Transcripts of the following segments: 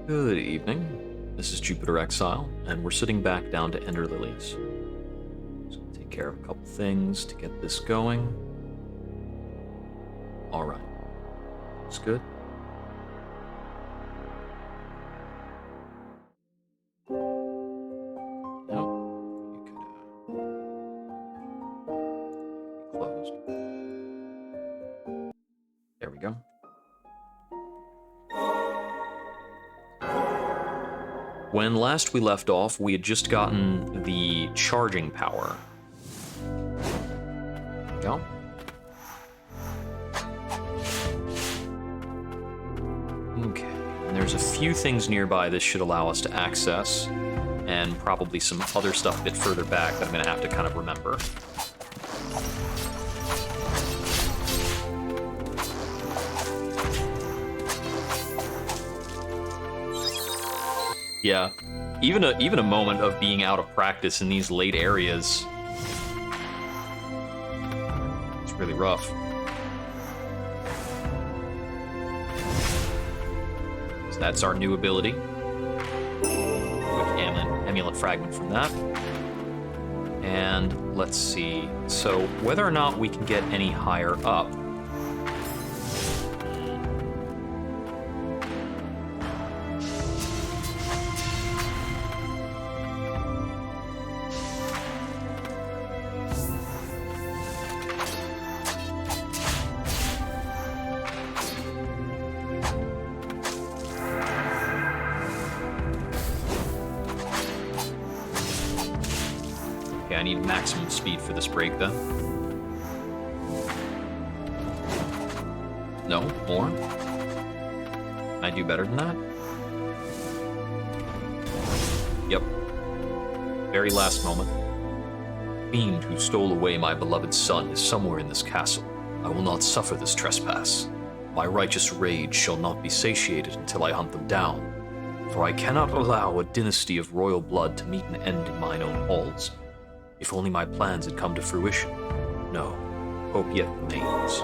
Good evening. This is Jupiter Exile, and we're sitting back down to Ender Lilies. Just gonna take care of a couple things to get this going. Alright. Looks good. Nope. You could, be closed. There we go. When last we left off, we had just gotten the charging power. Go. Okay, and there's a few things nearby this should allow us to access, and probably some other stuff a bit further back that I'm going to have to kind of remember. Yeah, even a moment of being out of practice in these late areas, it's really rough. So that's our new ability. Quick amulet fragment from that. And let's see. So whether or not we can get any higher up. I need maximum speed for this break, then. No, more? Can I do better than that? Yep. Very last moment. The fiend who stole away my beloved son is somewhere in this castle. I will not suffer this trespass. My righteous rage shall not be satiated until I hunt them down. For I cannot allow a dynasty of royal blood to meet an end in mine own halls. If only my plans had come to fruition. No, hope yet remains.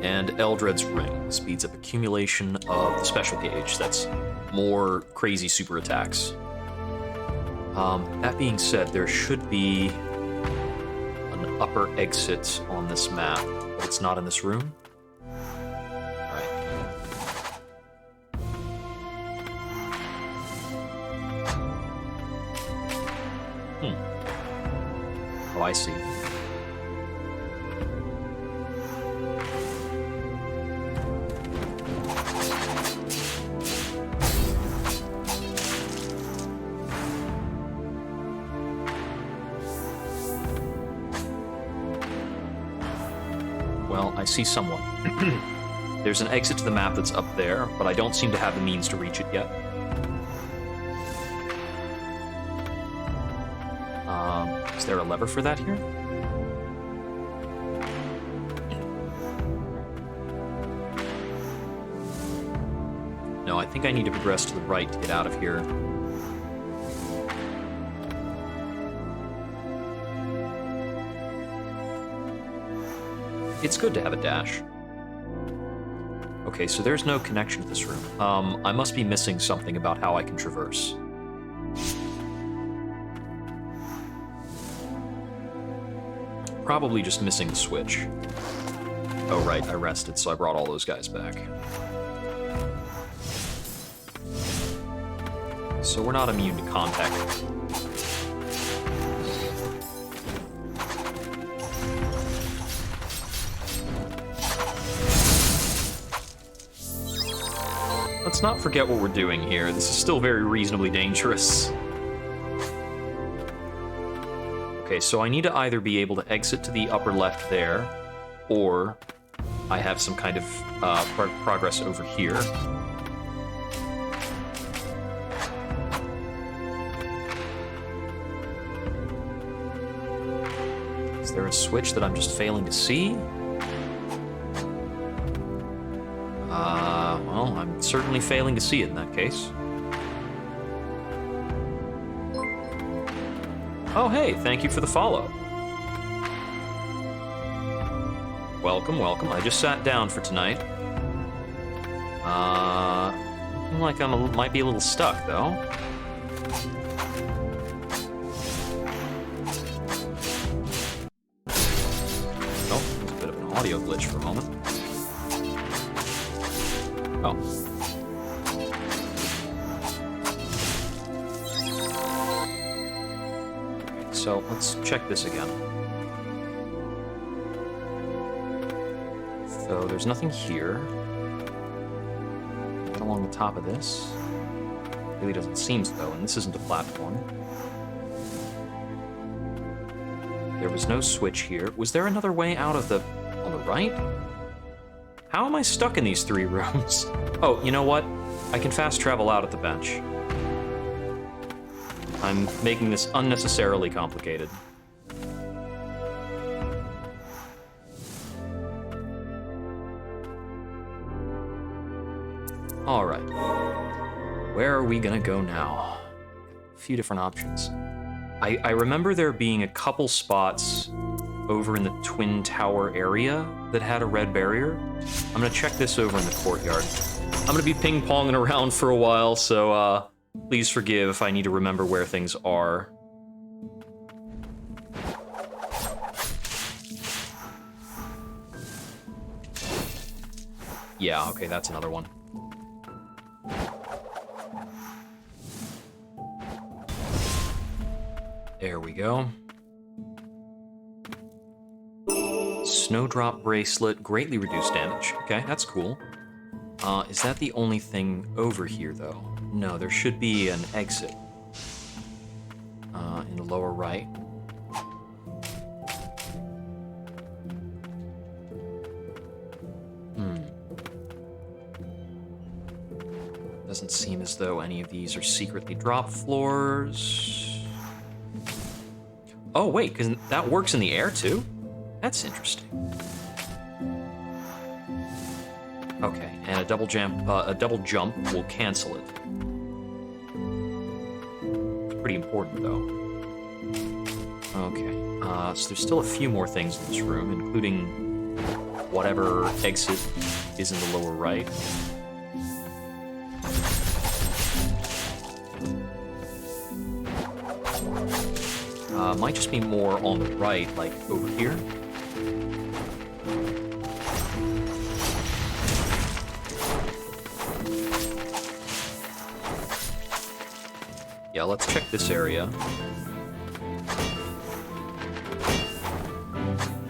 And Eldred's Ring speeds up accumulation of the special gauge. That's more crazy super attacks. That being said, there should be an upper exit on this map, but it's not in this room. Oh, I see. Well, I see someone. There's an exit to the map that's up there, but I don't seem to have the means to reach it yet. Is there a lever for that here? No, I think I need to progress to the right to get out of here. It's good to have a dash. Okay, so there's no connection to this room. I must be missing something about how I can traverse. Probably just missing the switch. Oh, right, I rested, so I brought all those guys back. So we're not immune to contact. Let's not forget what we're doing here. This is still very reasonably dangerous. Okay, so I need to either be able to exit to the upper left there, or I have some kind of progress over here. Is there a switch that I'm just failing to see? Well, I'm certainly failing to see it in that case. Oh, hey, thank you for the follow. Welcome, welcome. I just sat down for tonight. Looking like might be a little stuck, though. Oh, there's a bit of an audio glitch for a moment. Oh. Okay, so let's check this again. So there's nothing here. Along the top of this. Really doesn't seem so, and this isn't a platform. There was no switch here. Was there another way out of on the right? How am I stuck in these 3 rooms? Oh, you know what? I can fast travel out at the bench. I'm making this unnecessarily complicated. Alright. Where are we gonna go now? A few different options. I remember there being a couple spots over in the Twin Tower area that had a red barrier. I'm gonna check this over in the courtyard. I'm gonna be ping-ponging around for a while, so please forgive if I need to remember where things are. Yeah, okay, that's another one. There we go. Snowdrop bracelet, greatly reduced damage. Okay, that's cool. Is that the only thing over here, though? No, there should be an exit. In the lower right. Doesn't seem as though any of these are secretly drop floors. Oh, wait, because that works in the air, too? That's interesting. Okay, and a double jump will cancel it. It's pretty important, though. Okay, so there's still a few more things in this room, including whatever exit is in the lower right. Might just be more on the right, like over here. Yeah, let's check this area.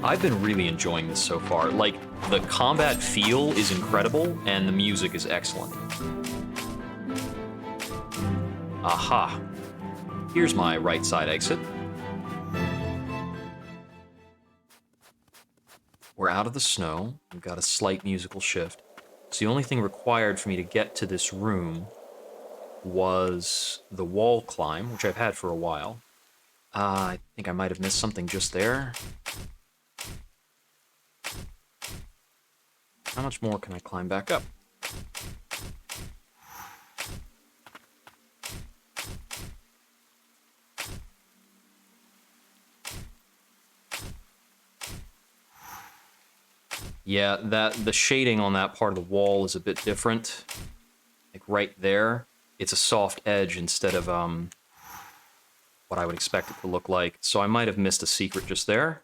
I've been really enjoying this so far. Like, the combat feel is incredible, and the music is excellent. Aha. Here's my right side exit. We're out of the snow. We've got a slight musical shift. So the only thing required for me to get to this room was the wall climb, which I've had for a while. I think I might have missed something just there. How much more can I climb back up? Yeah, the shading on that part of the wall is a bit different. Like right there, it's a soft edge instead of what I would expect it to look like. So I might have missed a secret just there.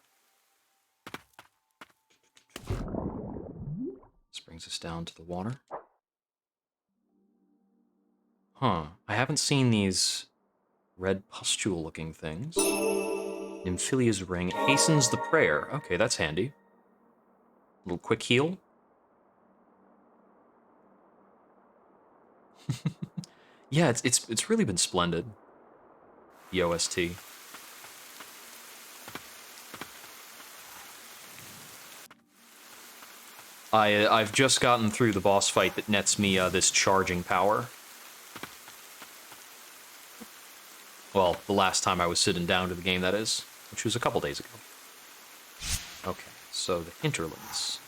This brings us down to the water. Huh, I haven't seen these red pustule-looking things. Nymphilea's ring hastens the prayer. Okay, that's handy. Little quick heal. Yeah, it's really been splendid. The OST. I've just gotten through the boss fight that nets me this charging power. Well, the last time I was sitting down to the game, that is, which was a couple days ago. Okay. So the hinterlands.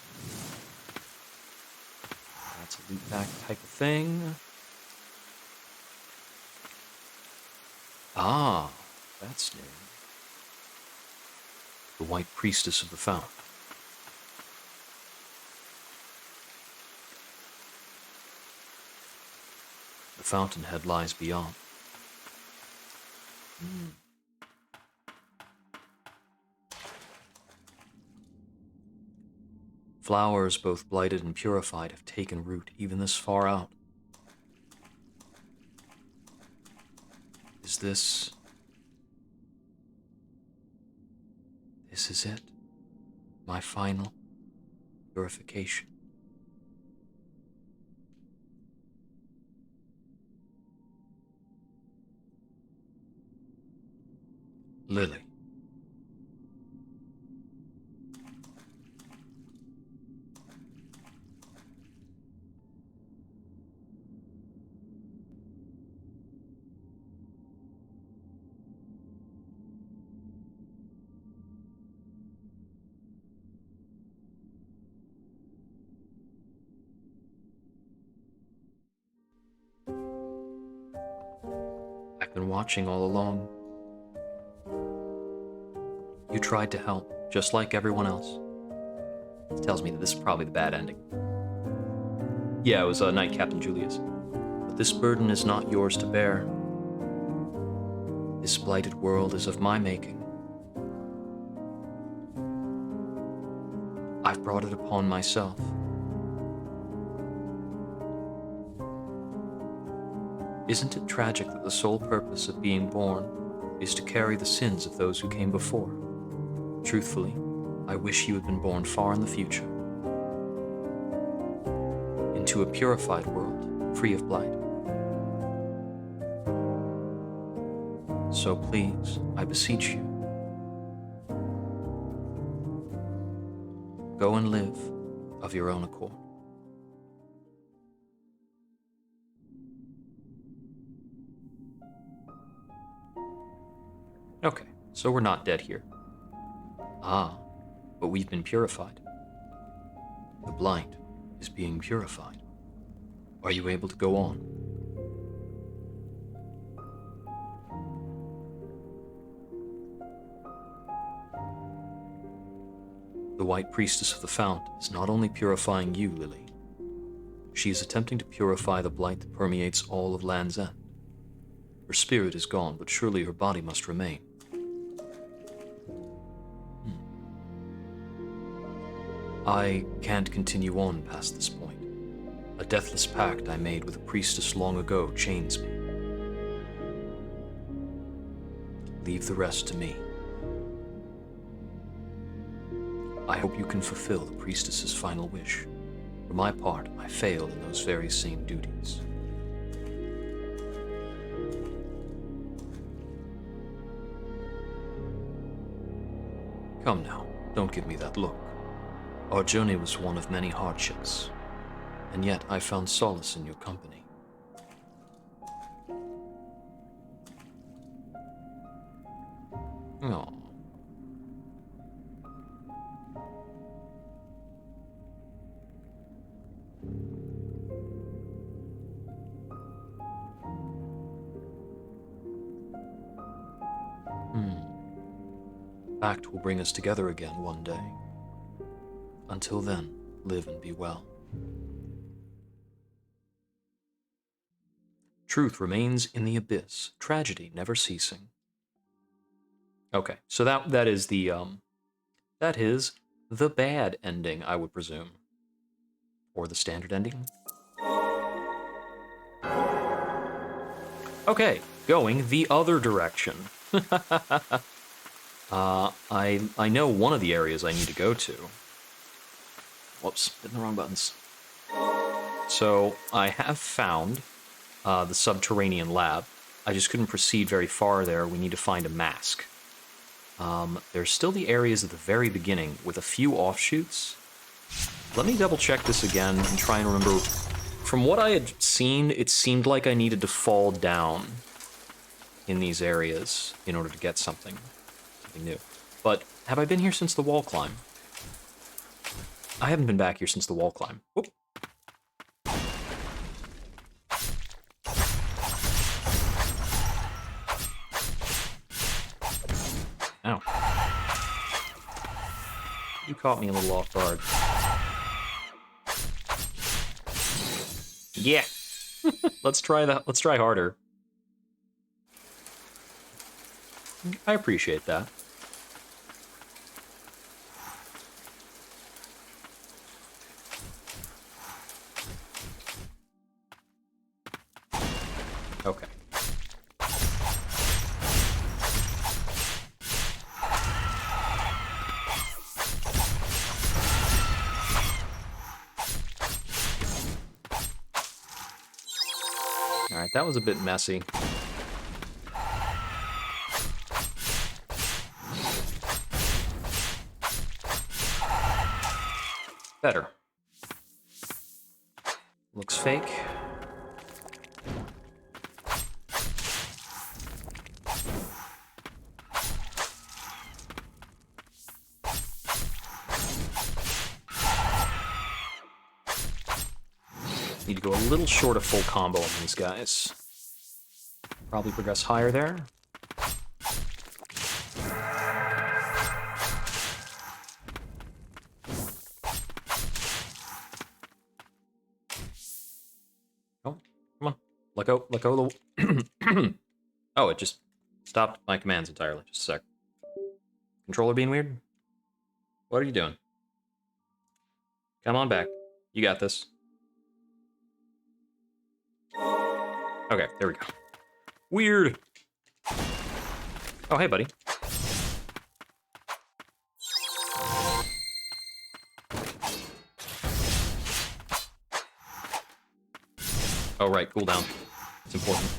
That's a loot back type of thing. Ah, that's new. The White Priestess of the Fountain. The fountainhead lies beyond. Flowers, both blighted and purified, have taken root even this far out. Is this... This is it. My final purification. Lily. I've been watching all along. You tried to help, just like everyone else. This tells me that this is probably the bad ending. Yeah, it was Knight Captain Julius. But this burden is not yours to bear. This blighted world is of my making. I've brought it upon myself. Isn't it tragic that the sole purpose of being born is to carry the sins of those who came before? Truthfully, I wish you had been born far in the future, into a purified world, free of blight. So please, I beseech you, go and live of your own accord. Okay, so we're not dead here. Ah, but we've been purified. The blight is being purified. Are you able to go on? The White Priestess of the Fount is not only purifying you, Lily. She is attempting to purify the blight that permeates all of Land's End. Her spirit is gone, but surely her body must remain. I can't continue on past this point. A deathless pact I made with a priestess long ago chains me. Leave the rest to me. I hope you can fulfill the priestess's final wish. For my part, I failed in those very same duties. Come now, don't give me that look. Our journey was one of many hardships, and yet I found solace in your company. Oh. Pact will bring us together again one day. Until then, live and be well. Truth remains in the abyss, tragedy never ceasing. Okay, so that is the bad ending, I would presume. Or the standard ending. Okay, going the other direction. I know one of the areas I need to go to. Whoops, hitting the wrong buttons. So, I have found the subterranean lab. I just couldn't proceed very far there. We need to find a mask. There's still the areas at the very beginning with a few offshoots. Let me double check this again and try and remember. From what I had seen, it seemed like I needed to fall down in these areas in order to get something new. But have I been here since the wall climb? I haven't been back here since the wall climb. Whoop. Ow. You caught me a little off guard. Yeah. Let's try that. Let's try harder. I appreciate that. Okay. Alright, that was a bit messy. Better. Looks fake. Need to go a little short of full combo on these guys. Probably progress higher there. Oh, come on. Let go of the... Oh, it just stopped my commands entirely. Just a sec. Controller being weird? What are you doing? Come on back. You got this. Okay, there we go. Weird. Oh, hey, buddy. Oh, right, cooldown. It's important.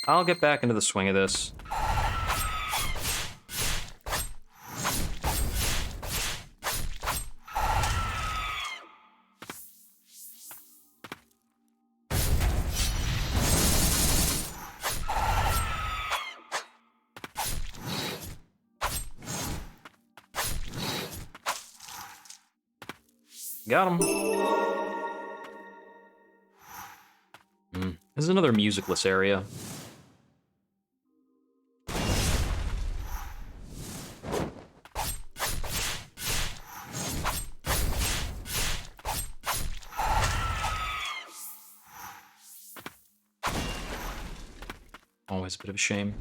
I'll get back into the swing of this. Got him. This is another musicless area. Always a bit of a shame.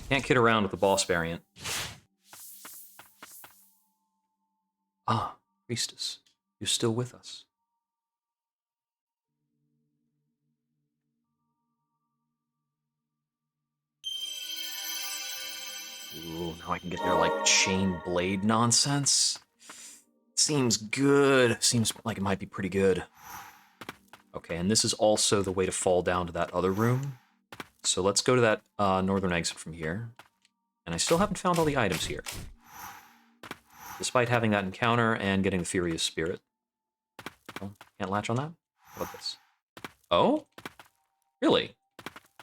Can't kid around with the boss variant. Ah, Priestess, you're still with us. Ooh, now I can get their, like, chain blade nonsense. Seems good. Seems like it might be pretty good. Okay, and this is also the way to fall down to that other room. So let's go to that northern exit from here. And I still haven't found all the items here. Despite having that encounter and getting the Furious Spirit. Oh, can't latch on that? How about this? Oh? Really?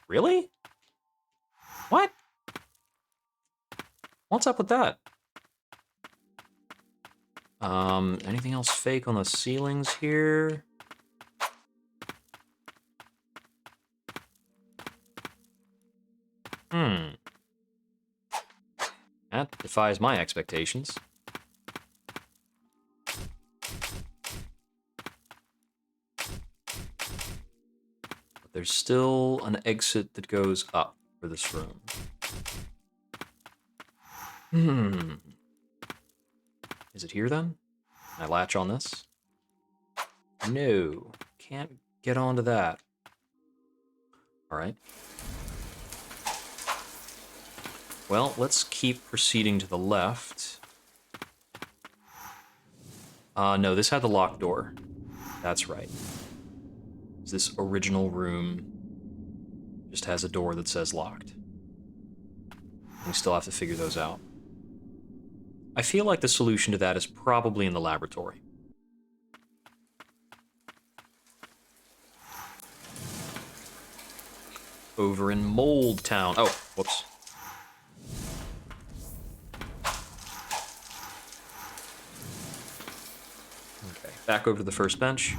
Really? What? What's up with that? Anything else fake on the ceilings here? That defies my expectations. But there's still an exit that goes up for this room. Is it here then? Can I latch on this? No. Can't get onto that. Alright. Well, let's keep proceeding to the left. No, this had the locked door. That's right. This original room just has a door that says locked. We still have to figure those out. I feel like the solution to that is probably in the laboratory. Over in Mold Town. Oh, whoops. Okay, back over to the first bench.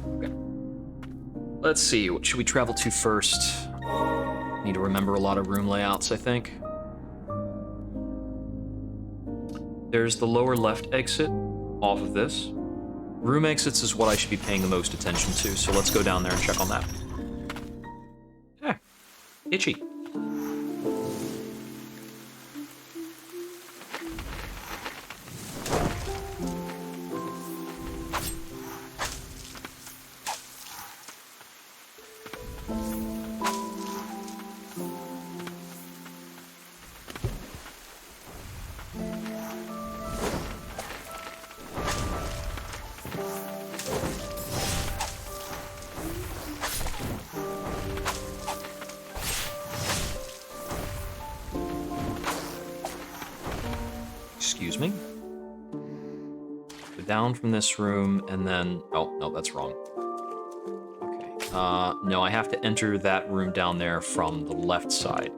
Okay. Let's see, what should we travel to first? Need to remember a lot of room layouts, I think. There's the lower left exit off of this. Room exits is what I should be paying the most attention to, so let's go down there and check on that. Ah, itchy. Excuse me. Go down from this room, and then... Oh, no, that's wrong. Okay. No, I have to enter that room down there from the left side.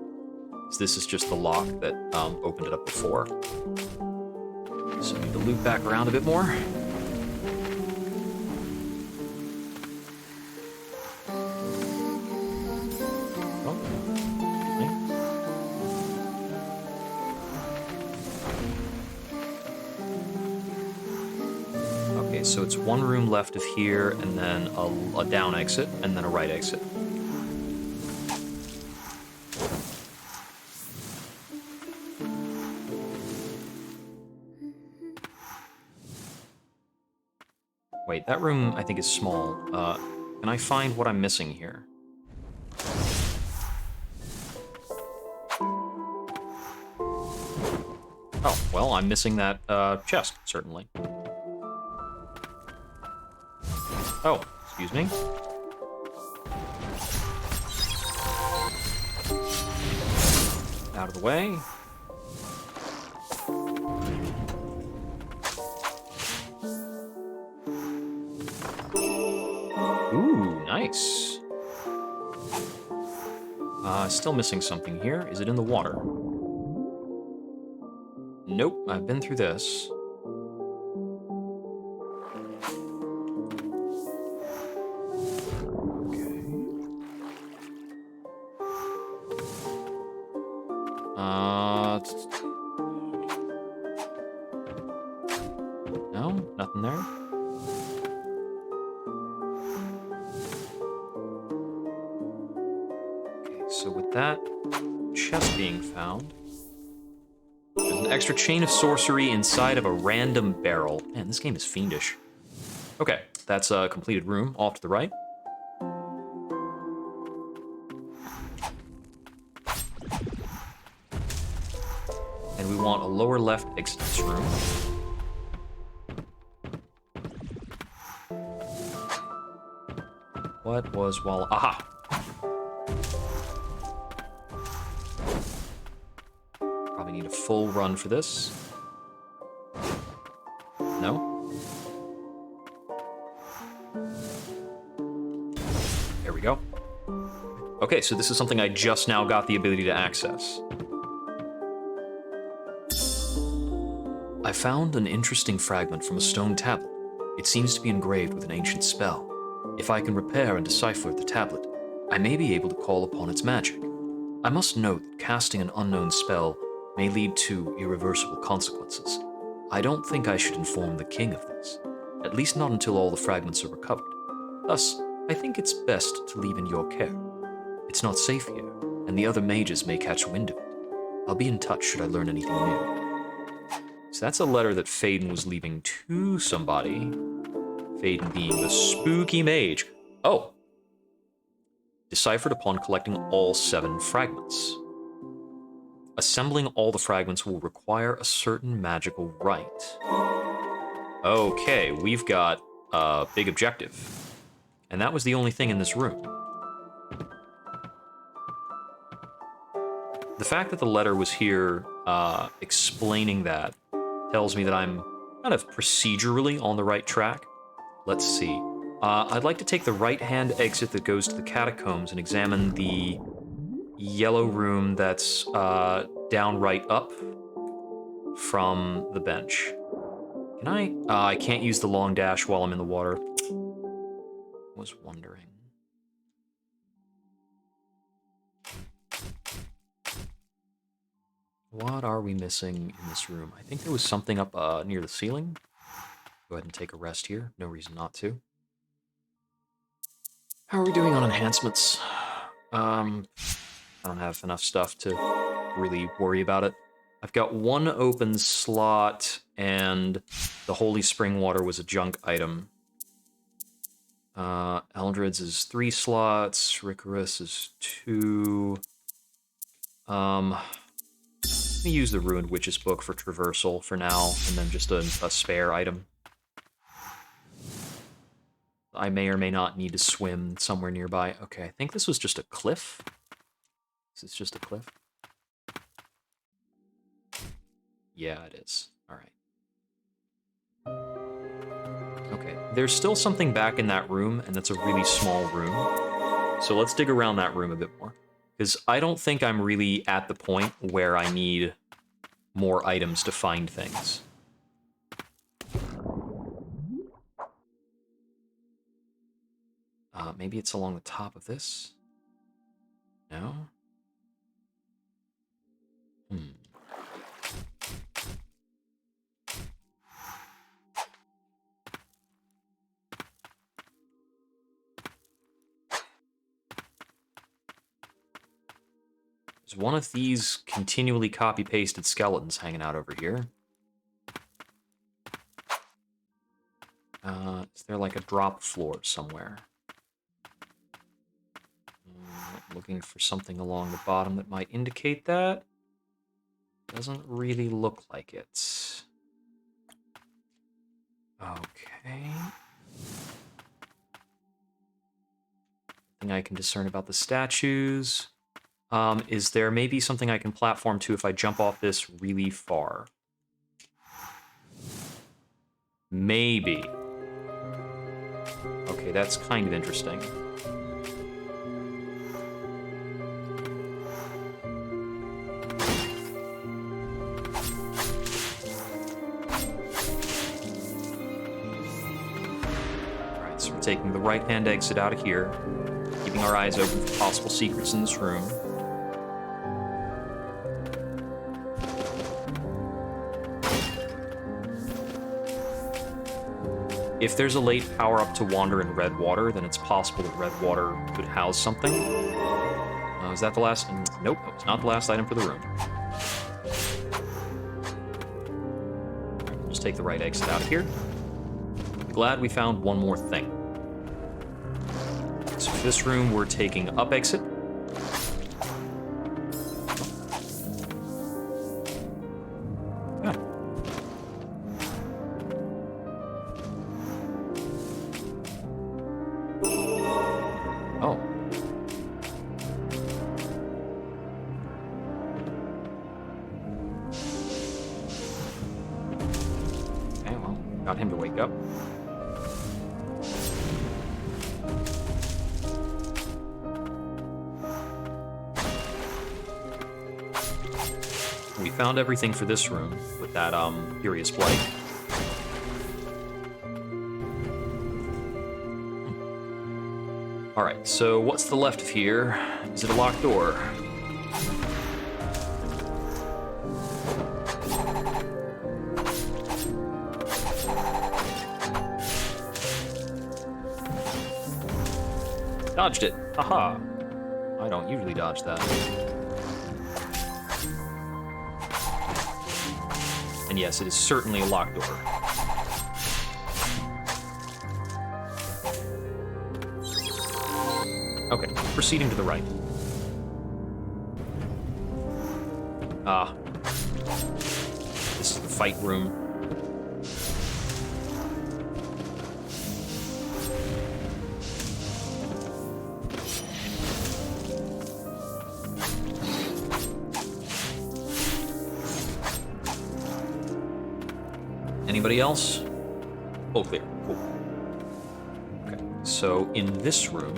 So this is just the lock that opened it up before. So I need to loop back around a bit more. So it's one room left of here, and then a down exit, and then a right exit. Wait, that room I think is small. Can I find what I'm missing here? Oh, well, I'm missing that chest, certainly. Oh, excuse me. Out of the way. Ooh, nice. Still missing something here. Is it in the water? Nope, I've been through this. No, nothing there. Okay, so with that chest being found, there's an extra chain of sorcery inside of a random barrel. Man, this game is fiendish. Okay, that's a completed room off to the right. And we want a lower left exit this room. What was while... Aha! Probably need a full run for this. No? There we go. Okay, so this is something I just now got the ability to access. I found an interesting fragment from a stone tablet. It seems to be engraved with an ancient spell. If I can repair and decipher the tablet, I may be able to call upon its magic. I must note that casting an unknown spell may lead to irreversible consequences. I don't think I should inform the king of this, at least not until all the fragments are recovered. Thus, I think it's best to leave in your care. It's not safe here, and the other mages may catch wind of it. I'll be in touch should I learn anything new. So that's a letter that Faden was leaving to somebody. Faden being the spooky mage. Oh. Deciphered upon collecting all 7 fragments. Assembling all the fragments will require a certain magical rite. Okay, we've got a big objective. And that was the only thing in this room. The fact that the letter was here explaining that tells me that I'm kind of procedurally on the right track. Let's see. I'd like to take the right-hand exit that goes to the catacombs and examine the yellow room that's down right up from the bench. Can I? I can't use the long dash while I'm in the water. was wondering. What are we missing in this room? I think there was something up near the ceiling. Go ahead and take a rest here. No reason not to. How are we doing on enhancements? I don't have enough stuff to really worry about it. I've got one open slot, and the Holy Spring Water was a junk item. Eldred's is 3 slots. Ricorus is 2. Let me use the Ruined Witch's Book for traversal for now, and then just a spare item. I may or may not need to swim somewhere nearby. Okay, I think this was just a cliff. Is this just a cliff? Yeah, it is. All right. Okay, there's still something back in that room, and that's a really small room. So let's dig around that room a bit more. Because I don't think I'm really at the point where I need more items to find things. Maybe it's along the top of this? No? There's one of these continually copy-pasted skeletons hanging out over here. Is there like a drop floor somewhere? Looking for something along the bottom that might indicate that. Doesn't really look like it. Okay. Nothing I can discern about the statues. Is there maybe something I can platform to if I jump off this really far? Maybe. Okay, that's kind of interesting. Alright, so we're taking the right-hand exit out of here, keeping our eyes open for possible secrets in this room. If there's a late power-up to wander in red water, then it's possible that red water could house something. Is that the last? Nope, that was not the last item for the room. Right, we'll just take the right exit out of here. Glad we found one more thing. So for this room, we're taking up exit. Found everything for this room with that Furious Blight. Alright, so what's to the left of here? Is it a locked door? Dodged it. Haha. I don't usually dodge that. And yes, it is certainly a locked door. Okay, proceeding to the right. This is the fight room. Anybody else? Oh, clear. Cool. Okay, so in this room...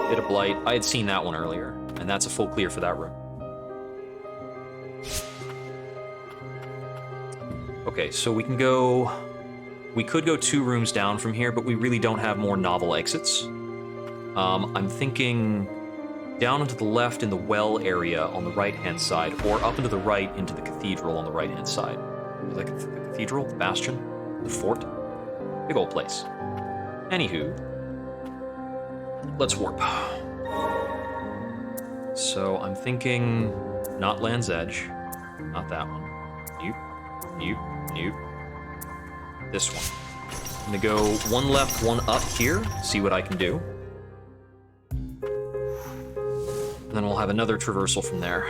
Bit of Blight. I had seen that one earlier, and that's a full clear for that room. Okay, so we can go... We could go 2 rooms down from here, but we really don't have more novel exits. I'm thinking down into the left in the well area on the right-hand side, or up into the right into the cathedral on the right-hand side. Like the cathedral, the bastion, the fort. Big old place. Anywho, let's warp. So I'm thinking not Land's Edge, not that one. Nope. This one. I'm gonna go 1 left, 1 up here, see what I can do. And then we'll have another traversal from there.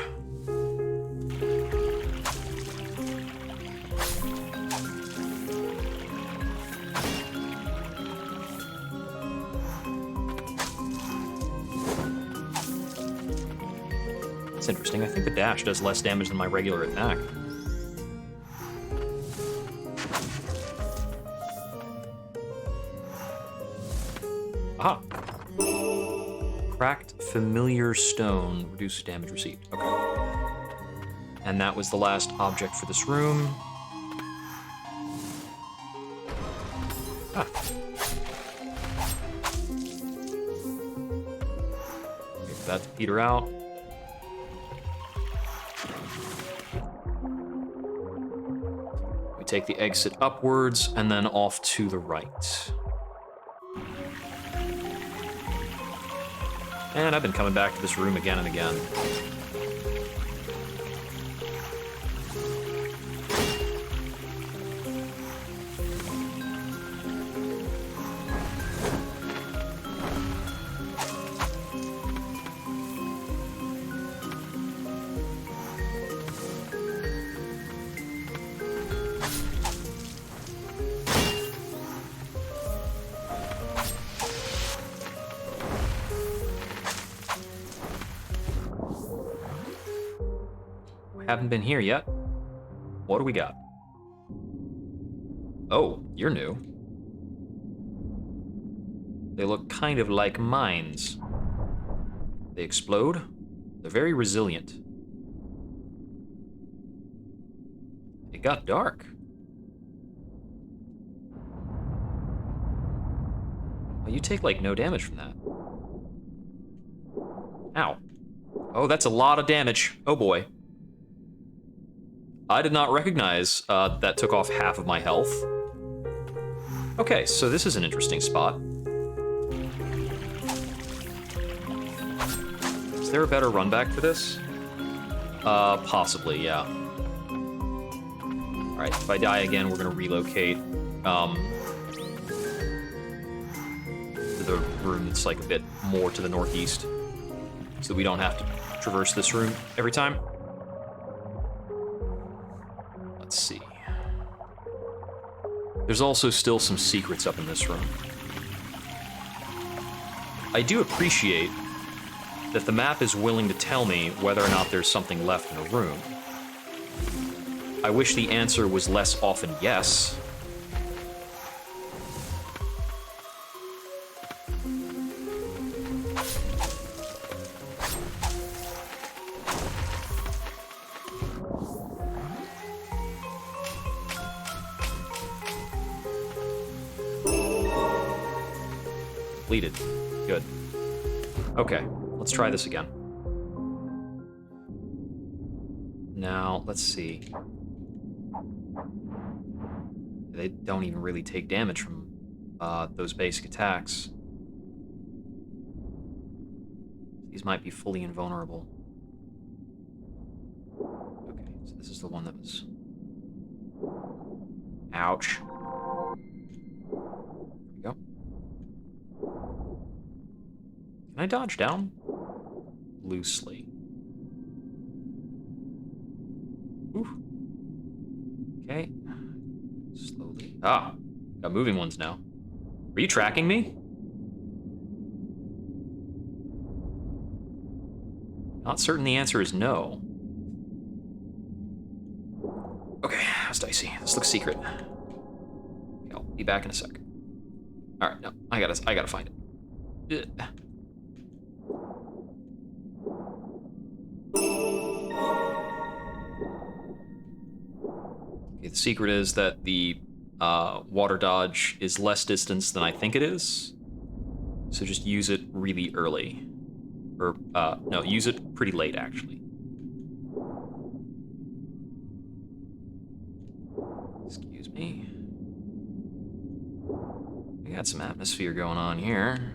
It's interesting. I think the dash does less damage than my regular attack. Aha! Cracked familiar stone. Reduces damage received. Okay. And that was the last object for this room. Ah. Wait for that to peter out. We take the exit upwards and then off to the right. And I've been coming back to this room again and again. Haven't been here yet. What do we got? Oh, you're new. They look kind of like mines. They explode. They're very resilient. It got dark. Oh, you take like no damage from that. Ow. Oh, that's a lot of damage. Oh boy. I did not recognize that took off half of my health. Okay, so this is an interesting spot. Is there a better run back for this? Possibly, yeah. Alright, if I die again, we're gonna relocate to the room that's like a bit more to the northeast, so we don't have to traverse this room every time. Let's see. There's also still some secrets up in this room. I do appreciate that the map is willing to tell me whether or not there's something left in a room. I wish the answer was less often yes. Completed. Good. Okay, let's try this again. Now, let's see. They don't even really take damage from those basic attacks. These might be fully invulnerable. Okay, so this is the one that was... Ouch. There we go. Can I dodge down? Loosely. Ooh. Okay. Slowly. Ah, got moving ones now. Are you tracking me? Not certain the answer is no. Okay, that's dicey. This looks secret. Okay, I'll be back in a sec. All right, no, I gotta find it. Ugh. Okay, the secret is that the water dodge is less distance than I think it is. So just use it really early. Or, no, use it pretty late, actually. Excuse me. We got some atmosphere going on here.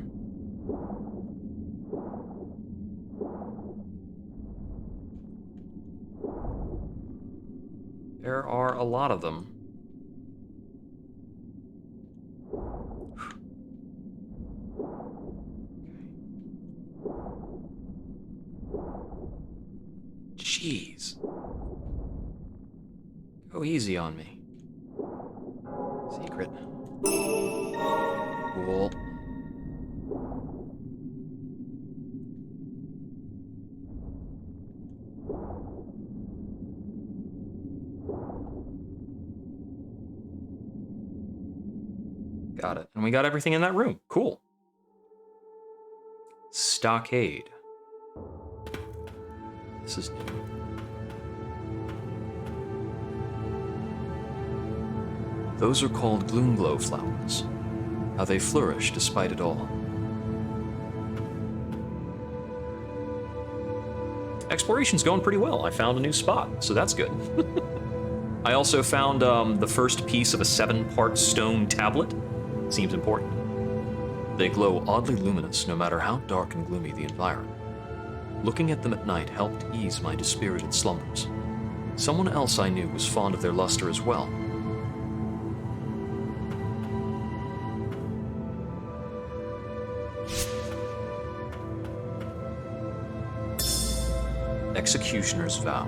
There are a lot of them. Jeez. Go easy on me. Secret. Cool. Got it. And we got everything in that room. Cool. Stockade. This is new. Those are called gloomglow flowers. How they flourish despite it all. Exploration's going pretty well. I found a new spot, so that's good. I also found the first piece of a 7-part stone tablet. Seems important. They glow oddly luminous no matter how dark and gloomy the environment. Looking at them at night helped ease my dispirited slumbers. Someone else I knew was fond of their luster as well. Executioner's Vow.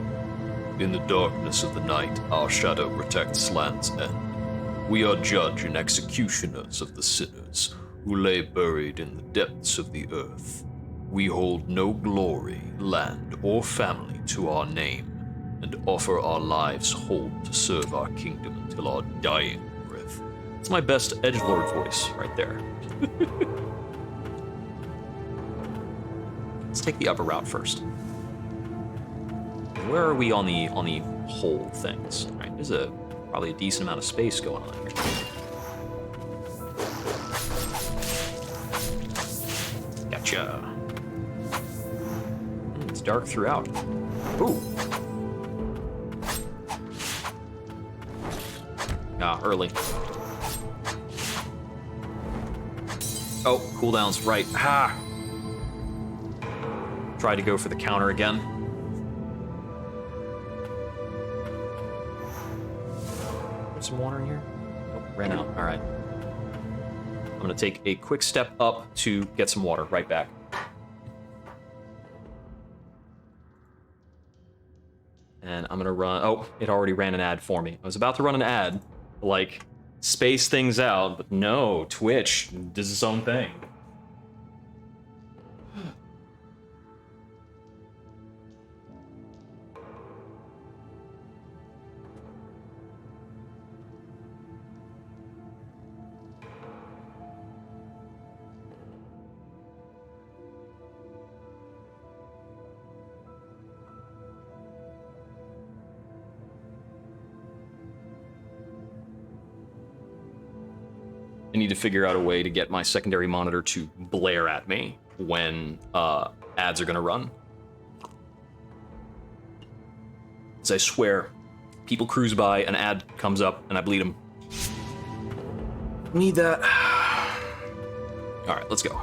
In the darkness of the night, our shadow protects land's end. We are judge and executioners of the sinners who lay buried in the depths of the earth. We hold no glory, land, or family to our name, and offer our lives whole to serve our kingdom until our dying breath. It's my best edgelord voice right there. Let's take the upper route first. Where are we on the whole things? All right, there's probably a decent amount of space going on here. Gotcha. It's dark throughout. Ooh. Ah, early. Oh, cooldown's right. Ha! Tried to go for the counter again. Some water in here? Oh, ran out. All right. I'm gonna take a quick step up to get some water. Right back. And I'm gonna run. Oh, it already ran an ad for me. I was about to run an ad, like space things out, but no. Twitch does its own thing. I need to figure out a way to get my secondary monitor to blare at me when ads are gonna run. As I swear, people cruise by, an ad comes up, and I bleed them. Need that. All right, let's go.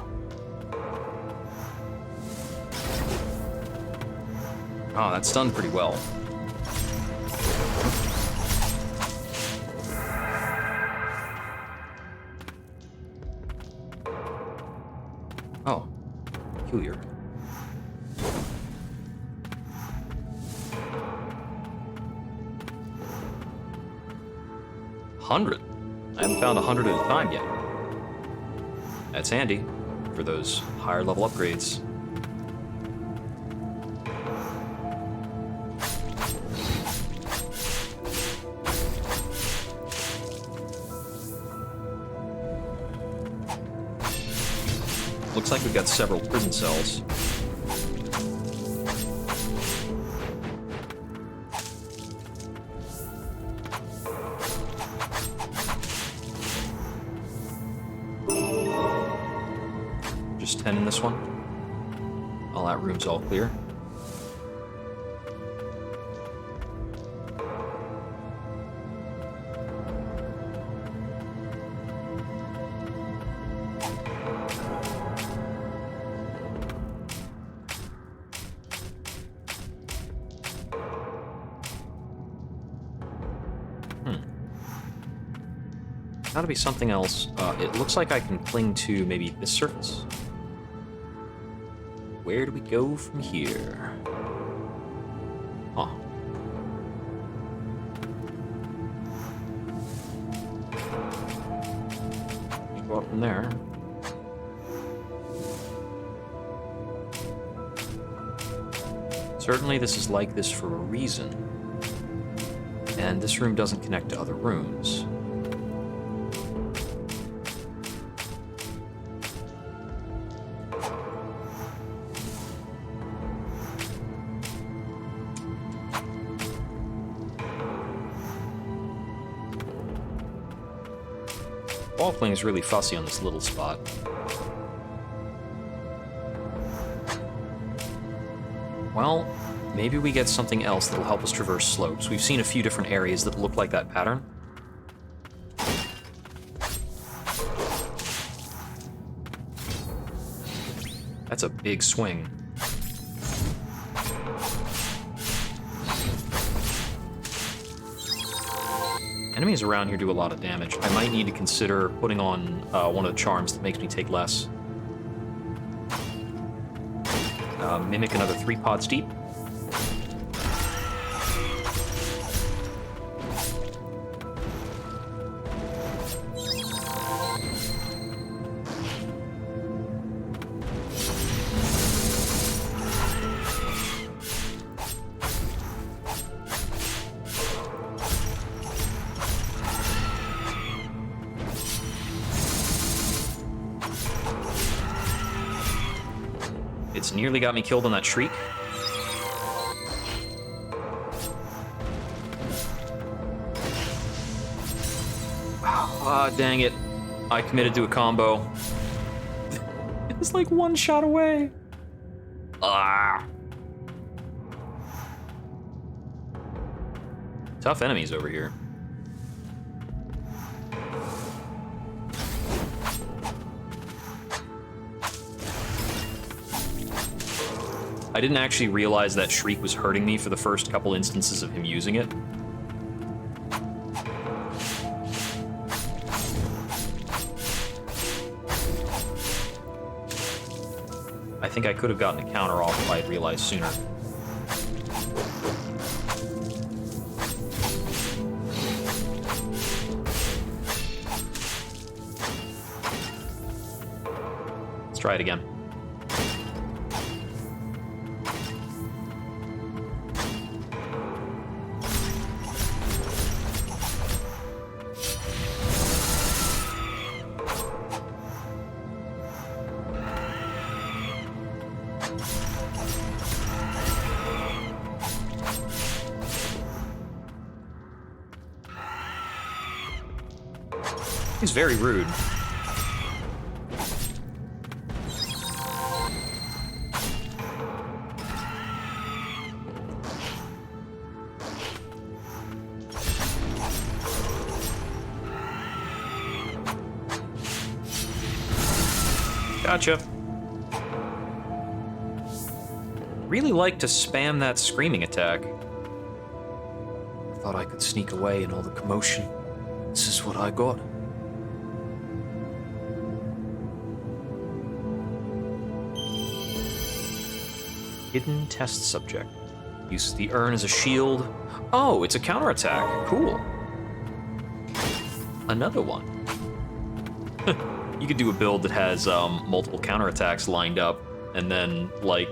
Oh, that's done pretty well. Oh, peculiar. $100. I haven't found 100 at a time yet. That's handy for those higher level upgrades. Looks like we've got several prison cells. just 10 in this one. All that room's all clear. Gotta be something else. It looks like I can cling to maybe this surface. Where do we go from here? Huh. Go up from there. Certainly this is like this for a reason. And this room doesn't connect to other rooms. Wallfling's really fussy on this little spot. Well, maybe we get something else that'll help us traverse slopes. We've seen a few different areas that look like that pattern. That's a big swing. Enemies around here do a lot of damage. I might need to consider putting on one of the charms that makes me take less. Mimic another 3 pods deep. It's nearly got me killed on that shriek. Ah, dang it. I committed to a combo. It was like one shot away. Ah. Tough enemies over here. I didn't actually realize that shriek was hurting me for the first couple instances of him using it. I think I could have gotten a counter off if I had realized sooner. Let's try it again. He's very rude. Gotcha. Really like to spam that screaming attack. Thought I could sneak away in all the commotion. This is what I got. Hidden test subject. Uses the urn as a shield. Oh, it's a counterattack. Cool. Another one. You could do a build that has multiple counterattacks lined up, and then, like,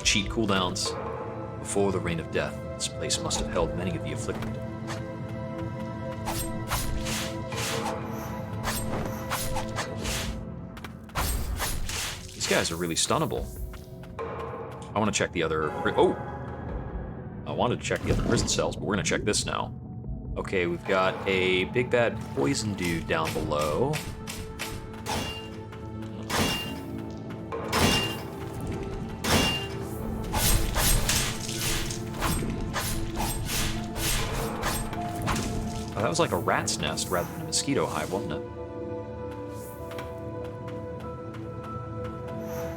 cheat cooldowns. Before the reign of death, this place must have held many of the afflicted. These guys are really stunnable. I want to check the other... Oh! I wanted to check the other prison cells, but we're going to check this now. Okay, we've got a big bad poison dude down below. Oh, that was like a rat's nest rather than a mosquito hive, wasn't it?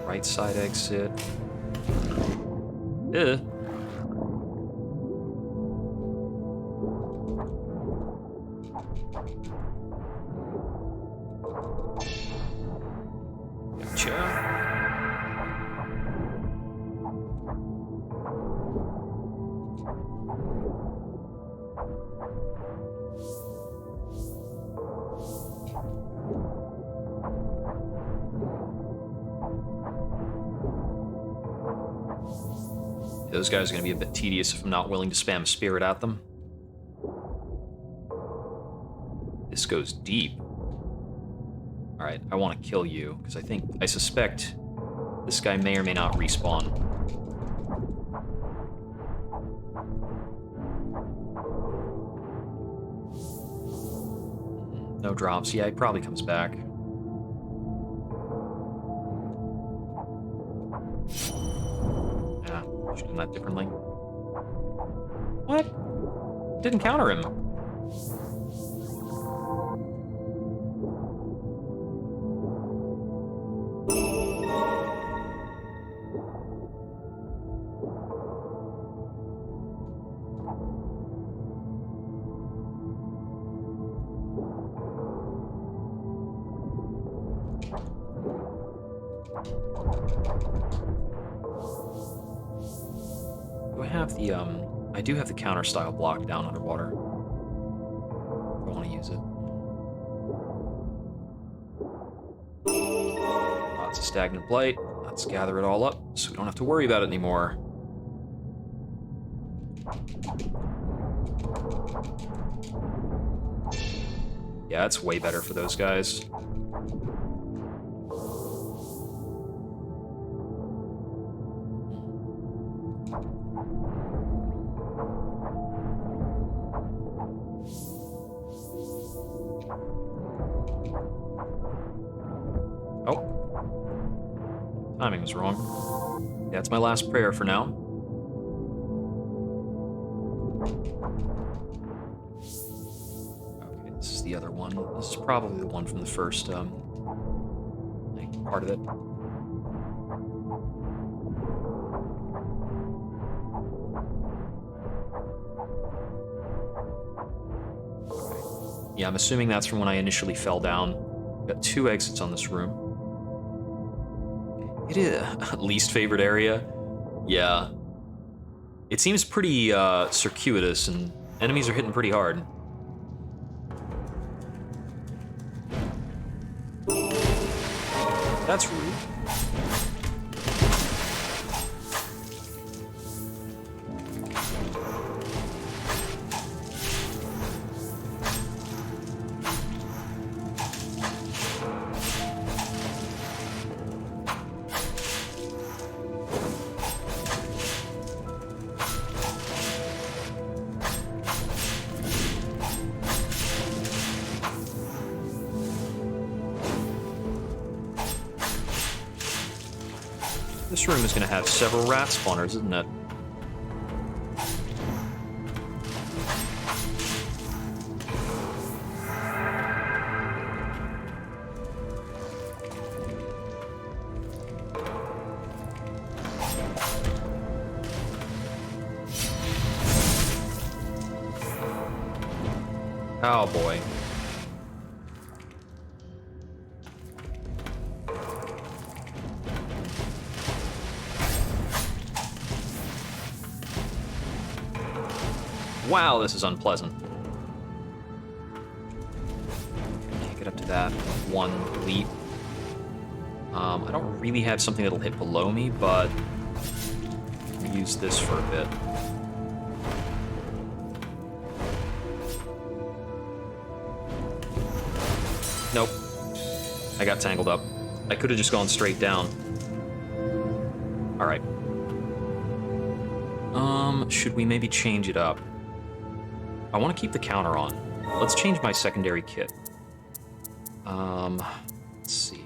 Right side exit. Ugh. Gotcha. Those guys are going to be a bit tedious if I'm not willing to spam spirit at them. This goes deep. Alright, I want to kill you, because I suspect this guy may or may not respawn. No drops. Yeah, he probably comes back. Yeah, should have done that differently. What? Didn't counter him. I do have the counter style block down underwater. If I want to use it. Lots of stagnant blight. Let's gather it all up so we don't have to worry about it anymore. Yeah, it's way better for those guys. Timing was wrong. Yeah, it's my last prayer for now. Okay, this is the other one. This is probably the one from the first, part of it. Okay. Yeah, I'm assuming that's from when I initially fell down. Got 2 exits on this room. It is least favorite area. Yeah. It seems pretty circuitous, and enemies are hitting pretty hard. That's rude. This room is going to have several rat spawners, isn't it? Oh boy. Wow, this is unpleasant. Can't get up to that one leap. I don't really have something that'll hit below me, but I'll use this for a bit. Nope. I got tangled up. I could have just gone straight down. Alright. Should we maybe change it up? I want to keep the counter on. Let's change my secondary kit. Let's see.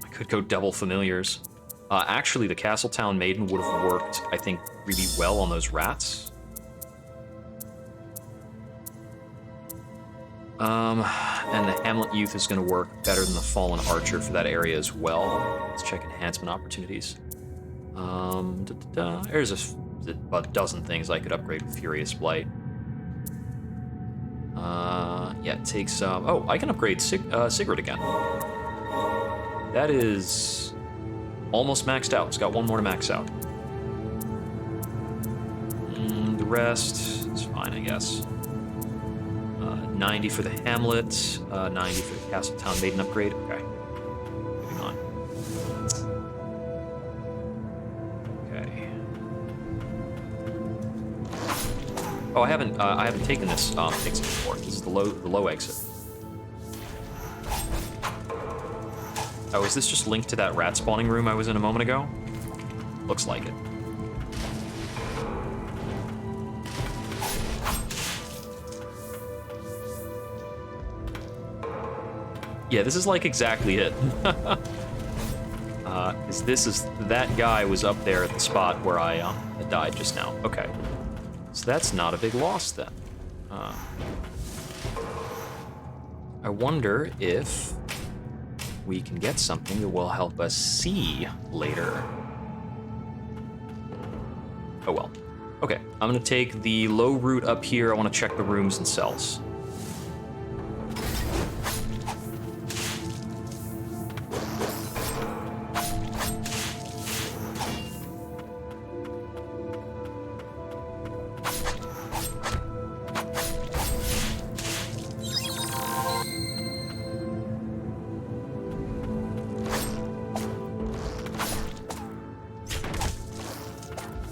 I could go double familiars. Actually, the Castletown Maiden would have worked, I think, really well on those rats. And the Hamlet Youth is going to work better than the Fallen Archer for that area as well. Let's check enhancement opportunities. There's a dozen things I could upgrade with Furious Blight. Yeah, it takes... oh, I can upgrade Sigurd again. That is almost maxed out. It's got one more to max out. The rest is fine, I guess. 90 for the Hamlet, 90 for the Castletown Maiden upgrade. Okay. Moving on. Okay. Oh, I haven't taken this exit before. This is the low exit. Oh, is this just linked to that rat spawning room I was in a moment ago? Looks like it. Yeah, this is like exactly it. That guy was up there at the spot where I died just now. Okay. So that's not a big loss then. I wonder if we can get something that will help us see later. Oh well. Okay, I'm gonna take the low route up here. I wanna check the rooms and cells.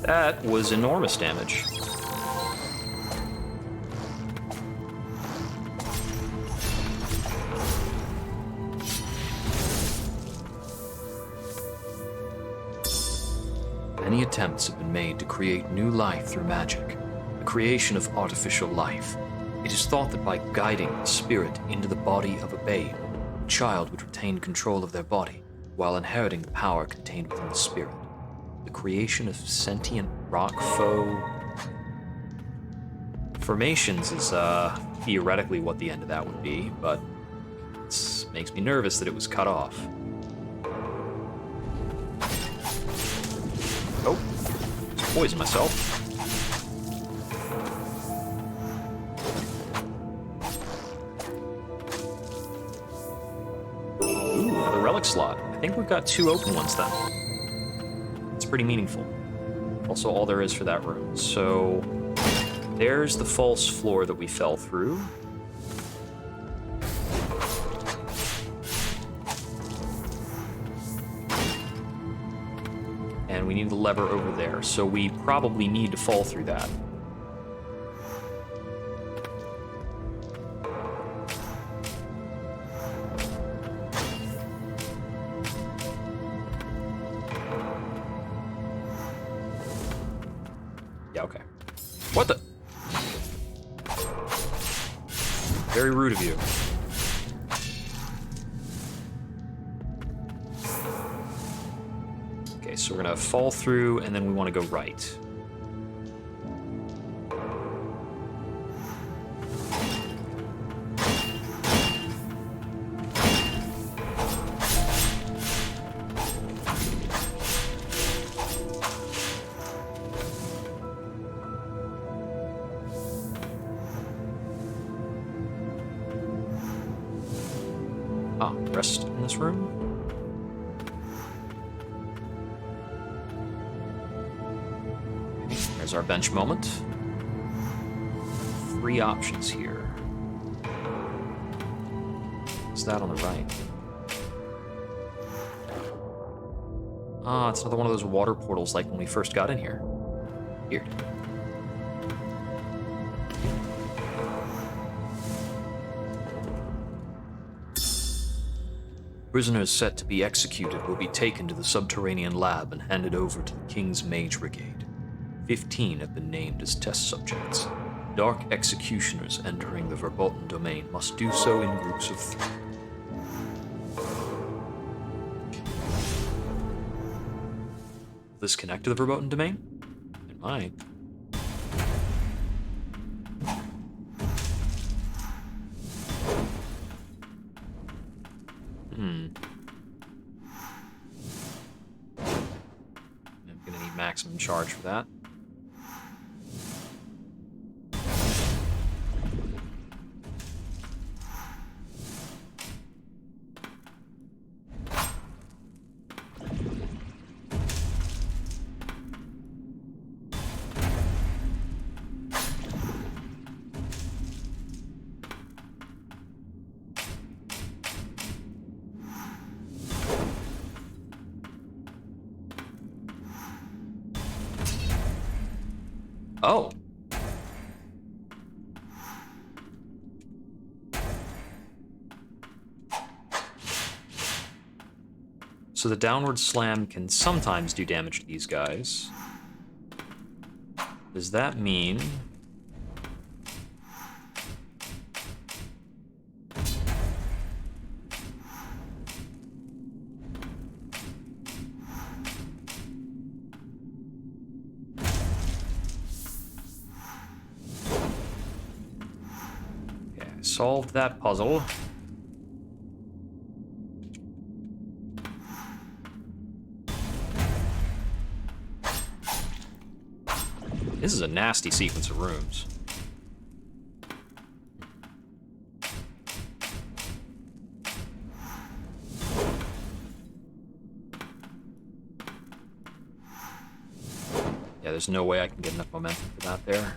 That was enormous damage. Many attempts have been made to create new life through magic, the creation of artificial life. It is thought that by guiding the spirit into the body of a babe, the child would retain control of their body while inheriting the power contained within the spirit. The creation of sentient rock formations is theoretically what the end of that would be, but it makes me nervous that it was cut off. Oh, poison myself. Ooh, another relic slot. I think we've got 2 open ones then. Pretty meaningful. Also, all there is for that room. So there's the false floor that we fell through. And we need the lever over there. So we probably need to fall through that. Okay. What the? Very rude of you. Okay, so we're gonna fall through and then we want to go right. Rest in this room. Okay, there's our bench moment. 3 options here. What's that on the right? Ah, it's another one of those water portals like when we first got in here. Weird. Prisoners set to be executed will be taken to the subterranean lab and handed over to the King's Mage Brigade. 15 have been named as test subjects. Dark executioners entering the verboten domain must do so in groups of 3. Will this connect to the verboten domain? It might. maximum charge for that. Oh. So the downward slam can sometimes do damage to these guys. Does that mean... solved that puzzle. This is a nasty sequence of rooms. Yeah, there's no way I can get enough momentum for that there.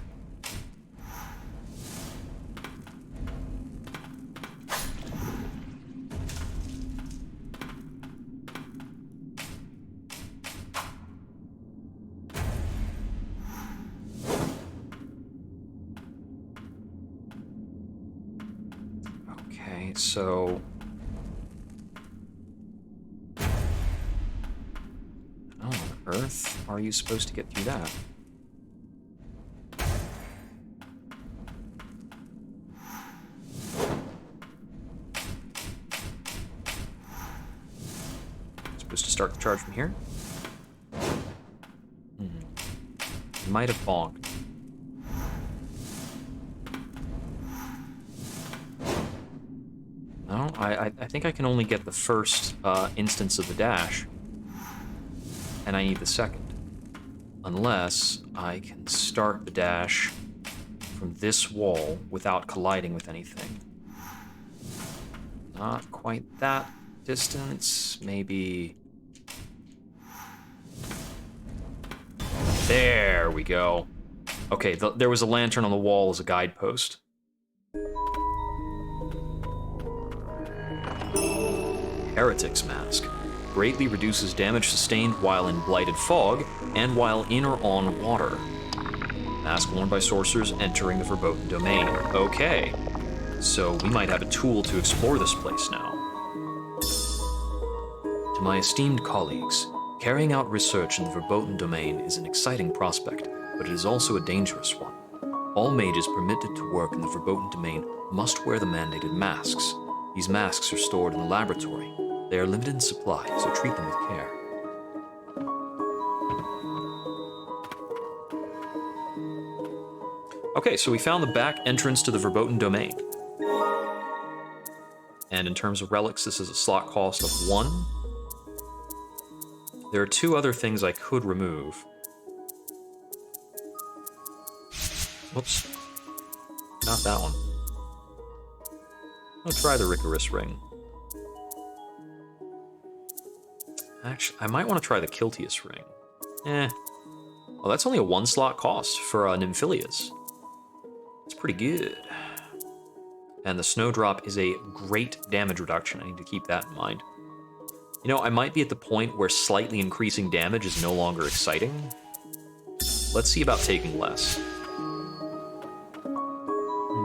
So how on earth are you supposed to get through that? Supposed to start the charge from here? Might have bonked. No, I think I can only get the first instance of the dash, and I need the second. Unless I can start the dash from this wall without colliding with anything. Not quite that distance, maybe... There we go. Okay, there was a lantern on the wall as a guidepost. Heretic's Mask. Greatly reduces damage sustained while in Blighted Fog and while in or on water. Mask worn by sorcerers entering the Verboten Domain. Okay, so we might have a tool to explore this place now. To my esteemed colleagues, carrying out research in the Verboten Domain is an exciting prospect, but it is also a dangerous one. All mages permitted to work in the Verboten Domain must wear the mandated masks. These masks are stored in the laboratory. They are limited in supply, so treat them with care. Okay, so we found the back entrance to the Verboten Domain. And in terms of relics, this is a slot cost of 1. There are 2 other things I could remove. Whoops. Not that one. I'll try the Ricorous Ring. Actually, I might want to try the Kiltius Ring. Well, that's only a 1 slot cost for Nymphilias. It's pretty good. And the Snowdrop is a great damage reduction. I need to keep that in mind. You know, I might be at the point where slightly increasing damage is no longer exciting. Let's see about taking less.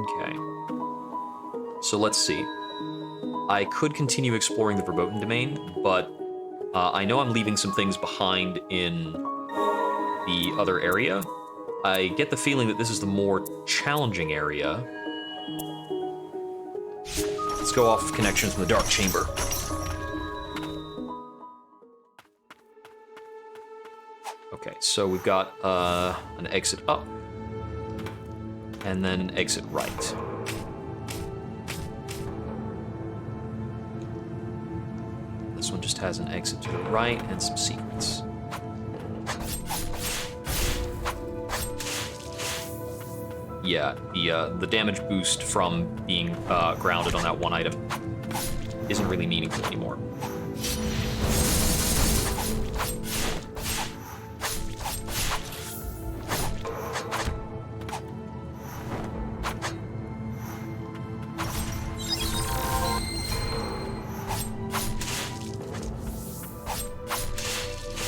Okay. So let's see. I could continue exploring the Verboten Domain, but I know I'm leaving some things behind in the other area. I get the feeling that this is the more challenging area. Let's go off of connections from the Dark Chamber. Okay, so we've got an exit up, and then an exit right. This one just has an exit to the right and some secrets. yeah, the damage boost from being grounded on that one item isn't really meaningful anymore.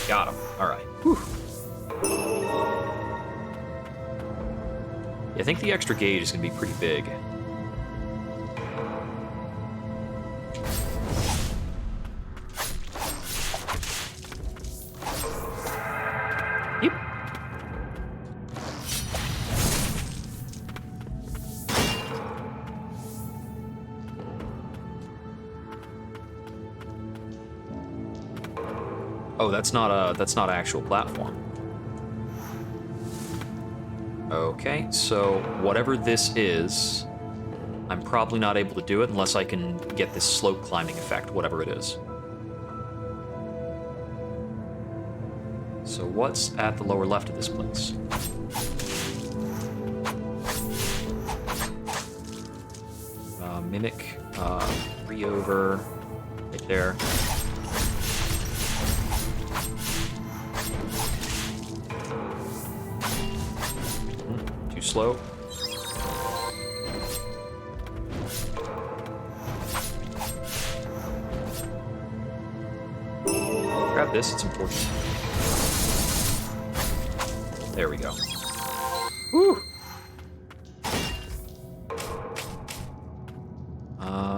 Got him. All right. Whew. I think the extra gauge is going to be pretty big. Yep. Oh, that's not an actual platform. Okay, so whatever this is, I'm probably not able to do it unless I can get this slope climbing effect, whatever it is. So what's at the lower left of this place? Mimic, 3 over, right there. Too slow. Grab this, it's important. There we go. Woo!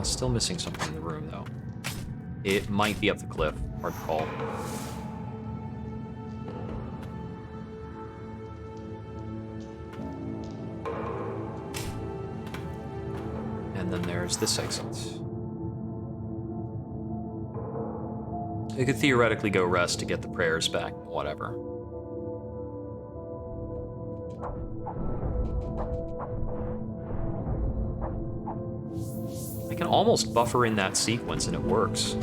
Still missing something in the room, though. It might be up the cliff. Hard to call. And then there's this exit. You could theoretically go rest to get the prayers back, whatever. I can almost buffer in that sequence and it works.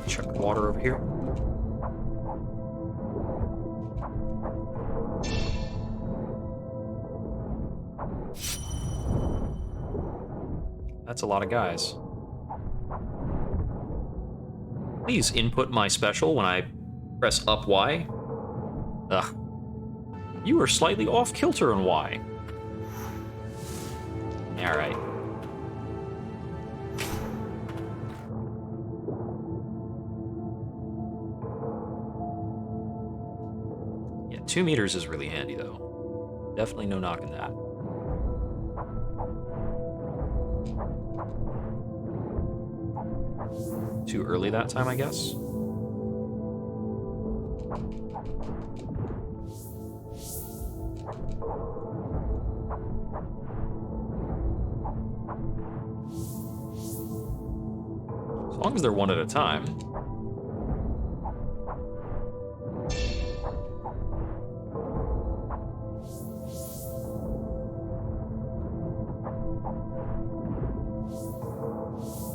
Check the water over here. That's a lot of guys. Please input my special when I press up Y. Ugh. You are slightly off kilter on Y. Alright. Yeah, 2 meters is really handy, though. Definitely no knocking that. Too early that time, I guess. As long as they're one at a time.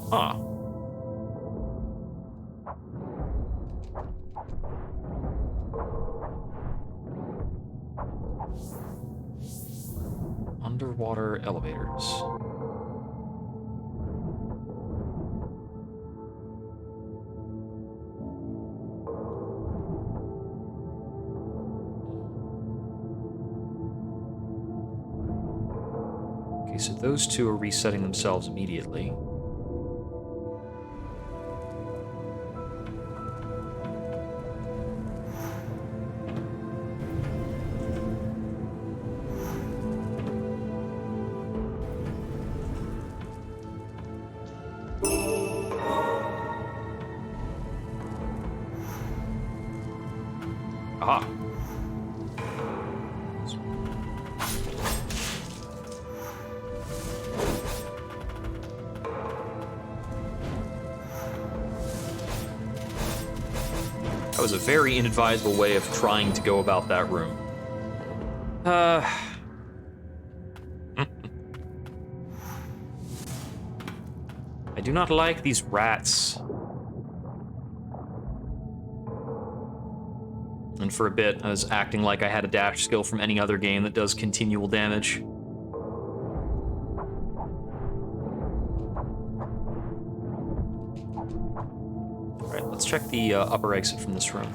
Huh. Underwater elevators. Okay, so those two are resetting themselves immediately. Aha. was a very inadvisable way of trying to go about that room. I do not like these rats. And for a bit, I was acting like I had a dash skill from any other game that does continual damage. Alright, let's check the upper exit from this room.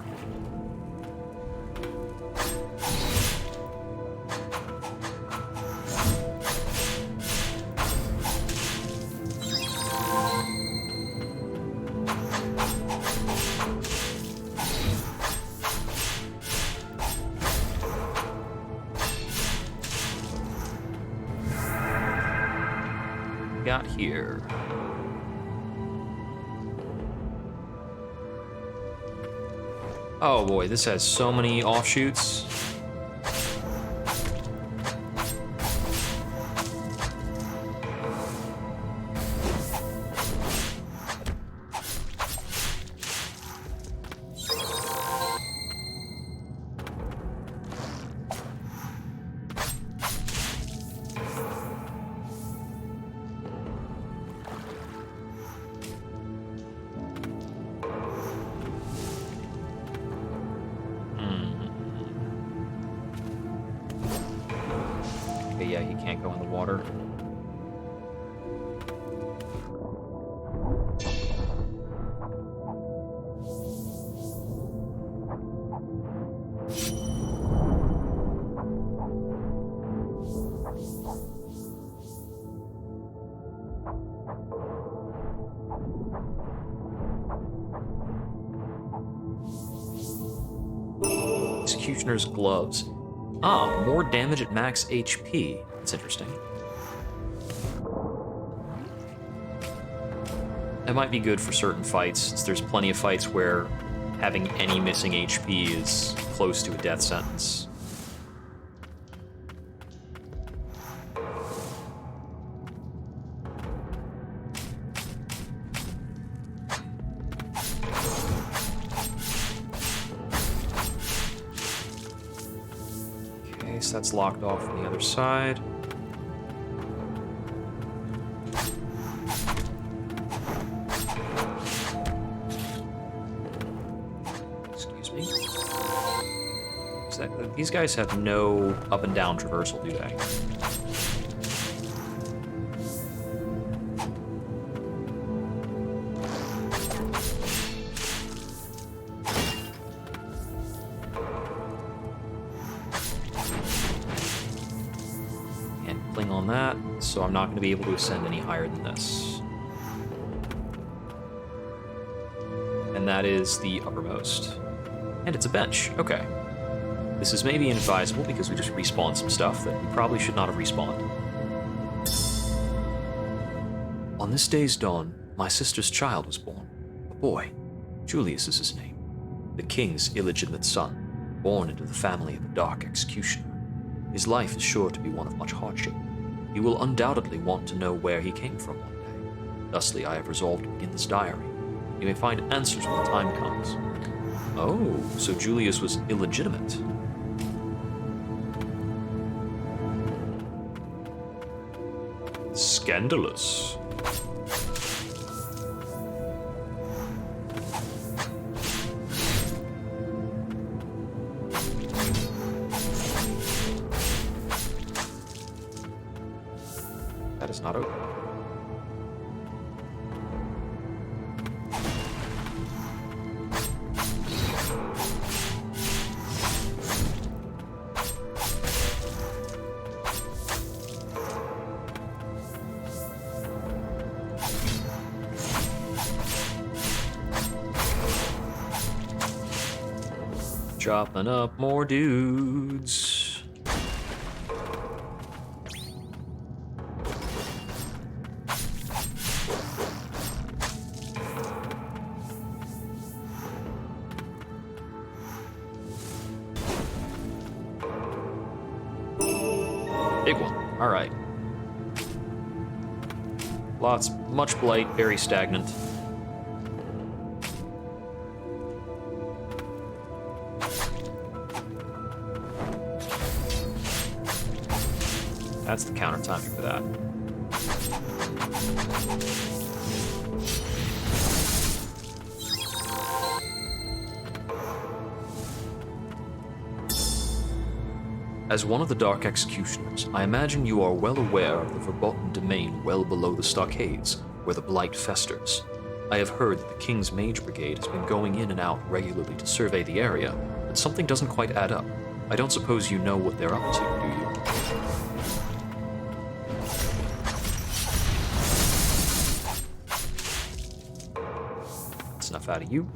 Got here. Oh boy, this has so many offshoots. Yeah, he can't go in the water. Executioner's gloves. Ah, more damage at max HP. That's interesting. That might be good for certain fights, since there's plenty of fights where having any missing HP is close to a death sentence. So that's locked off from the other side. Excuse me. These guys have no up and down traversal, do they? On that, so I'm not going to be able to ascend any higher than this. And that is the uppermost. And it's a bench. Okay. This is maybe inadvisable because we just respawned some stuff that we probably should not have respawned. On this day's dawn, my sister's child was born. A boy. Julius is his name. The king's illegitimate son, born into the family of a dark executioner. His life is sure to be one of much hardship. He will undoubtedly want to know where he came from one day. Thusly, I have resolved to begin this diary. You may find answers when the time comes. Oh, so Julius was illegitimate. Scandalous. That is not open. Chopping up more dudes. Big one. All right. Much blight, very stagnant. That's the counter timing for that. As one of the Dark Executioners, I imagine you are well aware of the verboten domain well below the stockades, where the blight festers. I have heard that the King's Mage Brigade has been going in and out regularly to survey the area, but something doesn't quite add up. I don't suppose you know what they're up to, do you? That's enough out of you.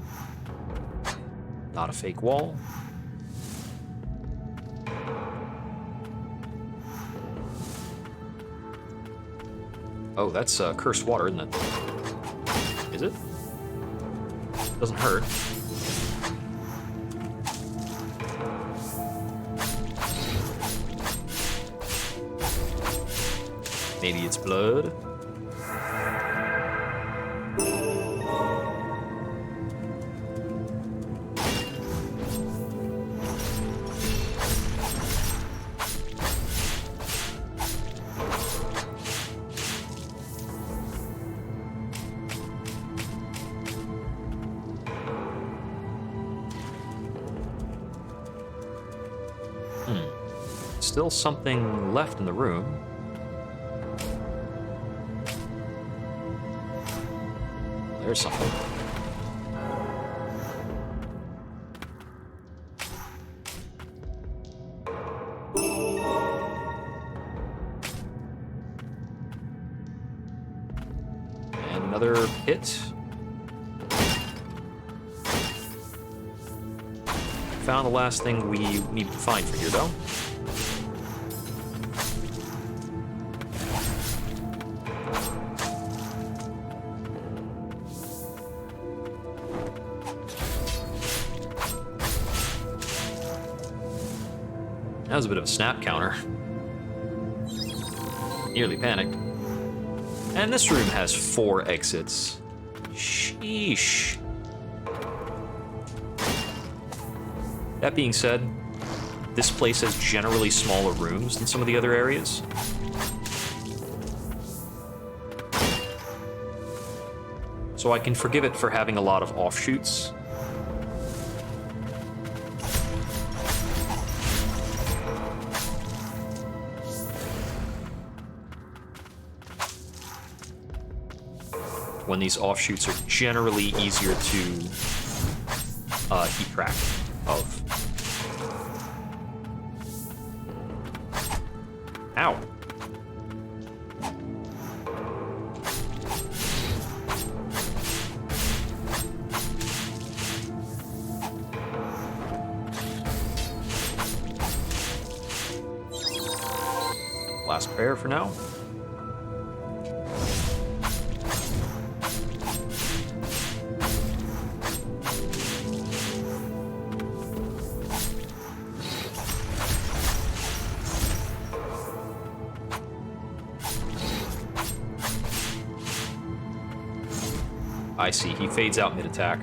Not a fake wall. Oh, that's cursed water, isn't it? Is it? Doesn't hurt. Maybe it's blood? Still something left in the room. There's something. And another pit. Found the last thing we needed to find for here, though. That was a bit of a snap counter. Nearly panicked. And this room has 4 exits. Sheesh. That being said, this place has generally smaller rooms than some of the other areas. So I can forgive it for having a lot of offshoots. When these offshoots are generally easier to keep track of. Ow. Last prayer for now. I see, he fades out mid-attack.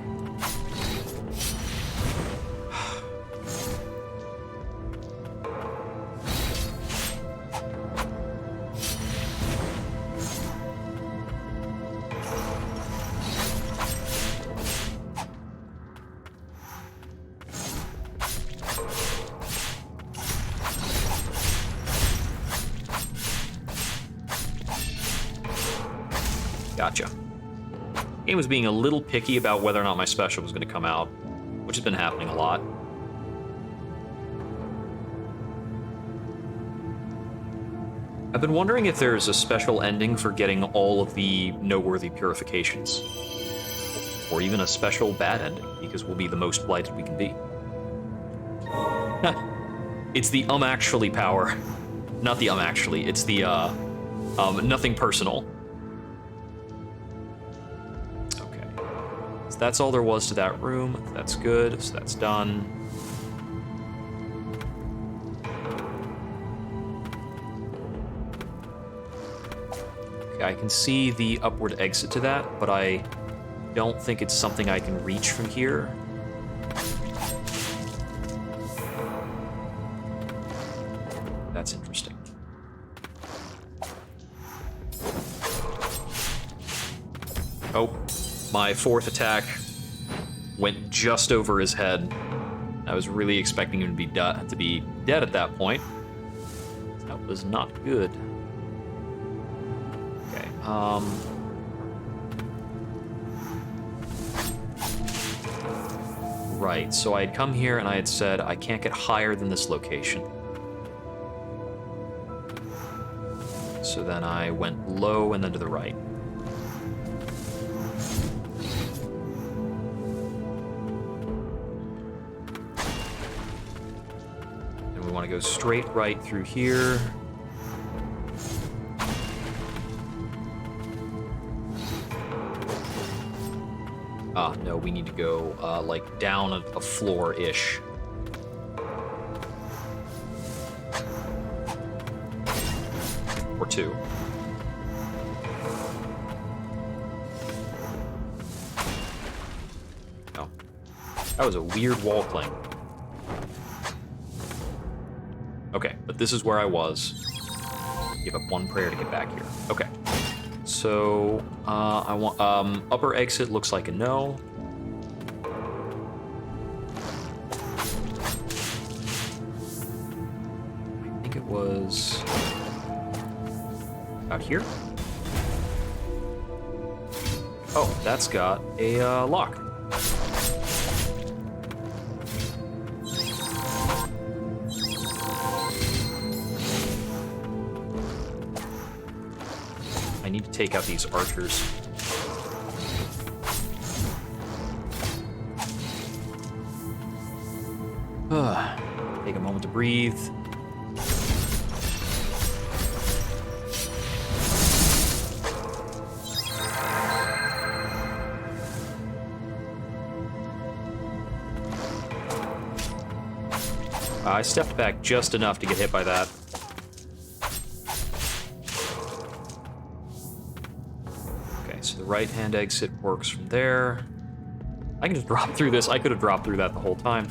Gotcha. Game was being a little picky about whether or not my special was going to come out, which has been happening a lot. I've been wondering if there's a special ending for getting all of the noteworthy purifications. Or even a special bad ending, because we'll be the most blighted we can be. It's the actually power. Not the actually, it's the nothing personal. So that's all there was to that room. That's good, so that's done. Okay, I can see the upward exit to that, but I don't think it's something I can reach from here. That's interesting. Oh, my fourth attack went just over his head. I was really expecting him to be dead at that point. That was not good. Okay, right, so I had come here and I had said I can't get higher than this location. So then I went low and then to the right. And we want to go straight right through here. Ah, no, we need to go, like, down a floor-ish. Or two. No. That was a weird wall cling. Okay, but this is where I was. Give up one prayer to get back here. Okay. So, I want, upper exit looks like a no. I think it was out here. Oh, that's got a, lock. I need to take out these archers. Take a moment to breathe. I stepped back just enough to get hit by that. So the right-hand exit works from there. I can just drop through this. I could have dropped through that the whole time.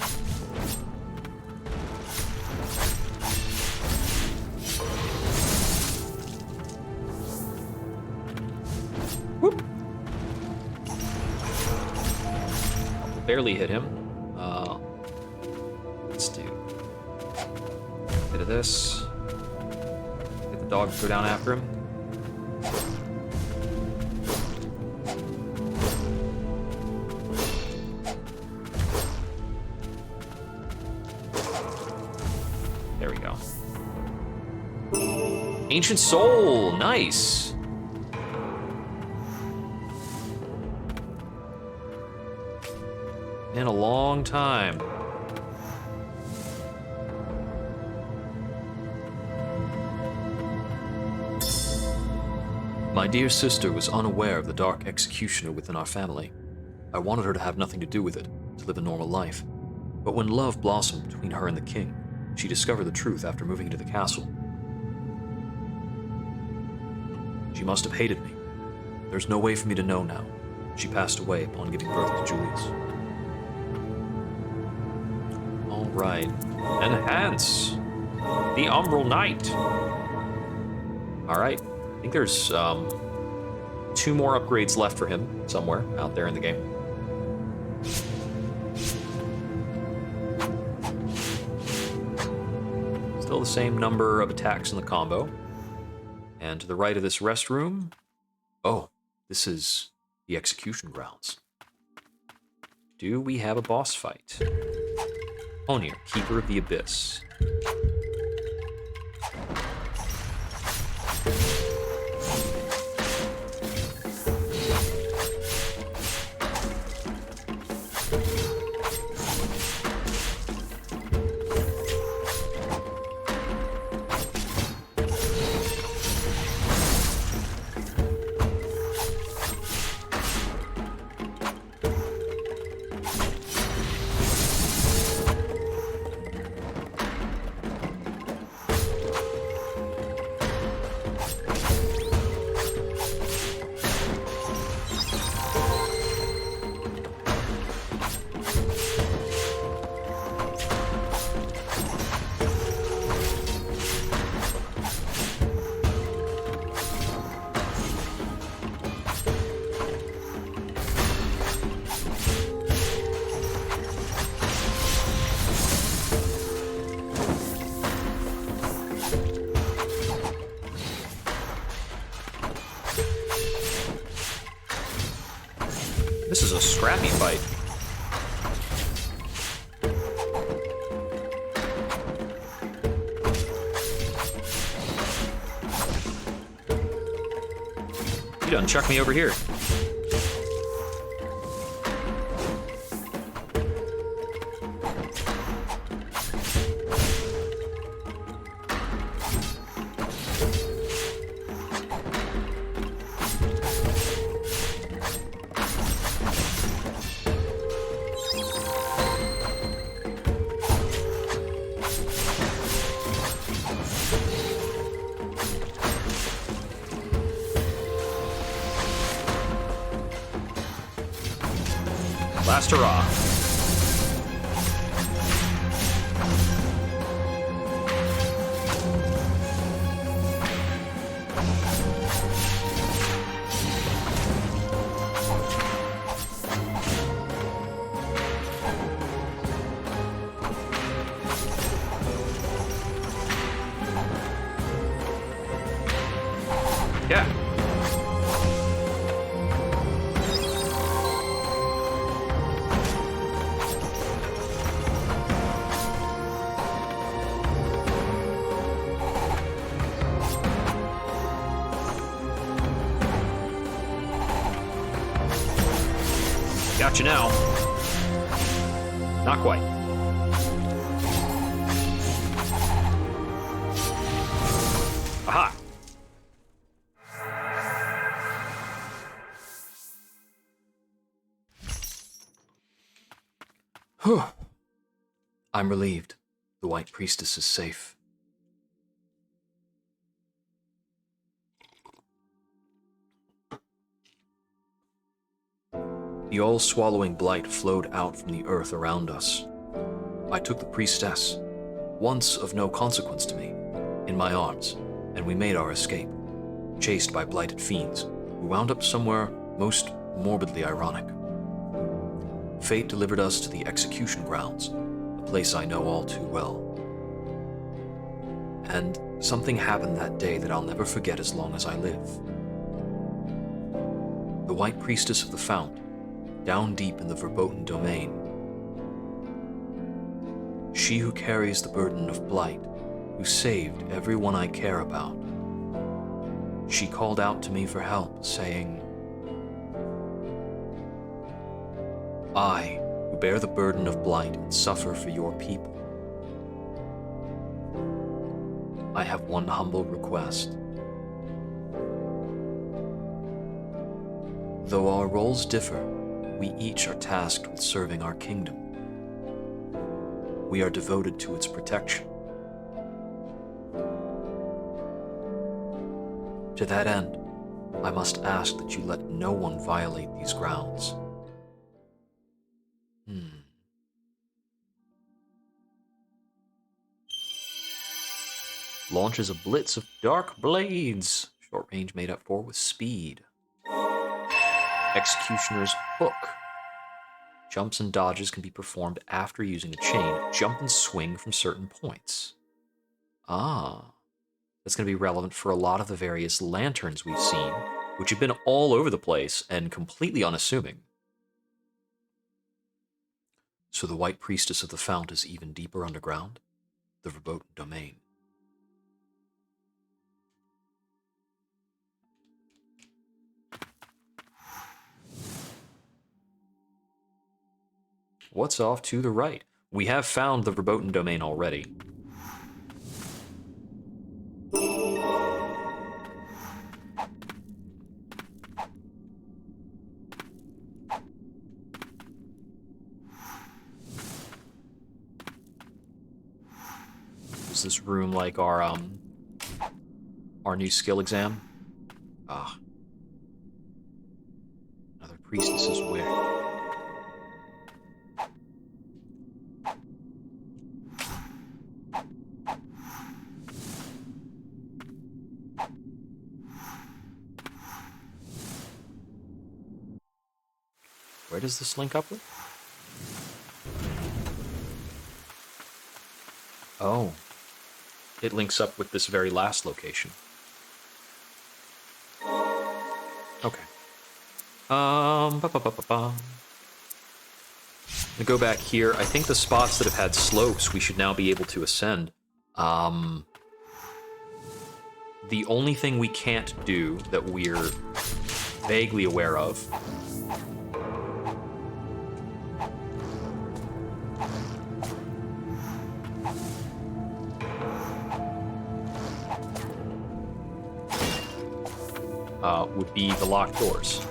Whoop. Barely hit him. Let's do a bit of this. Get the dog to go down after him. There we go. Ancient Soul, nice. In a long time. My dear sister was unaware of the dark executioner within our family. I wanted her to have nothing to do with it, to live a normal life. But when love blossomed between her and the king, she discovered the truth after moving into the castle. She must have hated me. There's no way for me to know now. She passed away upon giving birth to Julius. All right. Enhance. The Umbral Knight. All right. I think there's 2 more upgrades left for him somewhere out there in the game. Still the same number of attacks in the combo. And to the right of this restroom... Oh, this is the execution grounds. Do we have a boss fight? Honir, Keeper of the Abyss. This is a scrappy fight. You done chuck me over here. Last hurrah. Yeah. Gotcha now. Not quite. Aha! Whew. I'm relieved. The White Priestess is safe. The all-swallowing blight flowed out from the earth around us. I took the priestess, once of no consequence to me, in my arms, and we made our escape, chased by blighted fiends, who wound up somewhere most morbidly ironic. Fate delivered us to the execution grounds, a place I know all too well. And something happened that day that I'll never forget as long as I live. The White Priestess of the Fount, down deep in the verboten domain. She who carries the burden of blight, who saved everyone I care about. She called out to me for help, saying, I, who bear the burden of blight and suffer for your people. I have one humble request. Though our roles differ, we each are tasked with serving our kingdom. We are devoted to its protection. To that end, I must ask that you let no one violate these grounds. Launches a blitz of dark blades. Short range made up for with speed. Executioner's Hook. Jumps and dodges can be performed after using a chain. Jump and swing from certain points. Ah. That's going to be relevant for a lot of the various lanterns we've seen, which have been all over the place and completely unassuming. So the White Priestess of the Fount is even deeper underground? The verboten domain. What's off to the right? We have found the verboten domain already. Is this room like our new skill exam? Ah. Another priestess's where? Where does this link up with? Oh. It links up with this very last location. Okay. Ba, ba, ba, ba, ba. I'm gonna go back here. I think the spots that have had slopes, we should now be able to ascend. The only thing we can't do that we're vaguely aware of would be the locked doors.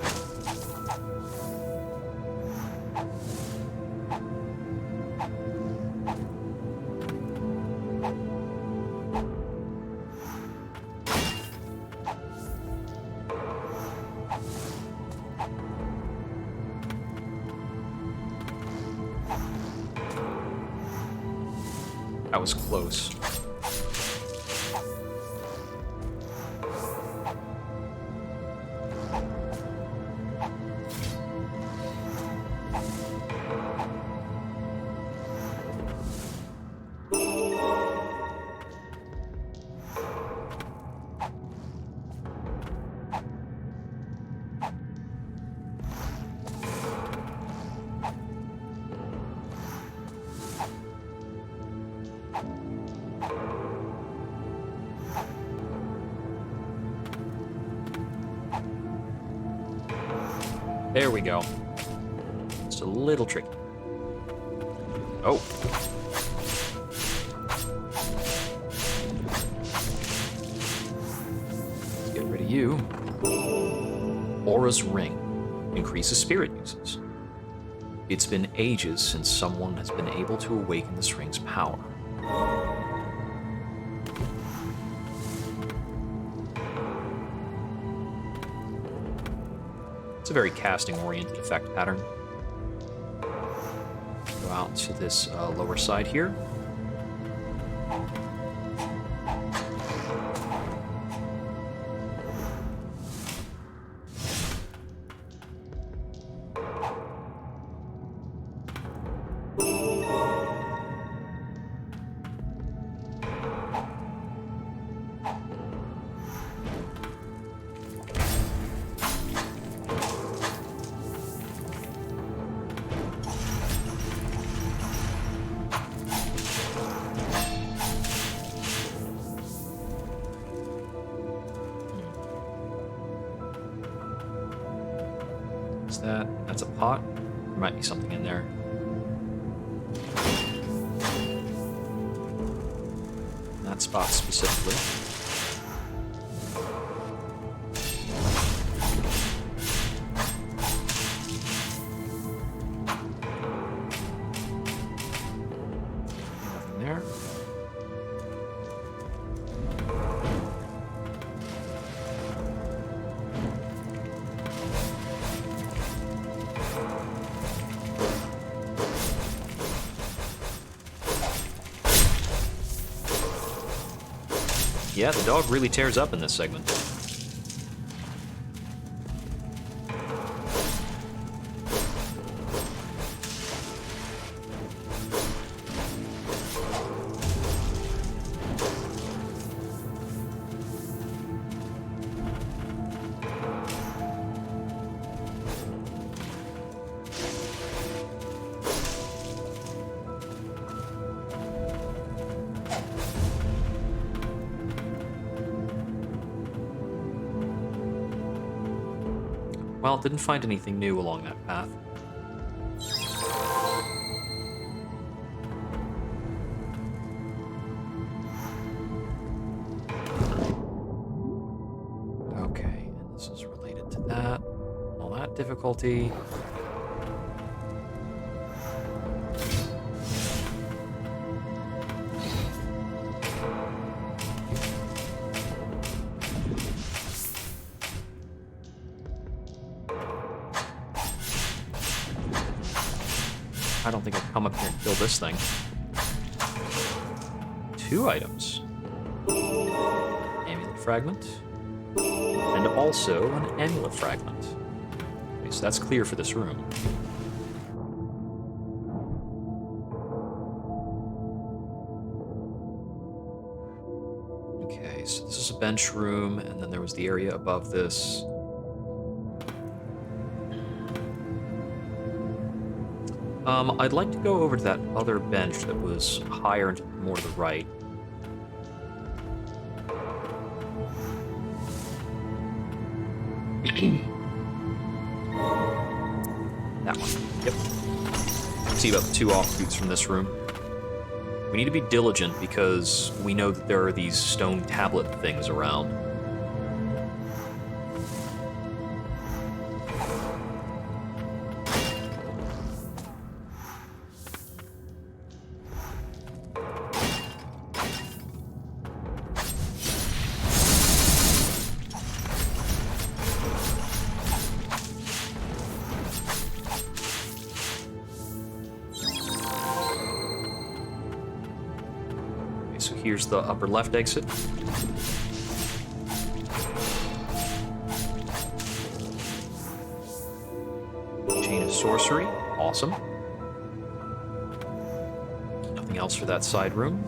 That was close. There we go. It's a little tricky. Oh. Let's get rid of you. Aura's Ring. Increases spirit uses. It's been ages since someone has been able to awaken this ring's power. It's a very casting-oriented effect pattern. Go out to this lower side here. That's a pot. There might be something in there. In that spot specifically. Nothing there. Yeah, the dog really tears up in this segment. Well, didn't find anything new along that path. Okay, and this is related to that. All that difficulty. I don't think I'll come up here and kill this thing. 2 items. Amulet fragment. And also an amulet fragment. Okay, so that's clear for this room. Okay, so this is a bench room, and then there was the area above this. I'd like to go over to that other bench that was higher and more to the right. That one. Yep. See about the two offshoots from this room. We need to be diligent because we know that there are these stone tablet things around. So here's the upper left exit. Chain of sorcery. Awesome. Nothing else for that side room.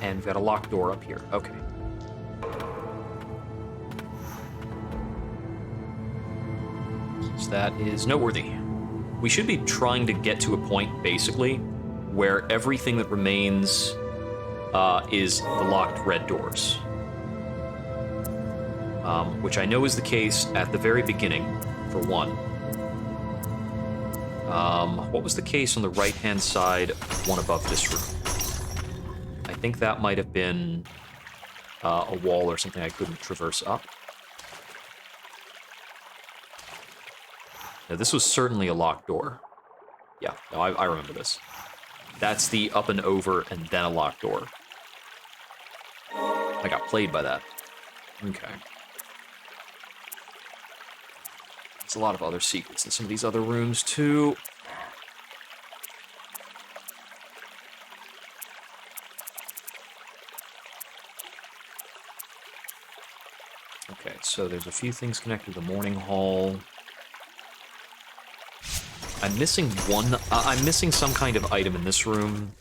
And we've got a locked door up here. Okay. So that is noteworthy. We should be trying to get to a point, basically, where everything that remains is the locked red doors. Which I know is the case at the very beginning, for one. What was the case on the right-hand side, one above this room? I think that might have been a wall or something I couldn't traverse up. Now, this was certainly a locked door. Yeah, no, I remember this. That's the up and over and then a locked door. I got played by that. Okay. There's a lot of other secrets in some of these other rooms, too. Okay, so there's a few things connected to the morning hall. I'm missing one. I'm missing some kind of item in this room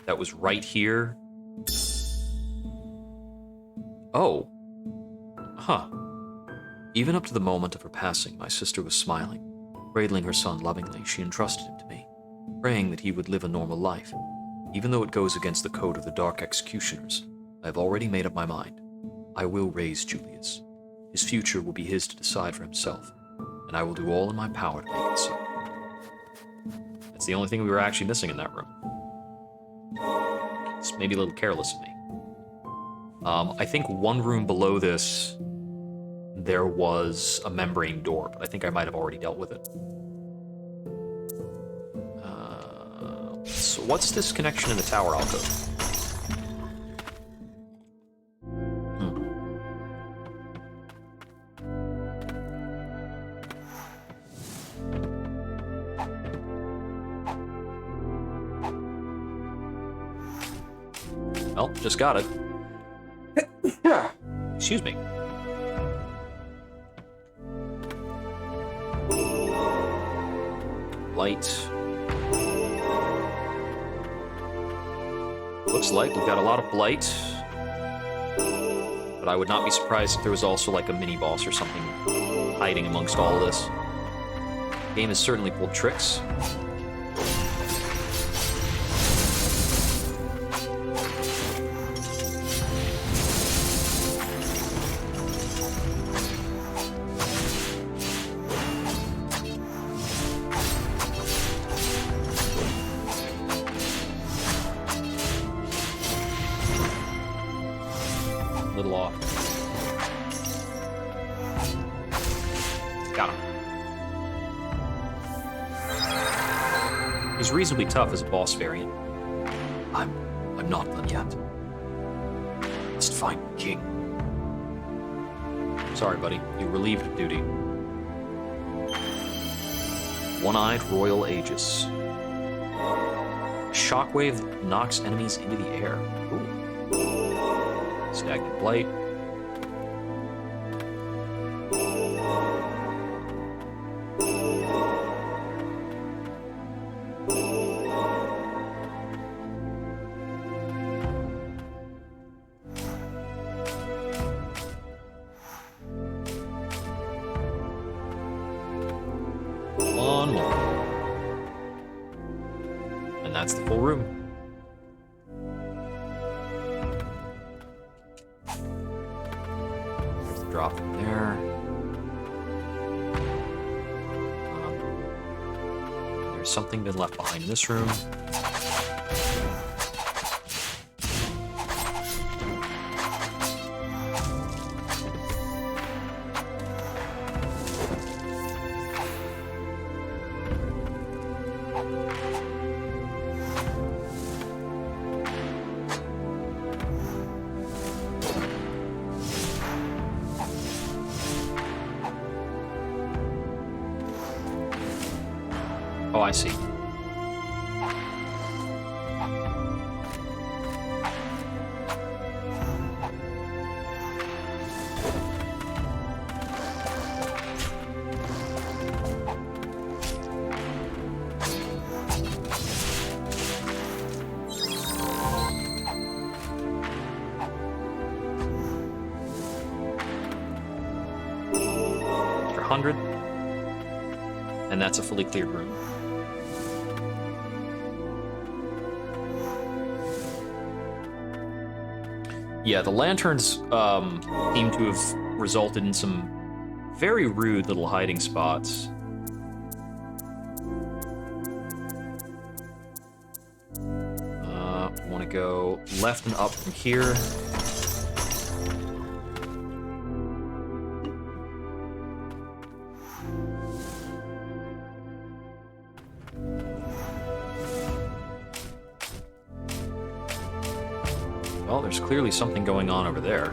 that was right here. Oh. Huh. Even up to the moment of her passing, my sister was smiling. Cradling her son lovingly, she entrusted him to me, praying that he would live a normal life. Even though it goes against the code of the Dark Executioners, I have already made up my mind. I will raise Julius. His future will be his to decide for himself, and I will do all in my power to make it so. That's the only thing we were actually missing in that room. It's maybe a little careless of me. I think one room below this, there was a membrane door, but I think I might have already dealt with it. So what's this connection in the tower alcove? Well, just got it. Excuse me. Light. Looks like we've got a lot of blight. But I would not be surprised if there was also like a mini-boss or something hiding amongst all of this. The game has certainly pulled tricks. Little off. Got him. He's reasonably tough as a boss variant. I'm not done yet. Must find the king. Sorry, buddy. You're relieved of duty. One-eyed Royal Aegis. A shockwave that knocks enemies into the air. Ooh. Stagnant Blight. that's the full room. There's the drop from there. There's something been left behind in this room. Oh, I see. Extra 100. And that's a fully cleared room. Yeah, the lanterns seem to have resulted in some very rude little hiding spots. Want to go left and up from here. Well, there's clearly something going on over there.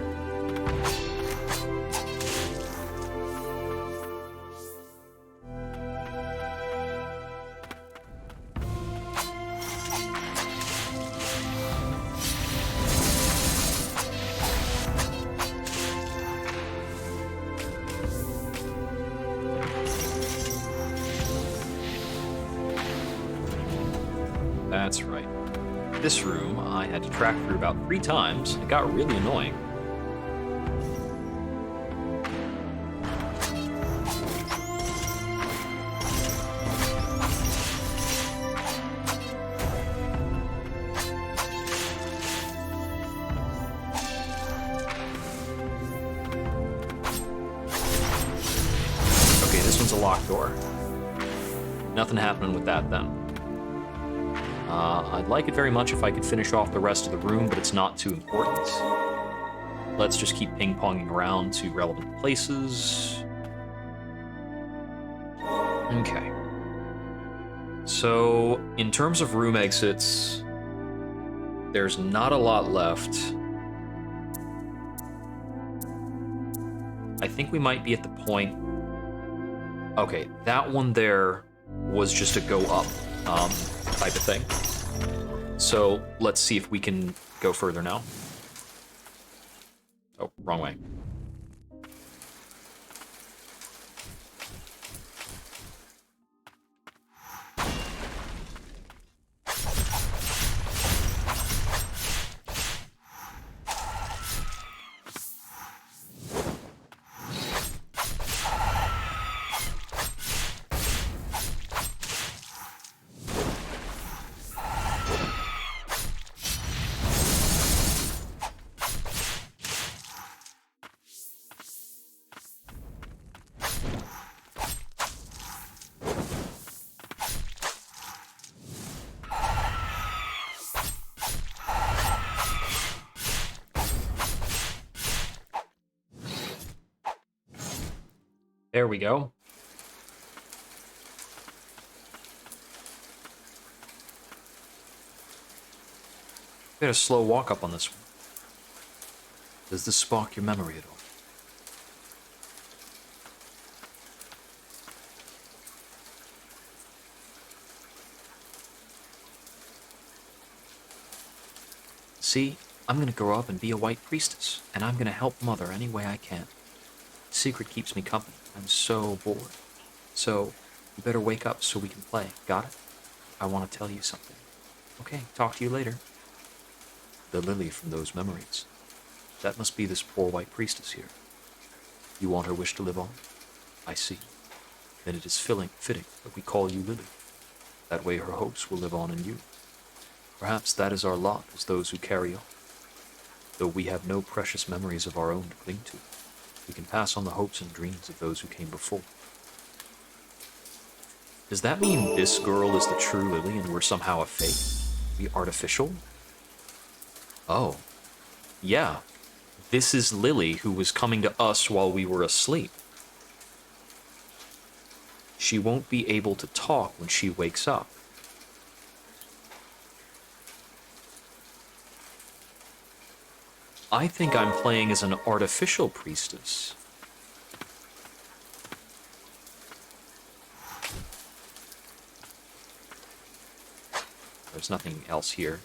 That's right. This room I had to track through about 3 times. It got really annoying. Okay, this one's a locked door. Nothing happening with that then. I'd like it very much if I could finish off the rest of the room, but it's not too important. Let's just keep ping-ponging around to relevant places. Okay. So, in terms of room exits, there's not a lot left. I think we might be at the point... Okay, that one there was just a go up type of thing. So let's see if we can go further now. Oh, wrong way. There we go. We had a slow walk up on this one. Does this spark your memory at all? See, I'm gonna grow up and be a white priestess, and I'm gonna help Mother any way I can. Secret keeps me company. I'm so bored. So, you better wake up so we can play. Got it? I want to tell you something. Okay, talk to you later. The Lily from those memories. That must be this poor white priestess here. You want her wish to live on? I see. Then it is fitting that we call you Lily. That way her hopes will live on in you. Perhaps that is our lot as those who carry on. Though we have no precious memories of our own to cling to, we can pass on the hopes and dreams of those who came before. Does that mean this girl is the true Lily and we're somehow a fake? We artificial? Oh, yeah. This is Lily who was coming to us while we were asleep. She won't be able to talk when she wakes up. I think I'm playing as an artificial priestess. There's nothing else here.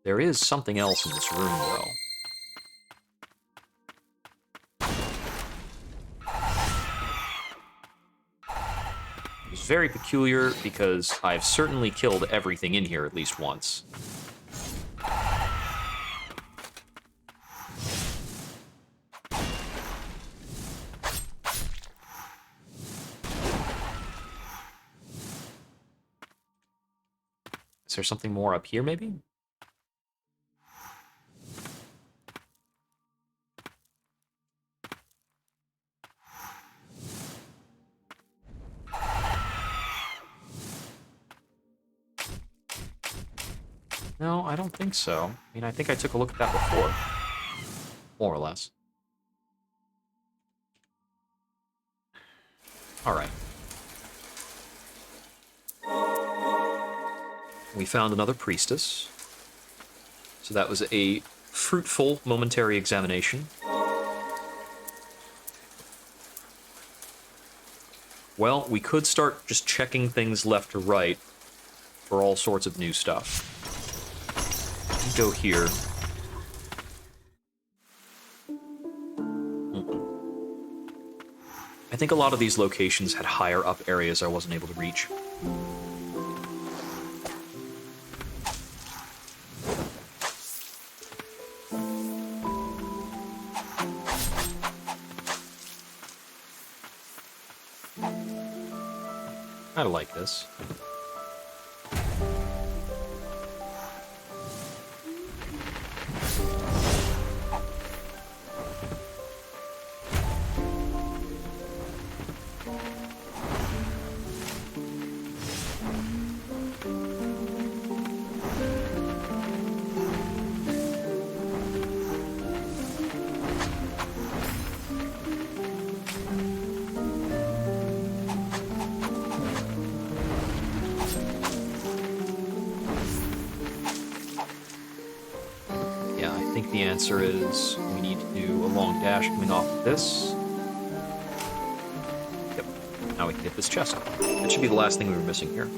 There is something else in this room, though. It's very peculiar because I've certainly killed everything in here at least once. Is there something more up here, maybe? No, I don't think so. I mean, I think I took a look at that before. More or less. Alright. We found another priestess. So that was a fruitful momentary examination. Well, we could start just checking things left to right for all sorts of new stuff. Go here. I think a lot of these locations had higher up areas I wasn't able to reach. I like this. The answer is we need to do a long dash coming off of this. Yep. Now we can get this chest. That should be the last thing we were missing here.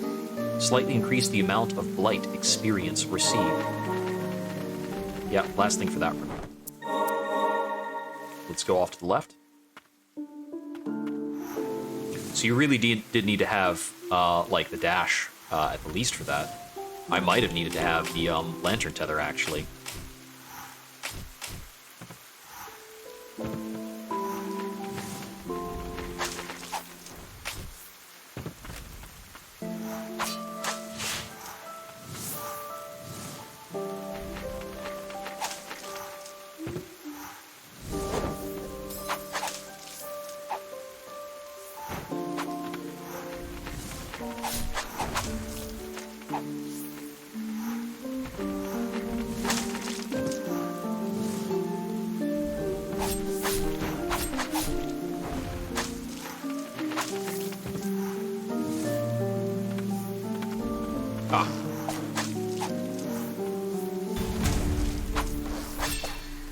Slightly increase the amount of blight experience received. Yeah, last thing for that room. Let's go off to the left. So you really did need to have, like, the dash at the least for that. I might have needed to have the lantern tether, actually.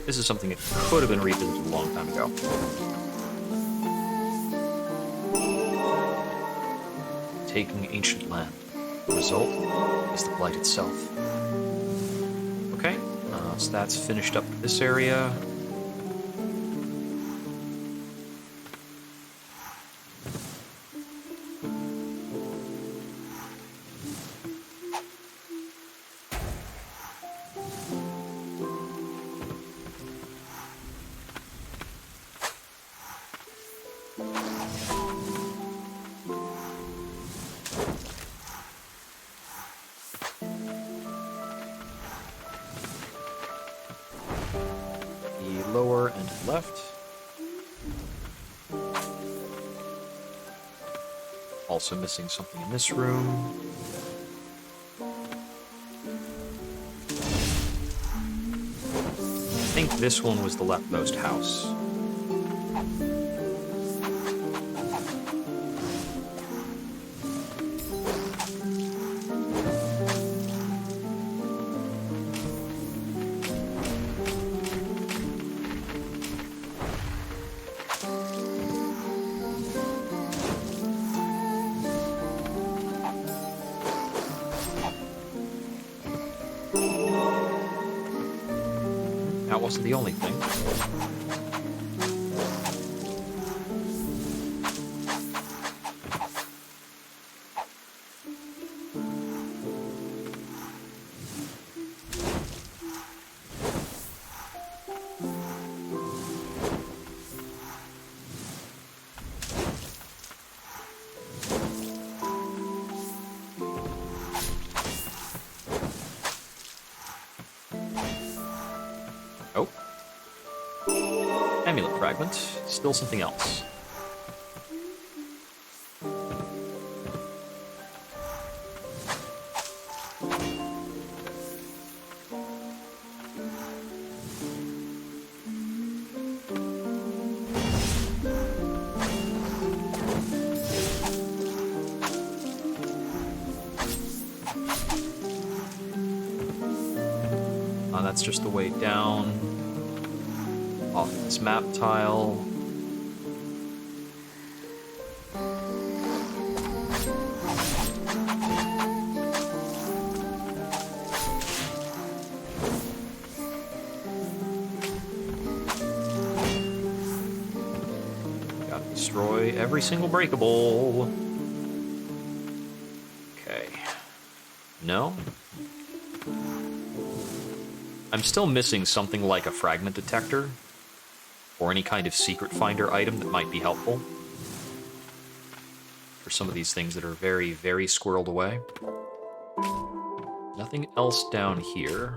This is something that could have been revisited a long time ago. Taking ancient land. The result is the blight itself. Okay, so that's finished up this area. lower and left. Also missing something in this room. I think this one was the leftmost house. That wasn't the only thing. Oh. Amulet fragment. Still something else. That's just the way down off this map tile. Gotta destroy every single breakable. Okay. No? I'm still missing something like a fragment detector, or any kind of secret finder item that might be helpful for some of these things that are very, very squirreled away. Nothing else down here.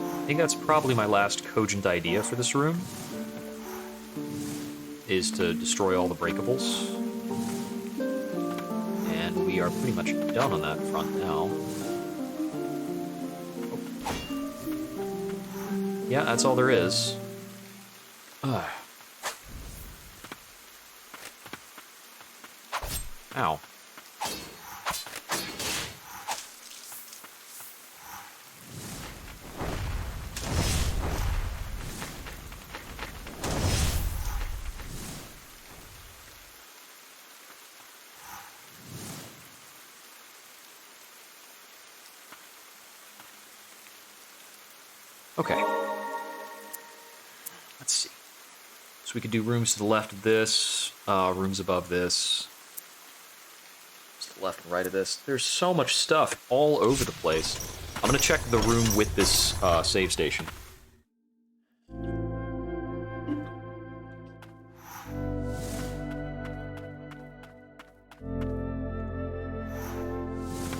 I think that's probably my last cogent idea for this room, is to destroy all the breakables. And we are pretty much done on that front now. Oh. Yeah, that's all there is. Ow. Okay. Let's see. So we could do rooms to the left of this, rooms above this, to the left and right of this. There's so much stuff all over the place. I'm gonna check the room with this save station.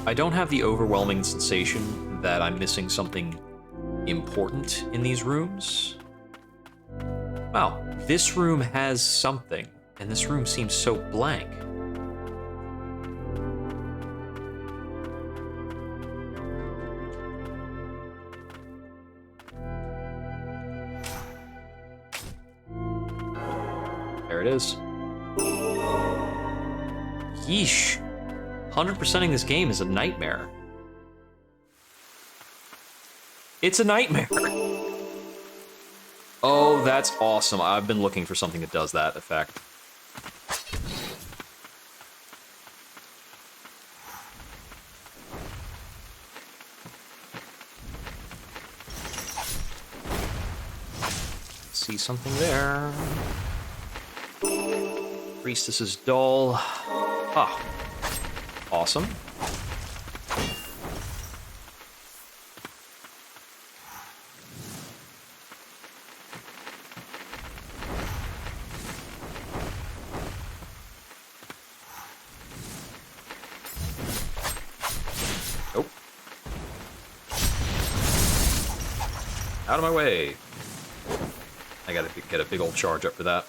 I don't have the overwhelming sensation that I'm missing something important in these rooms. Wow, this room has something, and this room seems so blank. There it is. Yeesh. 100%ing this game is a nightmare. It's a nightmare. Oh, that's awesome. I've been looking for something that does that effect. See something there. Priestess's doll. Ah. Awesome. Out of my way. I gotta get a big old charge up for that.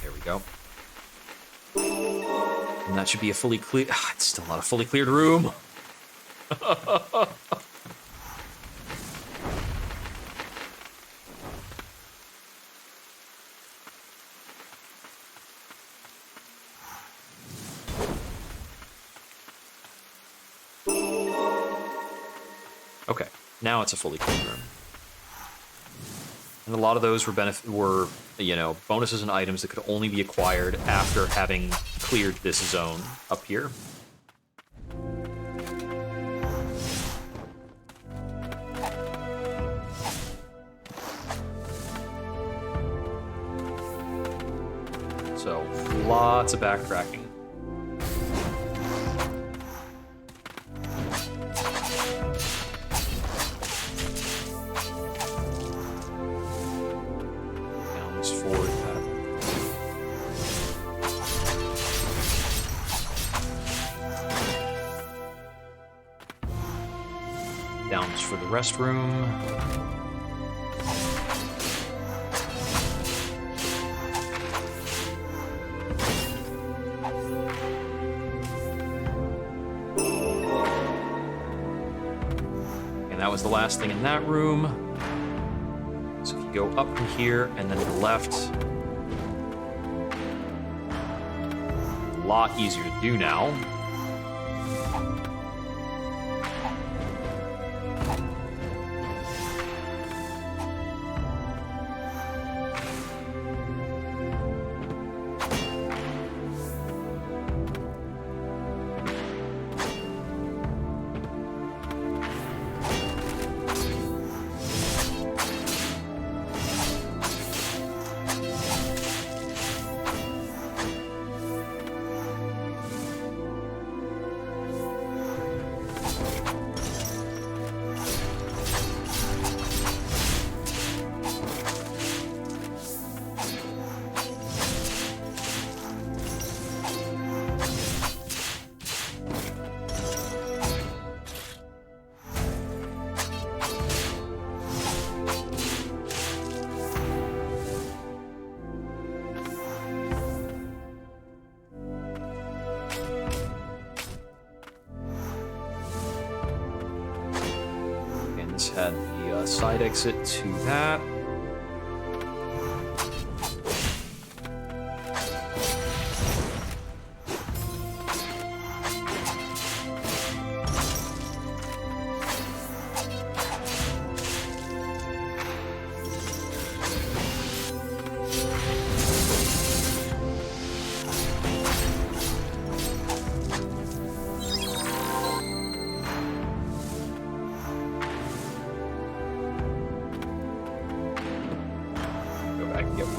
There we go. And that should be a fully clear... it's still not a fully cleared room. Okay, now it's a fully cleared room. And a lot of those were, you know, bonuses and items that could only be acquired after having cleared this zone up here. So, lots of backtracking. For the restroom. And that was the last thing in that room. So if you go up from here and then to the left, a lot easier to do now. Had the side exit to that.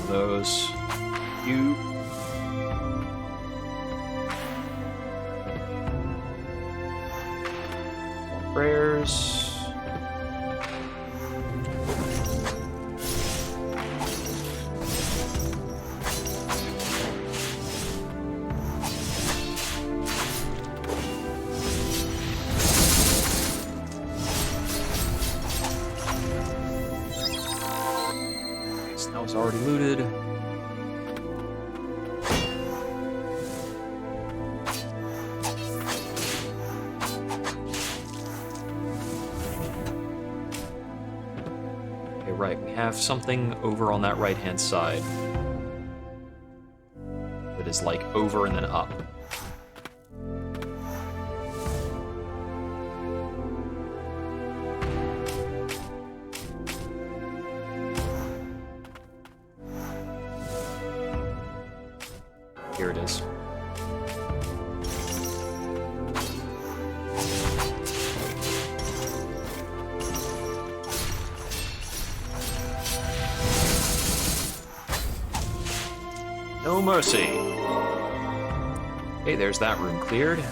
Those. You. More prayers. That was already looted. Okay, right. We have something over on that right-hand side that is like over and then up. Here it is. No mercy. Okay, there's that room cleared.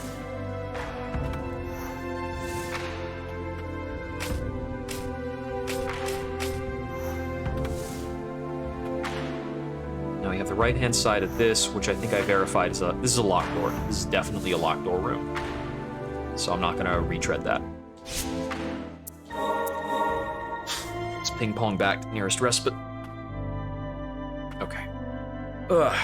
We have the right-hand side of this, which I think I verified is this is a locked door. This is definitely a locked door room. so I'm not going to retread that. Let's ping pong back to the nearest respite. Okay. Ugh.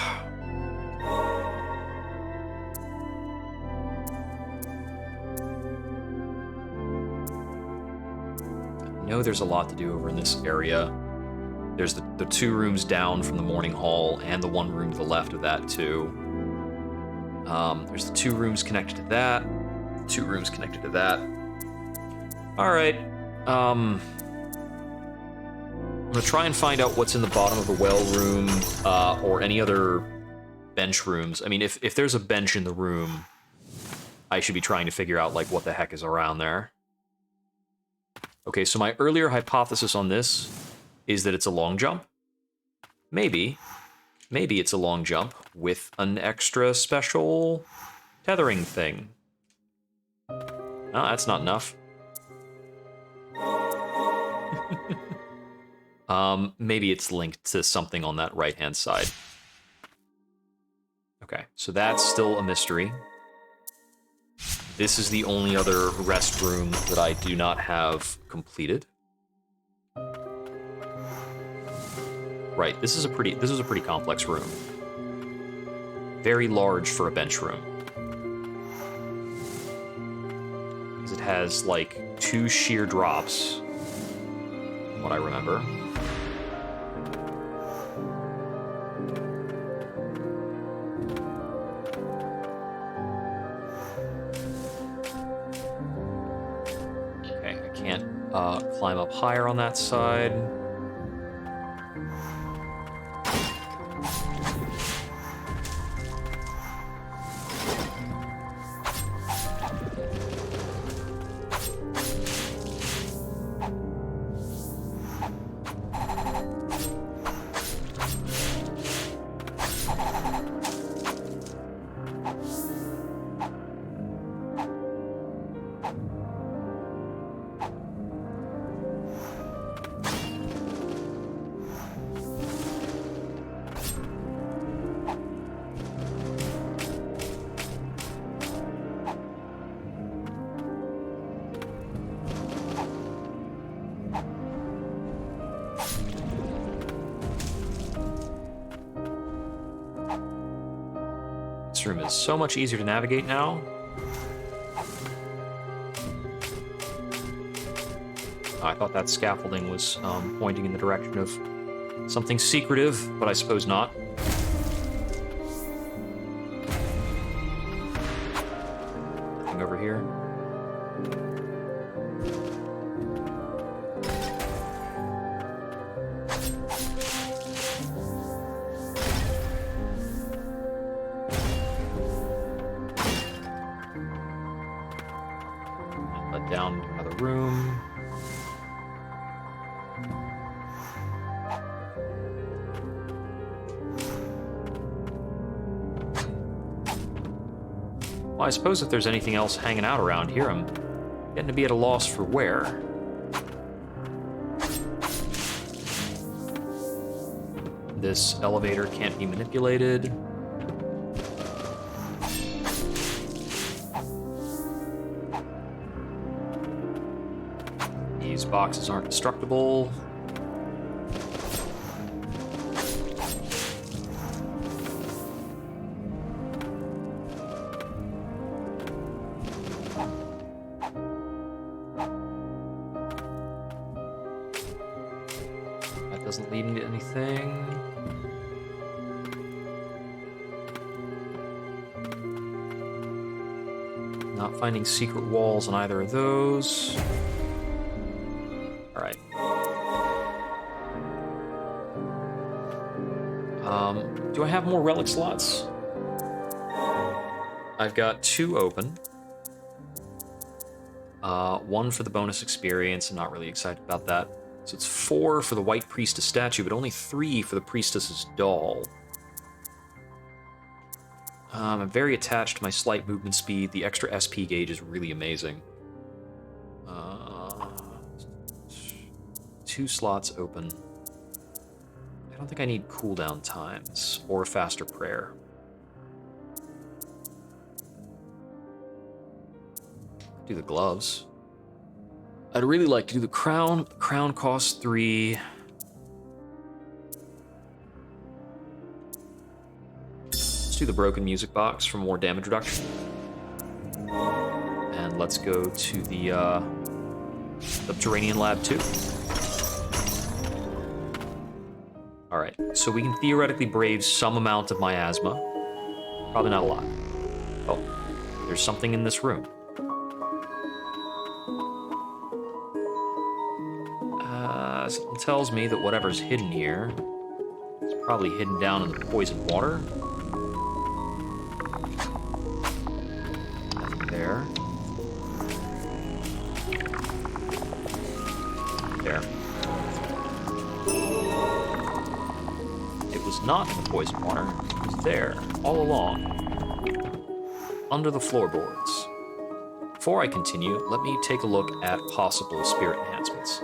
I know there's a lot to do over in this area. There's the 2 rooms down from the morning hall and the 1 room to the left of that too. There's the 2 rooms connected to that. 2 rooms connected to that. All right. I'm gonna try and find out what's in the bottom of the well room or any other bench rooms. I mean, if there's a bench in the room, I should be trying to figure out like what the heck is around there. Okay, so my earlier hypothesis on this is that it's a long jump. Maybe it's a long jump with an extra special tethering thing. No, that's not enough. Maybe it's linked to something on that right-hand side. Okay, so that's still a mystery. This is the only other rest room that I do not have completed. Right, this is a pretty complex room. Very large for a bench room. Because it has like 2 sheer drops, from what I remember. Okay, I can't climb up higher on that side. This room is so much easier to navigate now. I thought that scaffolding was pointing in the direction of something secretive, but I suppose not. Nothing over here. Down to another room. Well, I suppose if there's anything else hanging out around here, I'm getting to be at a loss for where. This elevator can't be manipulated. These boxes aren't destructible. That doesn't lead into anything. Not finding secret walls on either of those. All right. Do I have more relic slots? I've got 2 open. 1 for the bonus experience. I'm not really excited about that. So it's 4 for the White Priestess statue, but only 3 for the Priestess's doll. I'm very attached to my slight movement speed. The extra SP gauge is really amazing. 2 slots open. I don't think I need cooldown times or faster prayer. Do the gloves. I'd really like to do the crown. The crown costs 3. Let's do the broken music box for more damage reduction. And let's go to the Subterranean Lab 2. Alright, so we can theoretically brave some amount of miasma. Probably not a lot. Oh, there's something in this room. Something tells me that whatever's hidden here is probably hidden down in the poisoned water. Nothing there. There. It was not in the poisoned water. It was there, all along. Under the floorboards. Before I continue, let me take a look at possible spirit enhancements.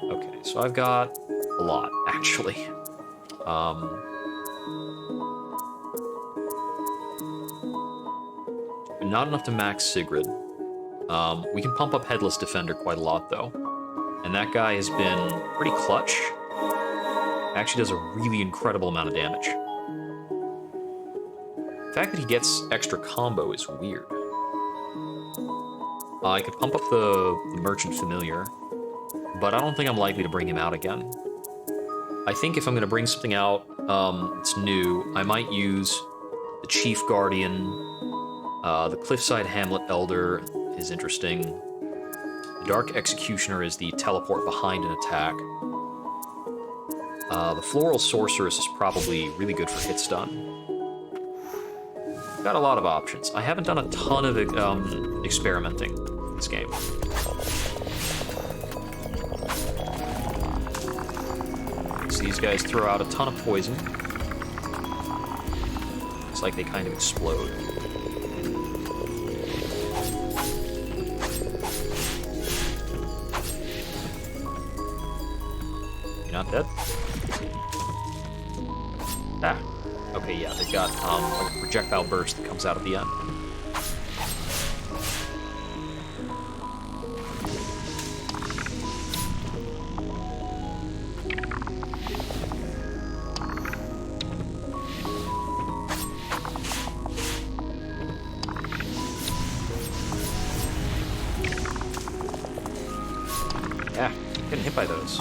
Okay, so I've got a lot, actually. Not enough to max Sigrid. We can pump up Headless Defender quite a lot, though. And that guy has been pretty clutch. Actually does a really incredible amount of damage. The fact that he gets extra combo is weird. I could pump up the Merchant Familiar, but I don't think I'm likely to bring him out again. I think if I'm going to bring something out that's new, I might use the Chief Guardian. The Cliffside Hamlet Elder is interesting. The Dark Executioner is the teleport behind an attack. The Floral Sorceress is probably really good for hit stun. Got a lot of options. I haven't done a ton of experimenting in this game. So these guys throw out a ton of poison. It's like they kind of explode. You're not dead? Ah. Okay, yeah, they've got like a projectile burst that comes out at the end. Yeah, getting hit by those.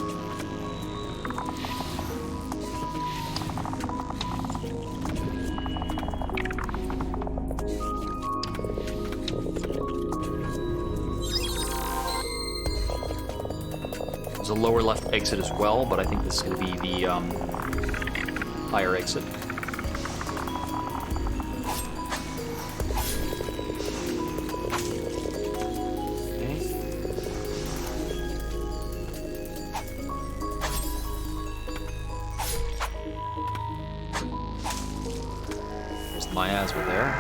There's a lower left exit as well, but I think this is going to be the higher exit. Miasma there.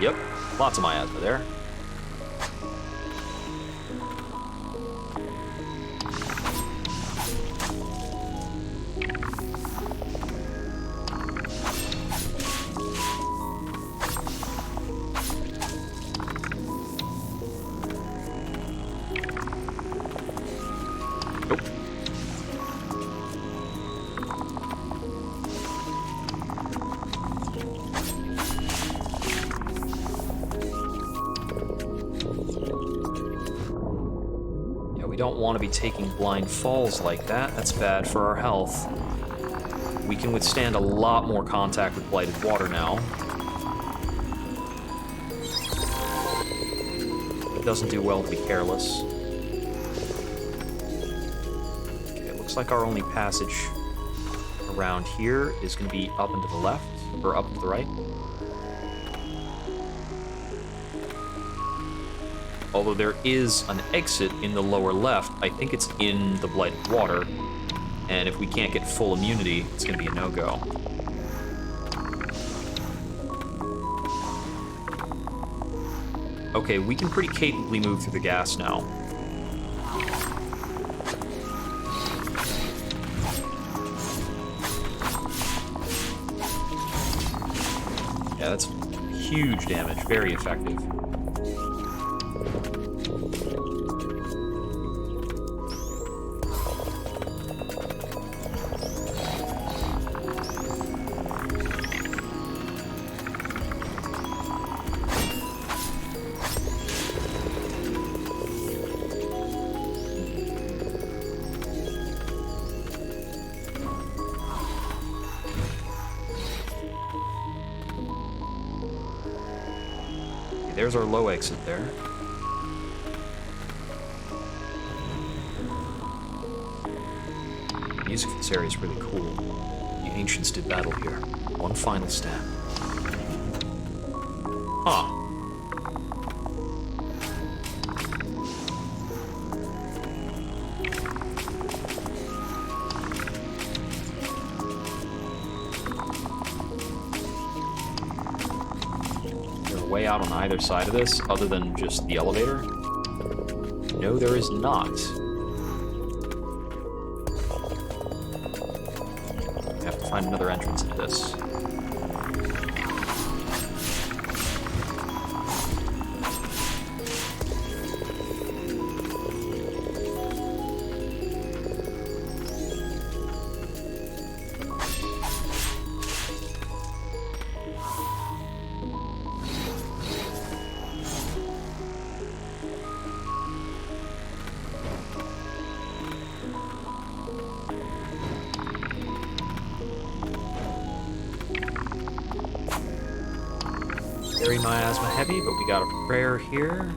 Yep, lots of miasma there. Nope. Don't want to be taking blind falls like that. That's bad for our health. We can withstand a lot more contact with blighted water now. It doesn't do well to be careless. Okay, it looks like our only passage around here is going to be up and to the left, or up and to the right. Although there is an exit in the lower left, I think it's in the blighted water. And if we can't get full immunity, it's going to be a no-go. Okay, we can pretty capably move through the gas now. Yeah, that's huge damage. Very effective. There's our low exit there. The music for this area is really cool. The ancients did battle here. One final stand. Huh. Way out on either side of this, other than just the elevator? No, there is not. I have to find another entrance into this. Very miasma heavy, but we got a prayer here.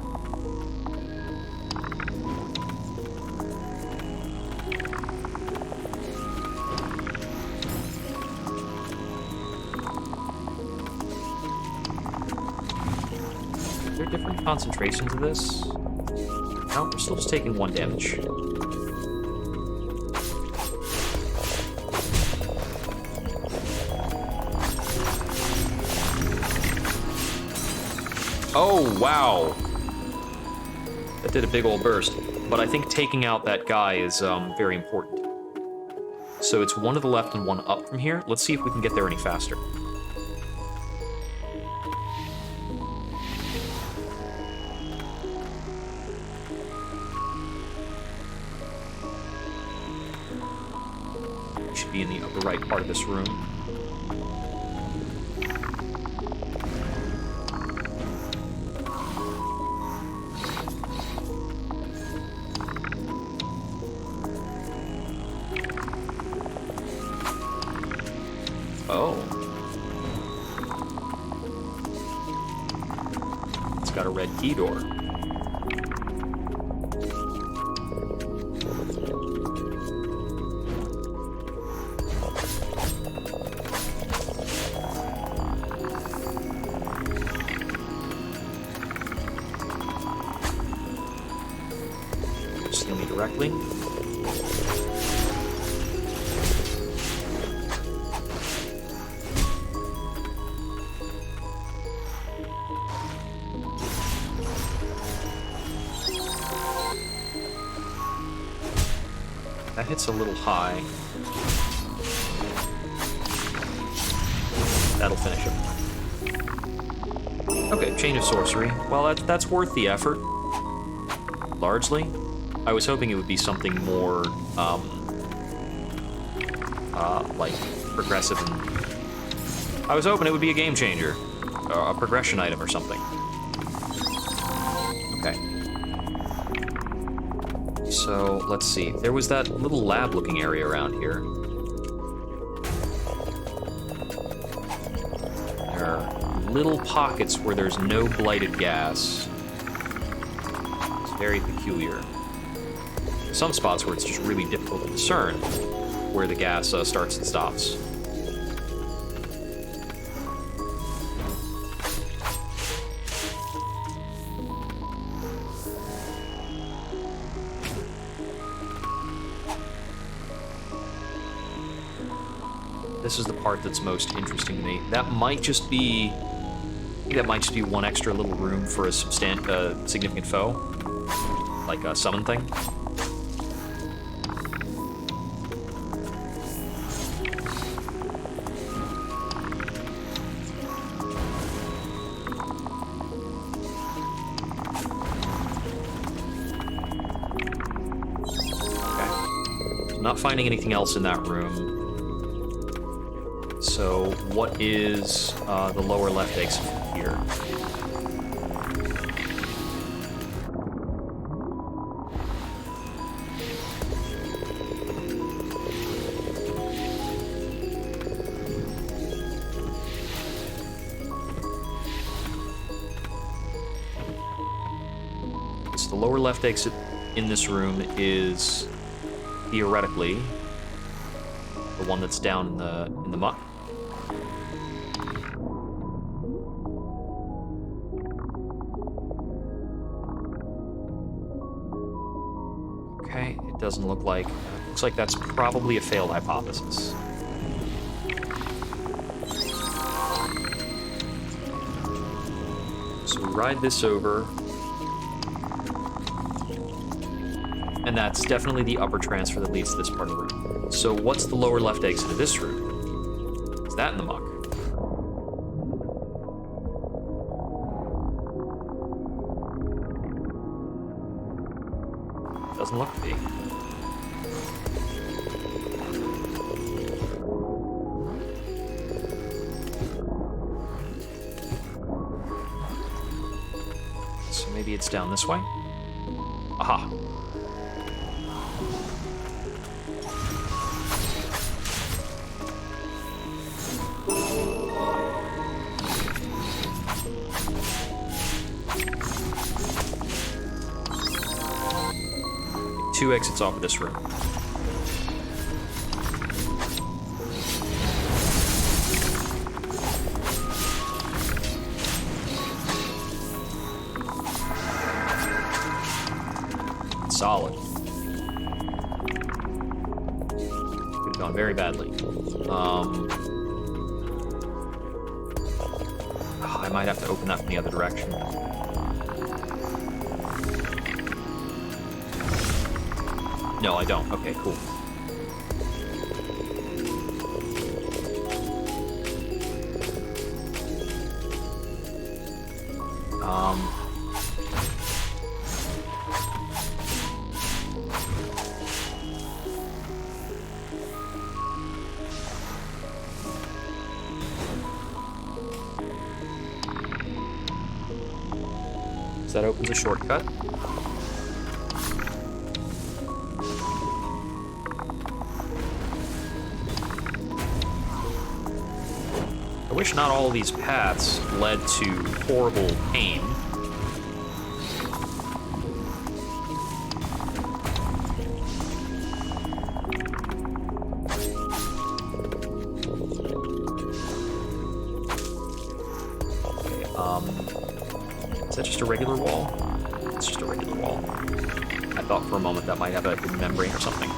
Are there different concentrations of this? No, we're still just taking 1 damage. Oh, wow. That did a big old burst. But I think taking out that guy is very important. So it's 1 to the left and 1 up from here. Let's see if we can get there any faster. We should be in the upper right part of this room. Oh. It's got a red key door. See me directly. That hits a little high. That'll finish him. Okay, Chain of Sorcery. Well, that's worth the effort. Largely. I was hoping it would be something more, like, progressive and... I was hoping it would be a game changer. A progression item or something. Okay. So, let's see. There was that little lab-looking area around here. There are little pockets where there's no blighted gas. It's very peculiar. Some spots where it's just really difficult to discern where the gas starts and stops. This is the part that's most interesting to me. That might just be... I think that might just be one extra little room for a significant foe. Like a summon thing. not finding anything else in that room. So what is the lower left exit from here? So the lower left exit in this room is theoretically the one that's down in the muck. Okay, it doesn't look like... looks like that's probably a failed hypothesis. So we ride this over. And that's definitely the upper transfer that leads to this part of the room. So what's the lower left exit of this room? Is that in the muck? Doesn't look to be. So maybe it's down this way? Aha. Two exits off of this room. Solid. Could have gone very badly. I might have to open that from the other direction. No, I don't. Okay, cool. So that opens a shortcut. I wish not all of these paths led to horrible pain. Is that just a regular wall? It's just a regular wall. I thought for a moment that might have a hidden membrane or something.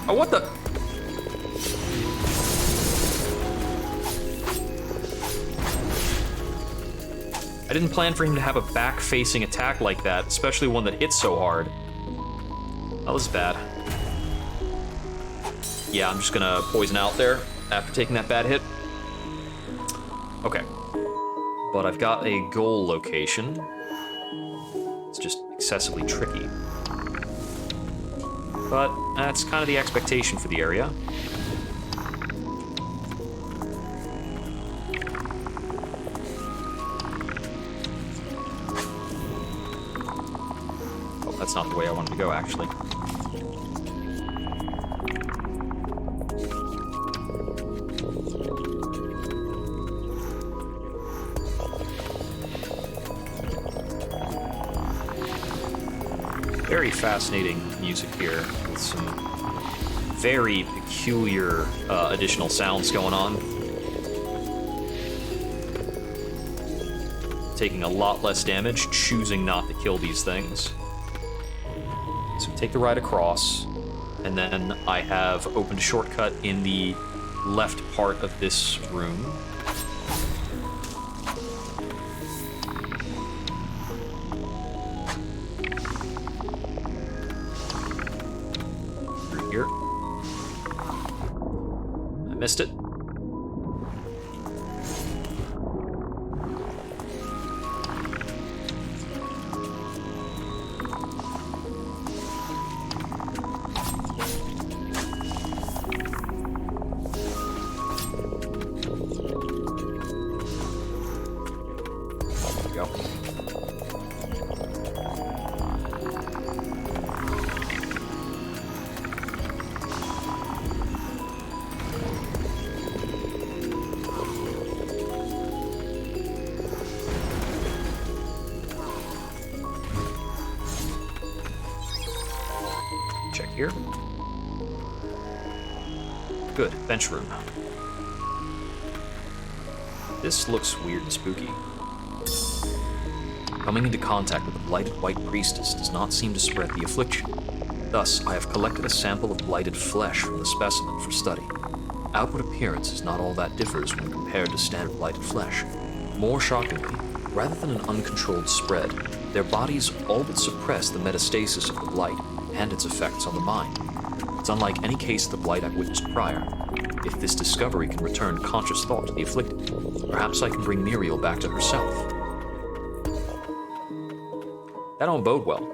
Oh, what the? I didn't plan for him to have a back-facing attack like that, especially one that hits so hard. That was bad. Yeah, I'm just gonna poison out there after taking that bad hit. Okay. But I've got a goal location. It's just excessively tricky. But that's kind of the expectation for the area. Oh, that's not the way I wanted to go, actually. Very fascinating music here, with some very peculiar additional sounds going on. Taking a lot less damage, choosing not to kill these things. So take the ride across, and then I have opened a shortcut in the left part of this room. Here. I missed it. here. Good, bench room. This looks weird and spooky. Coming into contact with a blighted white priestess does not seem to spread the affliction. Thus, I have collected a sample of blighted flesh from the specimen for study. Outward appearance is not all that differs when compared to standard blighted flesh. More shockingly, rather than an uncontrolled spread, their bodies all but suppress the metastasis of the blight and its effects on the mind. It's unlike any case of the blight I've witnessed prior. If this discovery can return conscious thought to the afflicted, perhaps I can bring Muriel back to herself. That don't bode well.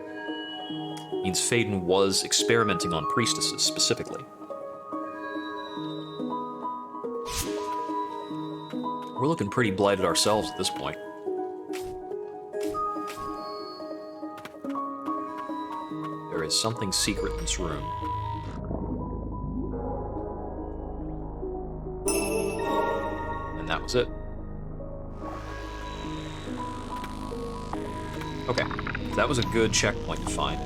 It means Faden was experimenting on priestesses specifically. We're looking pretty blighted ourselves at this point. There is something secret in this room. And that was it. Okay, that was a good checkpoint to find.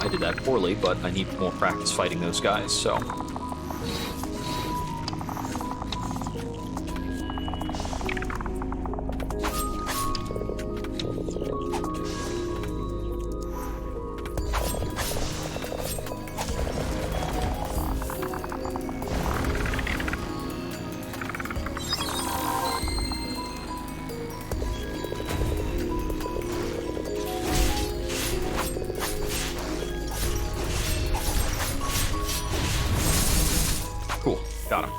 I did that poorly, but I need more practice fighting those guys, so... Cool, got him.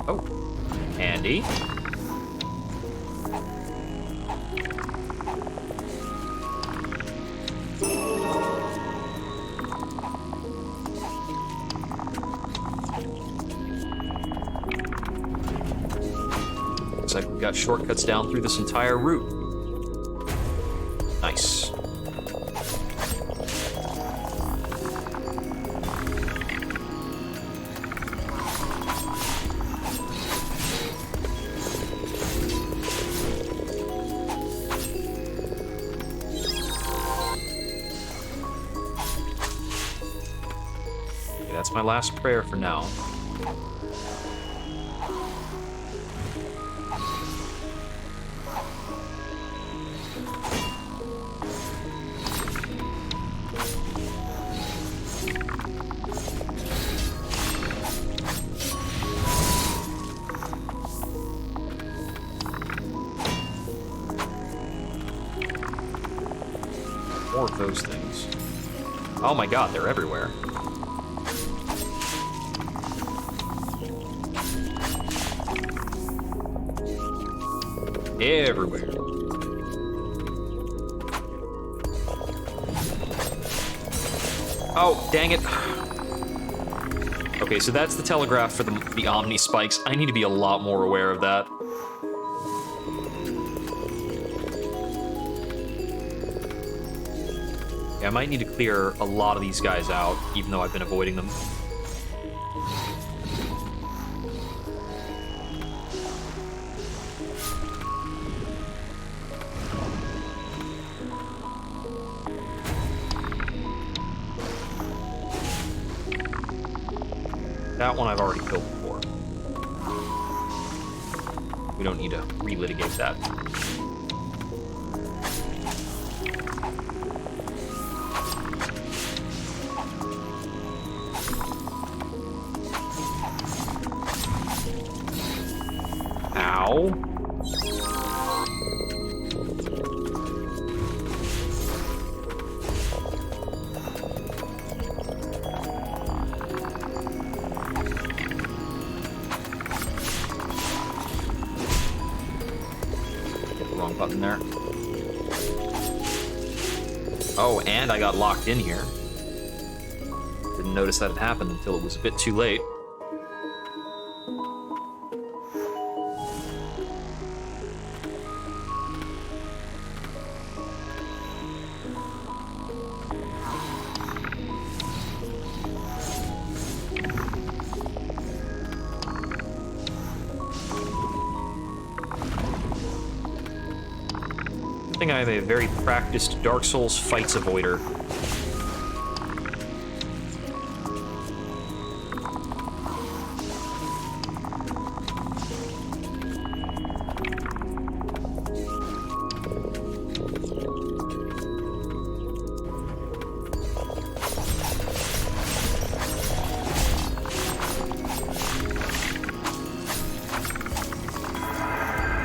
Oh, handy. Looks like we've got shortcuts down through this entire route. Nice. Okay, that's my last prayer for now. More of those things. Oh my god, they're everywhere. Everywhere. Oh, dang it. Okay, so that's the telegraph for the Omni spikes. I need to be a lot more aware of that. Yeah, I might need to clear a lot of these guys out, even though I've been avoiding them. That one I've already killed before. We don't need to relitigate that. Ow. Hit the wrong button there. Oh, and I got locked in here. didn't notice that it happened until it was a bit too late. I think I'm a very practiced Dark Souls fights avoider.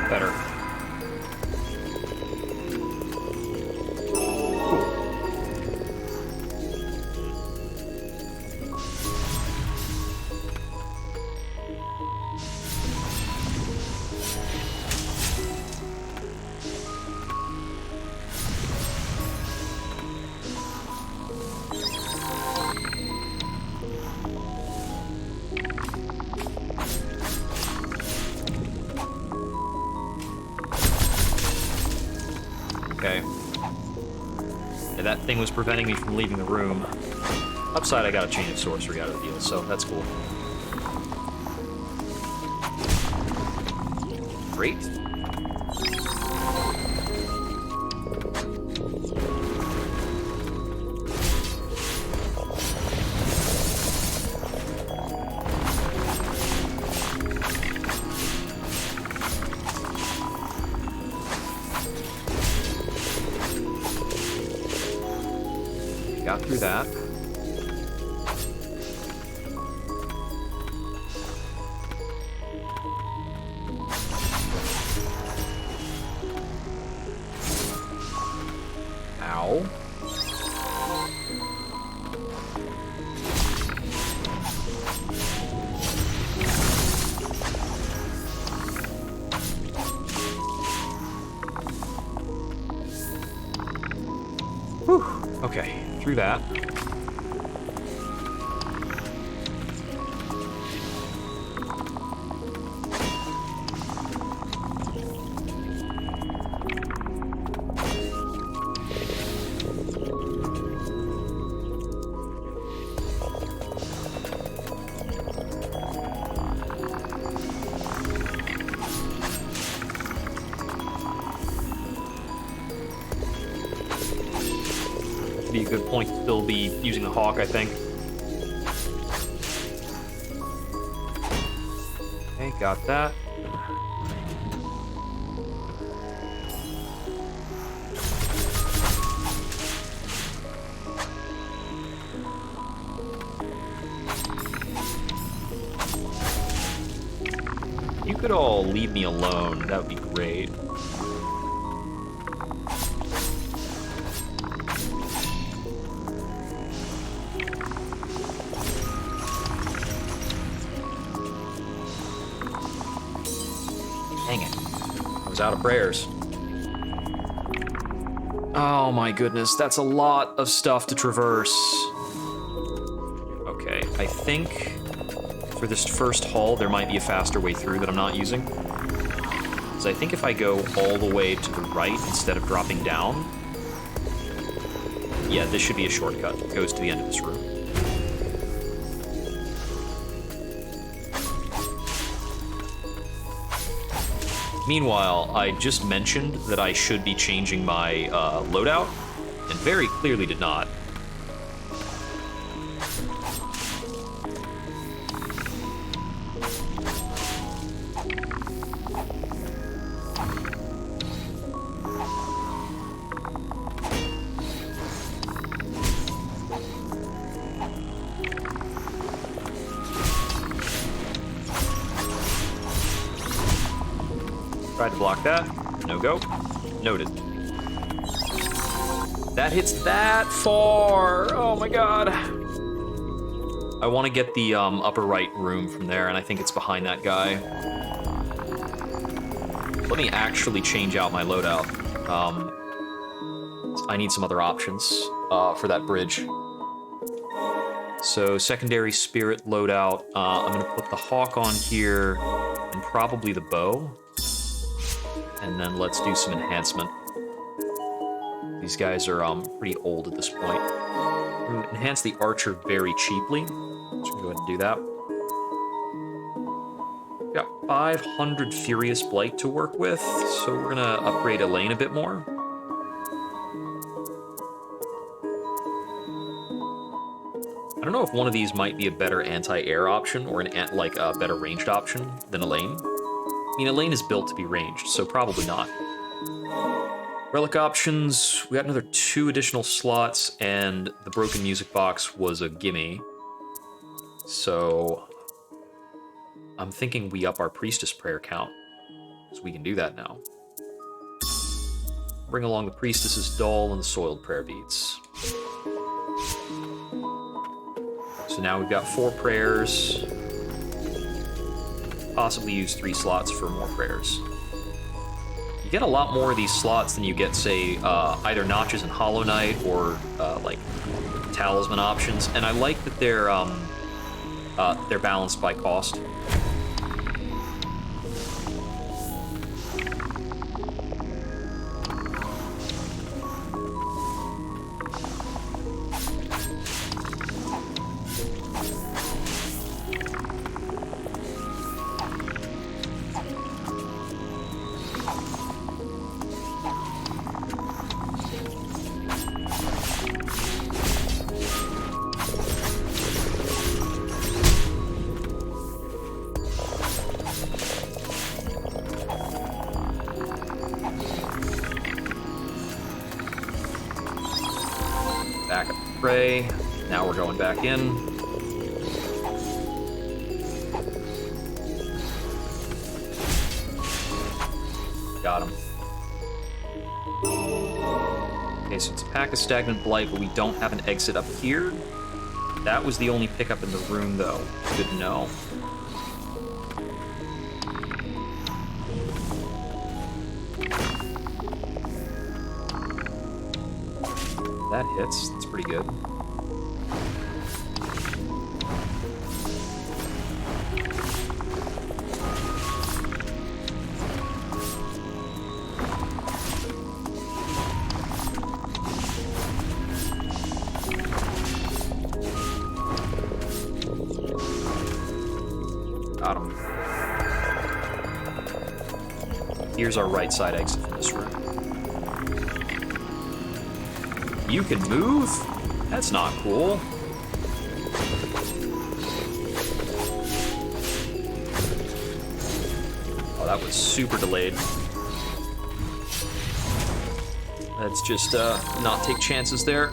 Better. Okay. Yeah, that thing was preventing me from leaving the room. Upside, I got a chain of sorcery out of the deal, so that's cool. Great. Got through that. Ow. Whew. Okay, through that. Be a good point to still be using the hawk, I think. Okay, got that. You could all leave me alone. That would be great. Dang it. I was out of prayers. Oh my goodness, that's a lot of stuff to traverse. Okay, I think for this first haul, there might be a faster way through that I'm not using. So I think if I go all the way to the right instead of dropping down, yeah, this should be a shortcut. It goes to the end of this room. Meanwhile, I just mentioned that I should be changing my loadout, and very clearly did not. Tried to block that. No go. Noted. That hits that far. Oh my god. I want to get the upper right room from there, and I think it's behind that guy. Let me actually change out my loadout. I need some other options for that bridge. So secondary spirit loadout. I'm gonna put the hawk on here and probably the bow. And then let's do some enhancement. These guys are pretty old at this point. We're gonna enhance the archer very cheaply. So we're gonna go ahead and do that. We've got 500 Furious Blight to work with, so we're gonna upgrade Elaine a bit more. I don't know if one of these might be a better anti-air option or a better ranged option than Elaine. I mean, Elaine is built to be ranged, so probably not. Relic options, we got another 2 additional slots, and the broken music box was a gimme. So I'm thinking we up our priestess prayer count, so we can do that now. Bring along the priestess's doll and the soiled prayer beads. So now we've got 4 prayers. Possibly use 3 slots for more prayers. You get a lot more of these slots than you get, say, either Notches and Hollow Knight or like talisman options, and I like that they're balanced by cost. Back up to pray. Now we're going back in. Got him. Okay, so it's a pack of Stagnant Blight, but we don't have an exit up here. That was the only pickup in the room, though. Good to know. That hits. That's pretty good. Got him. Here's our right side exit from this room. You can move? That's not cool. Oh, that was super delayed. Let's just not take chances there.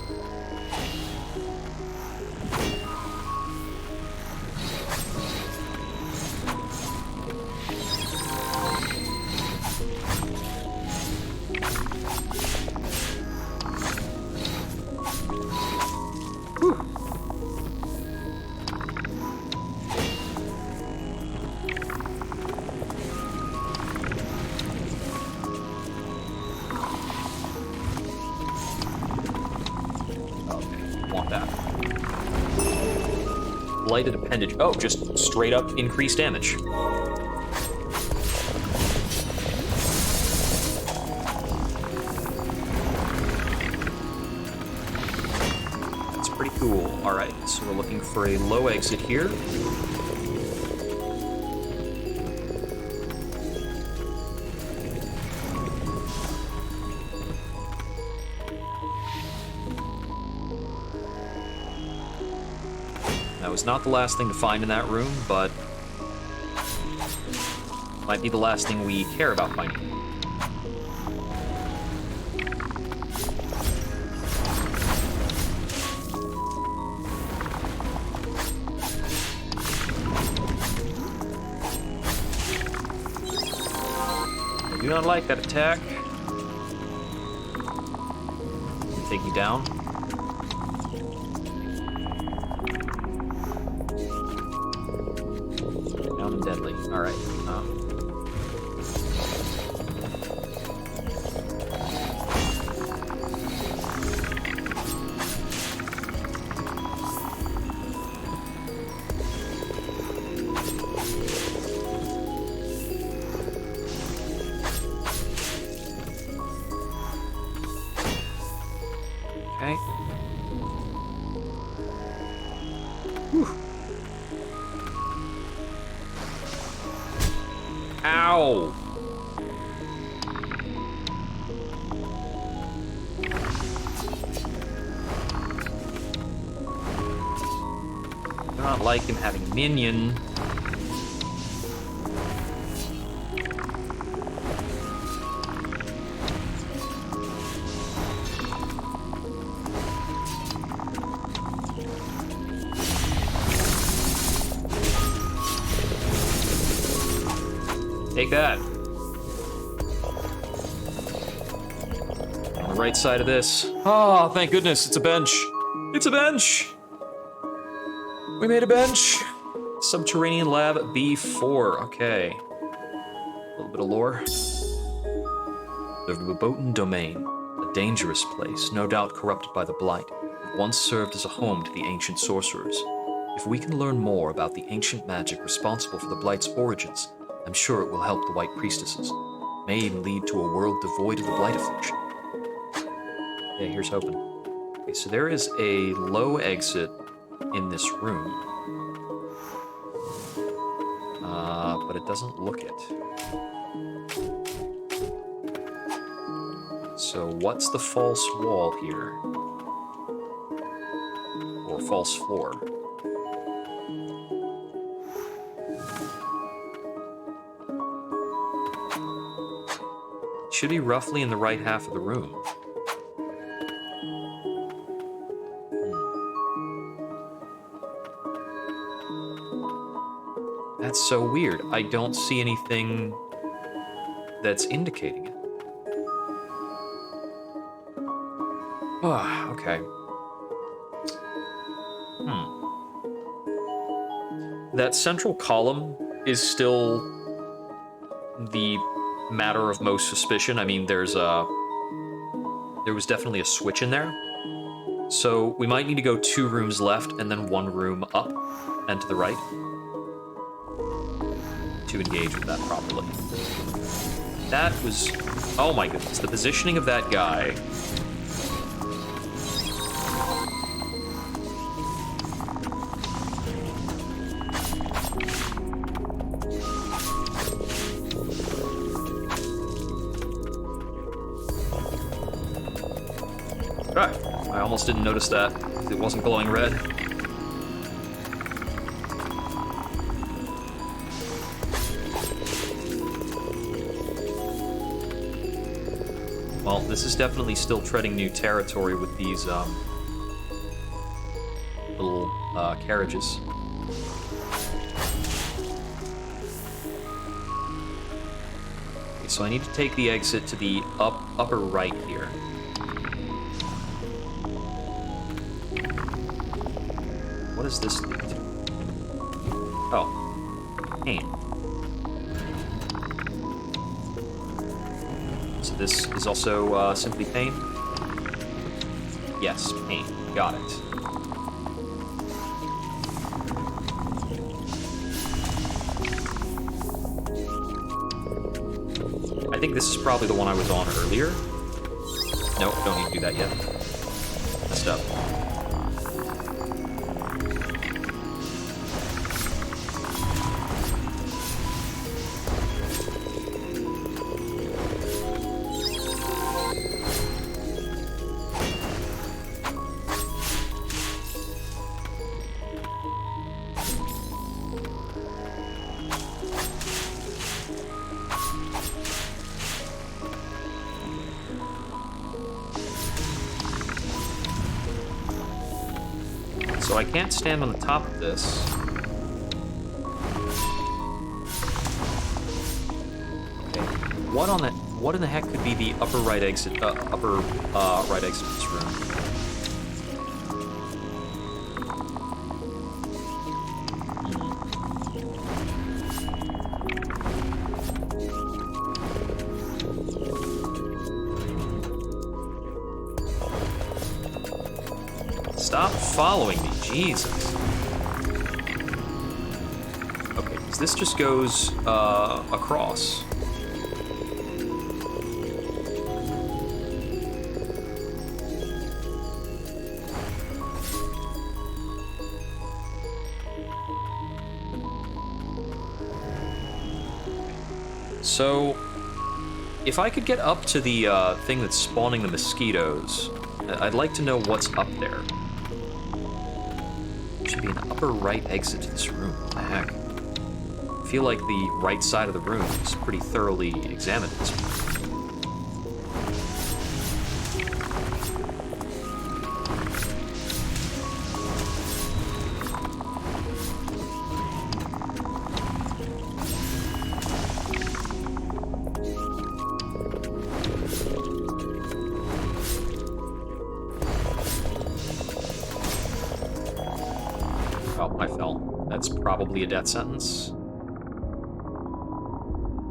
Blighted appendage. Oh, just straight up increased damage. That's pretty cool. All right, so we're looking for a low exit here. That was not the last thing to find in that room, but might be the last thing we care about finding. I do not like that attack. Take you down. Deadly. All right. Okay. Whew. Ow! I do not like him having a minion. Take that. On the right side of this. Oh, thank goodness, it's a bench. It's a bench! We made a bench. Subterranean Lab B4, okay. A little bit of lore. The Verboten Domain, a dangerous place, no doubt corrupted by the Blight, once served as a home to the ancient sorcerers. If we can learn more about the ancient magic responsible for the Blight's origins, I'm sure it will help the White Priestesses. May even lead to a world devoid of the Blight affliction. Yeah, here's hoping. Okay, so there is a low exit in this room. But it doesn't look it. So what's the false wall here? Or false floor? Should be roughly in the right half of the room. That's so weird. I don't see anything that's indicating it. Ah, okay. That central column is still the matter of most suspicion. I mean, there was definitely a switch in there. So we might need to go 2 rooms left and then 1 room up and to the right to engage with that properly. That was... oh my goodness, the positioning of that guy. Right. I almost didn't notice that. It wasn't glowing red. Well, this is definitely still treading new territory with these little carriages. Okay, so I need to take the exit to the upper right here. What does this lead to? Oh, pain. So this is also simply pain? Yes, pain. Got it. I think this is probably the one I was on earlier. Nope, don't need to do that yet. Messed up. So I can't stand on the top of this. Okay. What in the heck could be the upper right exit? Right exit of this room. Stop following me, Jesus. Okay, because this just goes across. So, if I could get up to the thing that's spawning the mosquitoes, I'd like to know what's up there. There should be an upper right exit to this room. What the heck? I feel like the right side of the room is pretty thoroughly examined at this point. Oh, I fell. That's probably a death sentence.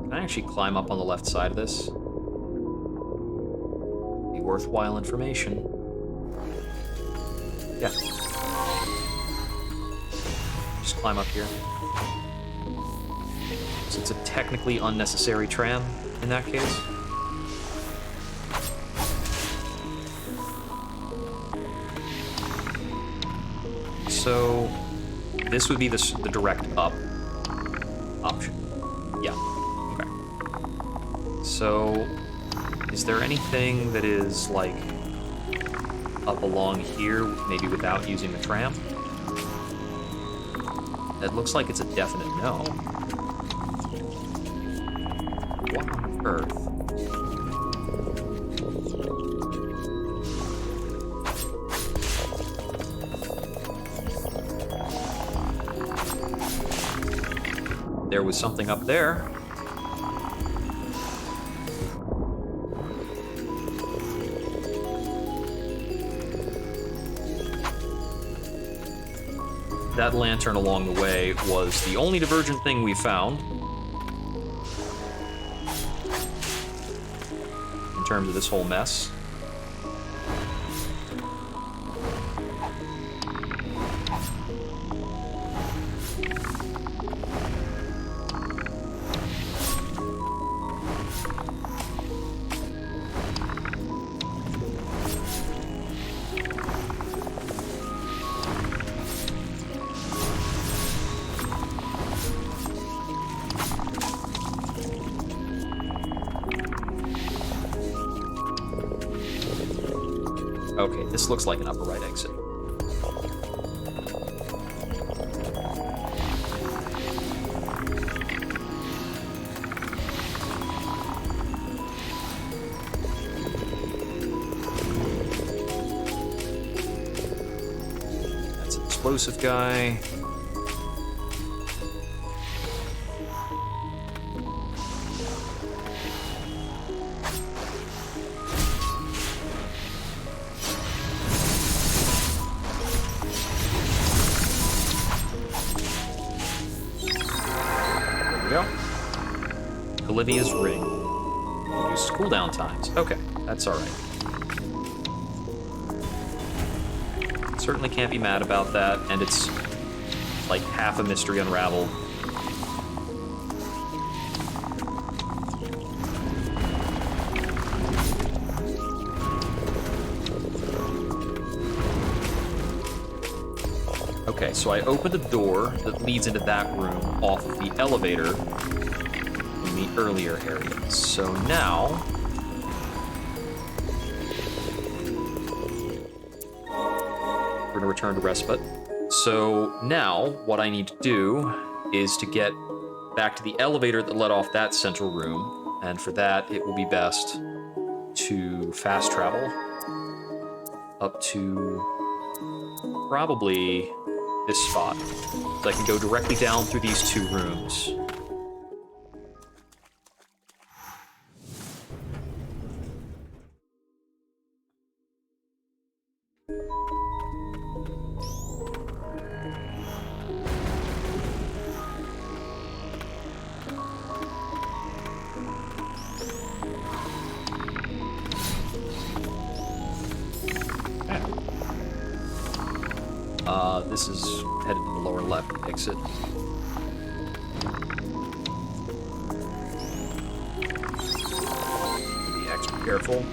Can I actually climb up on the left side of this? Be worthwhile information. Yeah. Just climb up here. So it's a technically unnecessary tram in that case. So this would be the direct up option. Yeah. Okay. So is there anything that is like up along here, maybe without using the tram? That looks like it's a definite no. What on earth? There was something up there. That lantern along the way was the only divergent thing we found in terms of this whole mess. Okay, this looks like an upper right exit. That's an explosive guy. Olivia's ring. Reduced cooldown times. Okay, that's alright. Certainly can't be mad about that, and it's like half a mystery unraveled. Okay, so I opened a door that leads into that room off of the elevator in the earlier area. So now we're gonna return to respite. So now what I need to do is to get back to the elevator that led off that central room, and for that it will be best to fast travel up to probably this spot. So I can go directly down through these two rooms. This is headed to the lower left exit. Be extra careful.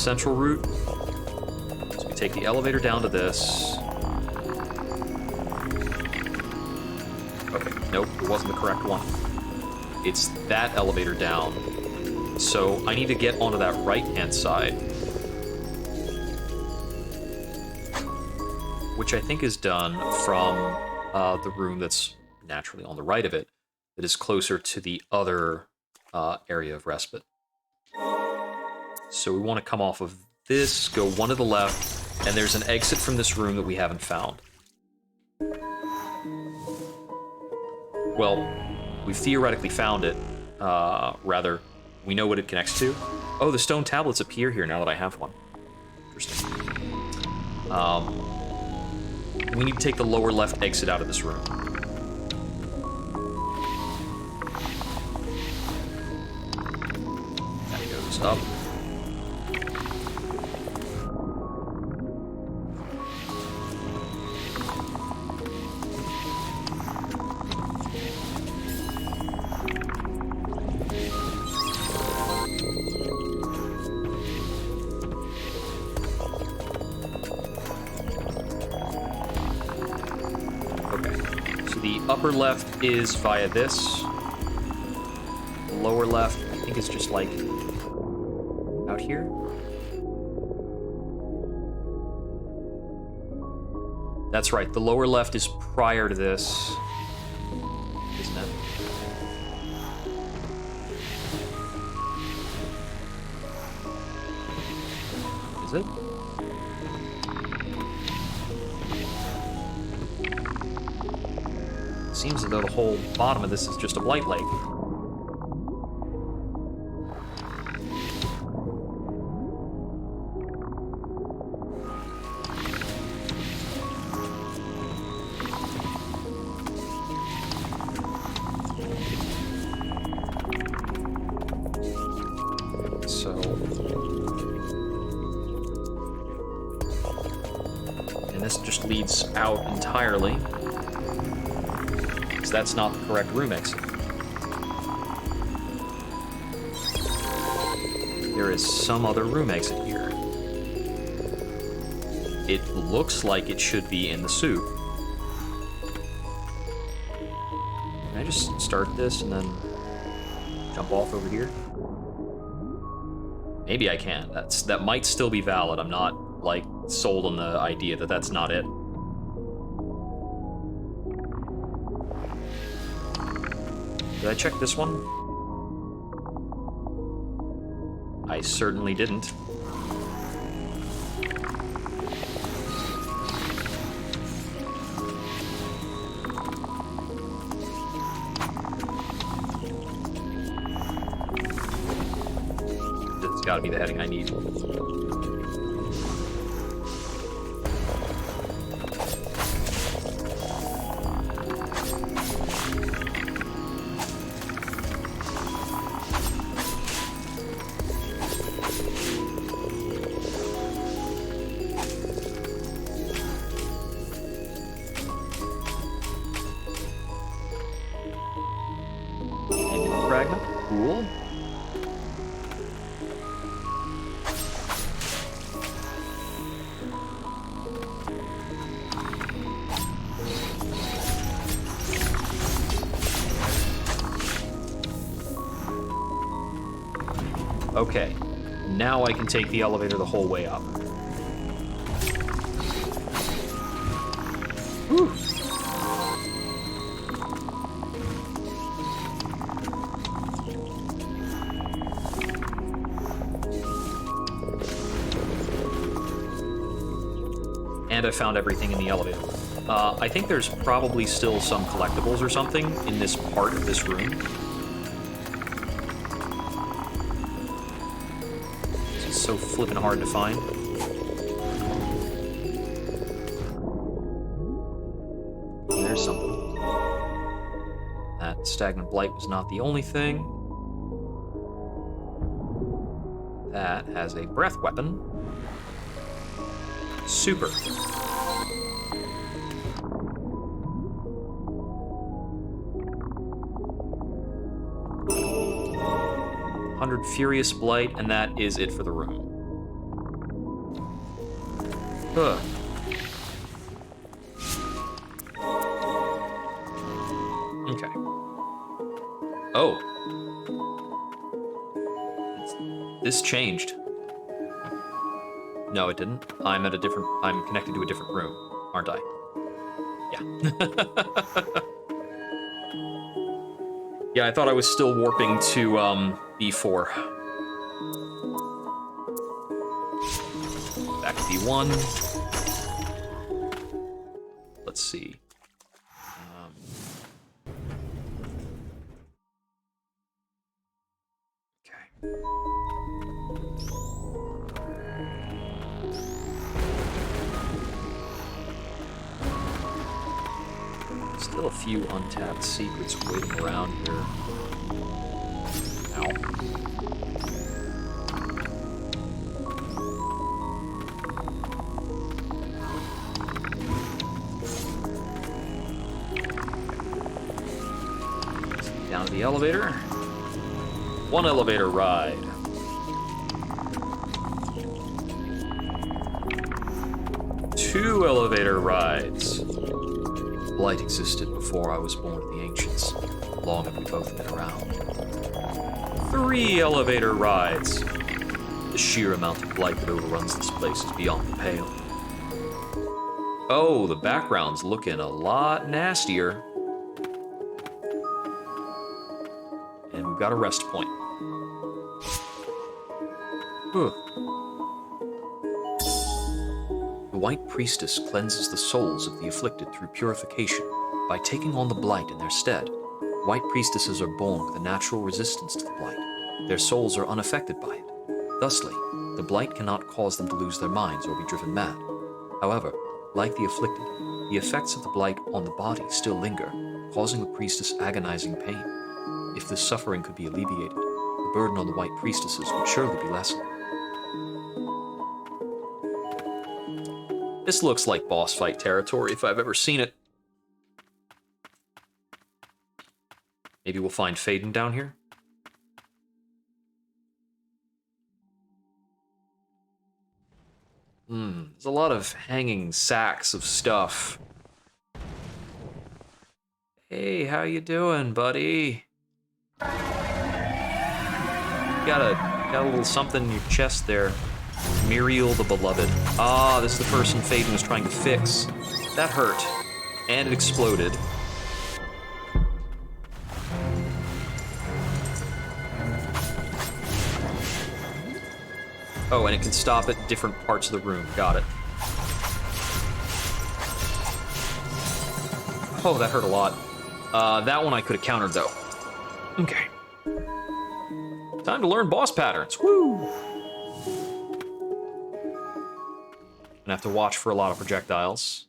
central route. So we take the elevator down to this. Okay, nope, it wasn't the correct one. It's that elevator down. So I need to get onto that right-hand side, which I think is done from the room that's naturally on the right of it, that is closer to the other area of respite. So we want to come off of this, go one to the left, and there's an exit from this room that we haven't found. Well, we've theoretically found it. Rather, we know what it connects to. Oh, the stone tablets appear here now that I have one. Interesting. We need to take the lower left exit out of this room. That goes up. Upper left is via this. Lower left, I think it's just like out here. That's right, the lower left is prior to this, isn't it? Is it? Seems as though the whole bottom of this is just a blight lake. So... and this just leads out entirely. That's not the correct room exit. There is some other room exit here. It looks like it should be in the soup. Can I just start this and then jump off over here? Maybe I can. That might still be valid. I'm not, like, sold on the idea that that's not it. Did I check this one? I certainly didn't. It's gotta be the heading I need. Fragment, cool. Okay, now I can take the elevator the whole way up. Whew. And I found everything in the elevator. I think there's probably still some collectibles or something in this part of this room. It's so flippin' hard to find. There's something. That stagnant blight was not the only thing. That has a breath weapon. Super. 100 Furious Blight, and that is it for the room. Ugh. Okay. Oh. This changed. No, it didn't. I'm connected to a different room, aren't I? Yeah. Yeah, I thought I was still warping to, B4. Back to B1. Let's see. Okay. Still a few untapped secrets waiting around here. Ow. Down to the elevator. One elevator ride. Two elevator rides. Light existed before I was born of the ancients. Long have we both been around. Three elevator rides. The sheer amount of light that overruns this place is beyond the pale. Oh, the background's looking a lot nastier. And we've got a rest point. Whew. The White Priestess cleanses the souls of the afflicted through purification by taking on the blight in their stead. White Priestesses are born with a natural resistance to the blight. Their souls are unaffected by it. Thusly, the blight cannot cause them to lose their minds or be driven mad. However, like the afflicted, the effects of the blight on the body still linger, causing the priestess agonizing pain. If this suffering could be alleviated, the burden on the White Priestesses would surely be lessened. This looks like boss fight territory if I've ever seen it. Maybe we'll find Faden down here? There's a lot of hanging sacks of stuff. Hey, how you doing, buddy? Got a little something in your chest there. Muriel the Beloved. Ah, this is the person Faden was trying to fix. That hurt. And it exploded. Oh, and it can stop at different parts of the room. Got it. Oh, that hurt a lot. That one I could have countered, though. Okay. Time to learn boss patterns. Woo! Gonna have to watch for a lot of projectiles.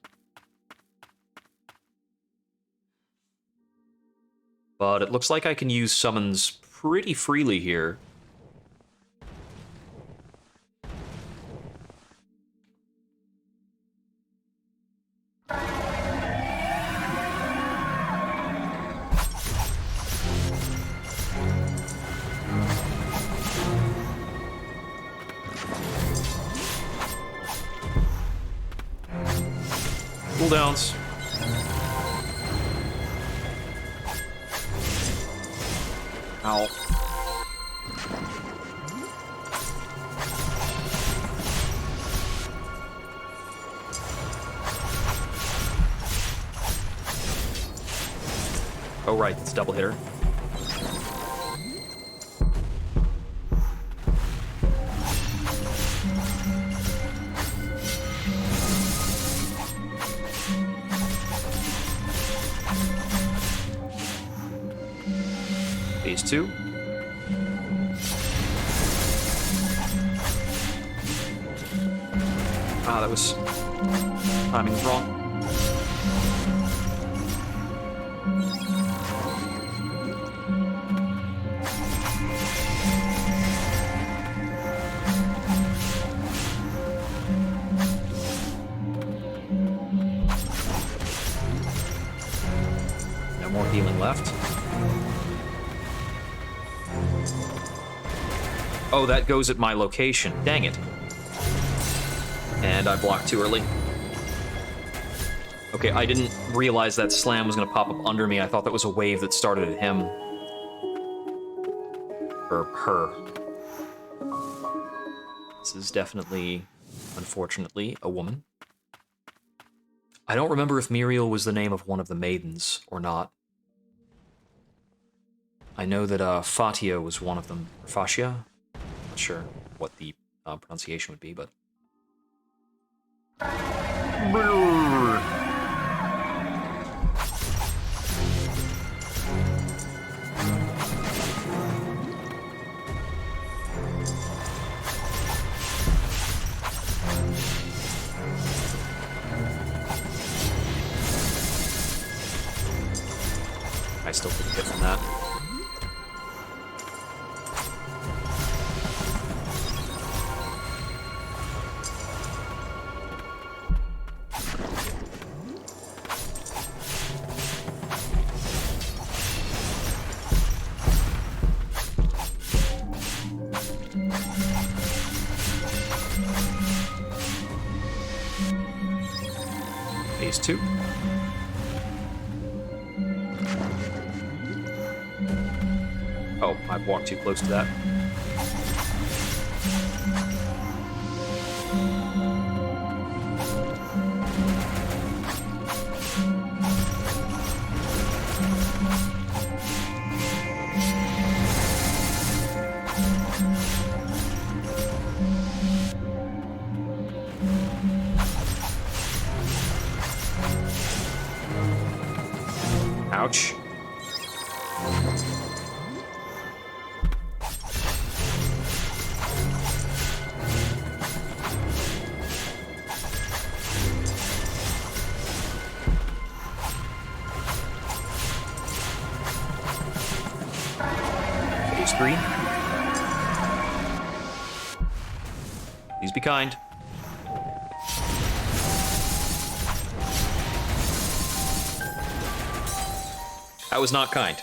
But it looks like I can use summons pretty freely here. Cooldowns. Ow. Oh, right, it's a double hitter. Phase 2. Ah, that was timing wrong. No more healing left. Oh, that goes at my location. Dang it. And I blocked too early. Okay, I didn't realize that slam was going to pop up under me. I thought that was a wave that started at him. Or her. This is definitely, unfortunately, a woman. I don't remember if Muriel was the name of one of the maidens or not. I know that Fatia was one of them. Fascia? Not sure what the pronunciation would be, but... I still couldn't get from that. Phase 2. Oh, I've walked too close to that. Ouch. Phase 3. Please be kind. That was not kind.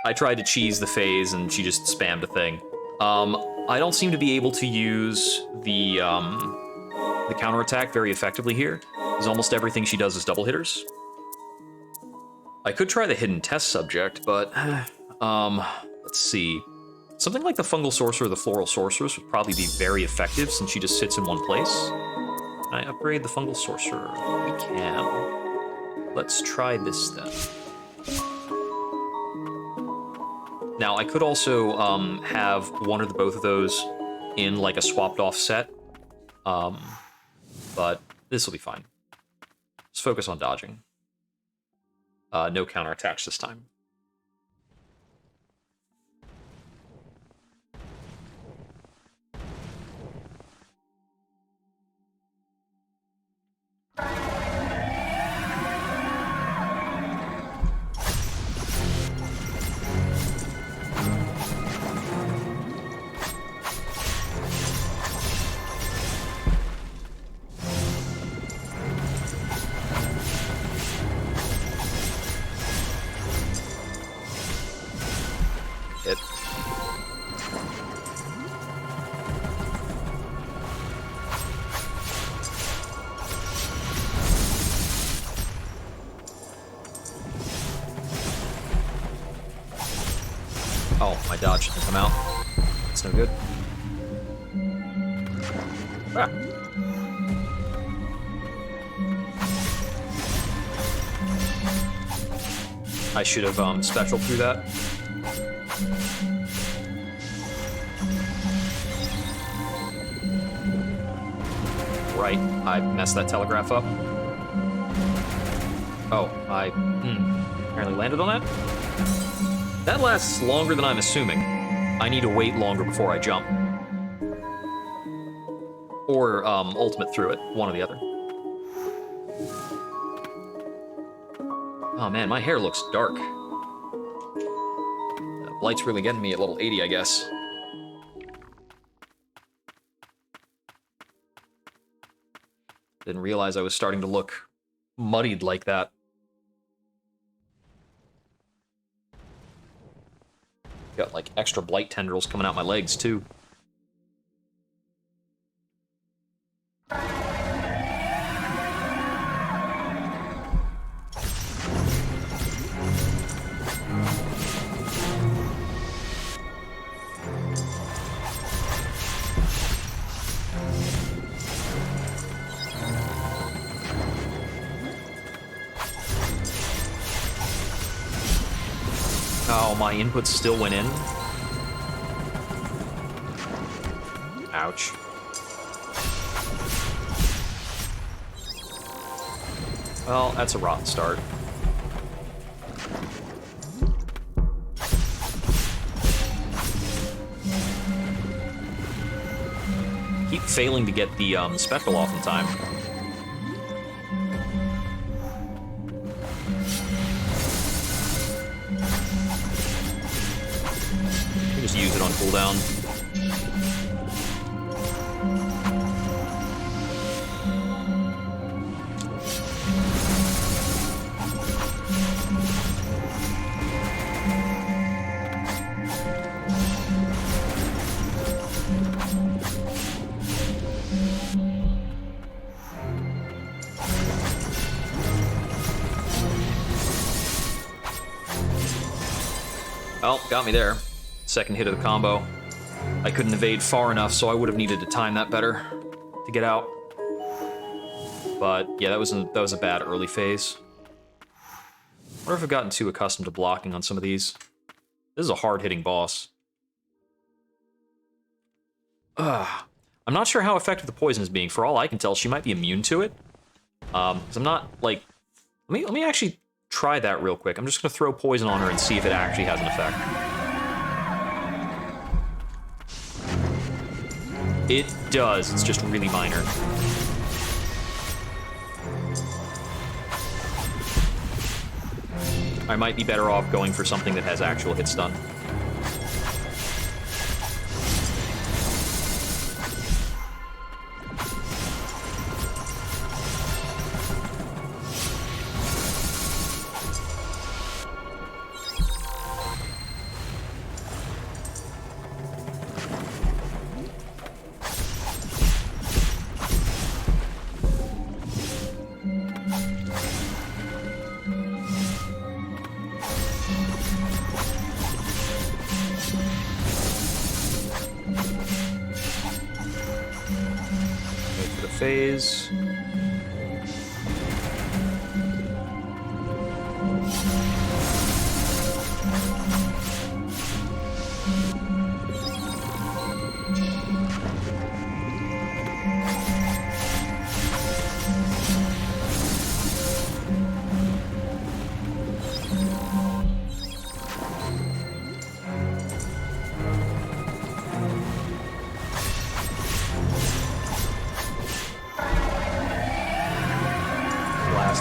I tried to cheese the phase and she just spammed a thing. I don't seem to be able to use the counterattack very effectively here, because almost everything she does is double hitters. I could try the hidden test subject, but let's see. Something like the fungal sorcerer or the floral sorceress would probably be very effective since she just sits in one place. Can I upgrade the fungal sorcerer? We can. Let's try this then. Now, I could also have one or the both of those in like a swapped off set, but this will be fine. Let's focus on dodging. No counterattacks this time. Hit. Oh, my dodge didn't come out. That's no good. Ah. I should have special through that. Right, I messed that telegraph up. Oh, I apparently landed on that? That lasts longer than I'm assuming. I need to wait longer before I jump. Or ultimate through it, one or the other. Oh man, my hair looks dark. Light's really getting me at level 80, I guess. Didn't realize I was starting to look muddied like that. Got like extra blight tendrils coming out my legs too. Oh, my input still went in. Ouch. Well, that's a rotten start. Keep failing to get the speckle off in time. Just use it on cooldown. Well, got me there. Second hit of the combo. I couldn't evade far enough, so I would have needed to time that better to get out. But yeah, that was a bad early phase. I wonder if I've gotten too accustomed to blocking on some of these. This is a hard-hitting boss. Ugh. I'm not sure how effective the poison is being. For all I can tell, she might be immune to it. 'Cause I'm not, like... Let me actually try that real quick. I'm just gonna throw poison on her and see if it actually has an effect. It does. It's just really minor. I might be better off going for something that has actual hit stun. Phase.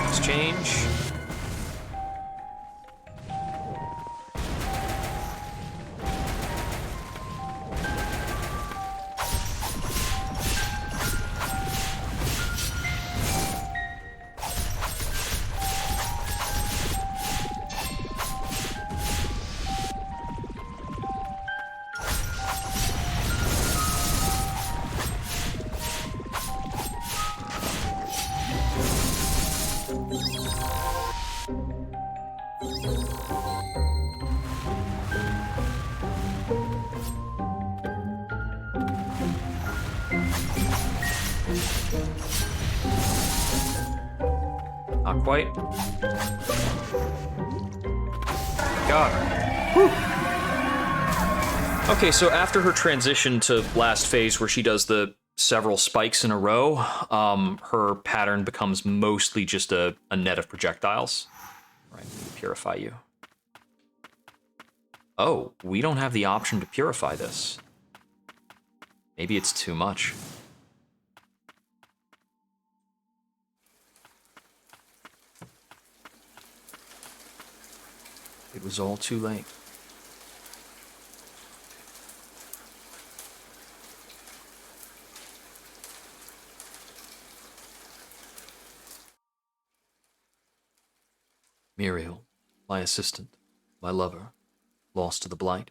Exchange. Not quite. Got her. Whew. Okay, so after her transition to last phase where she does the several spikes in a row, her pattern becomes mostly just a net of projectiles. Right, purify you. Oh, we don't have the option to purify this. Maybe it's too much. It was all too late. Muriel, my assistant, my lover, lost to the Blight,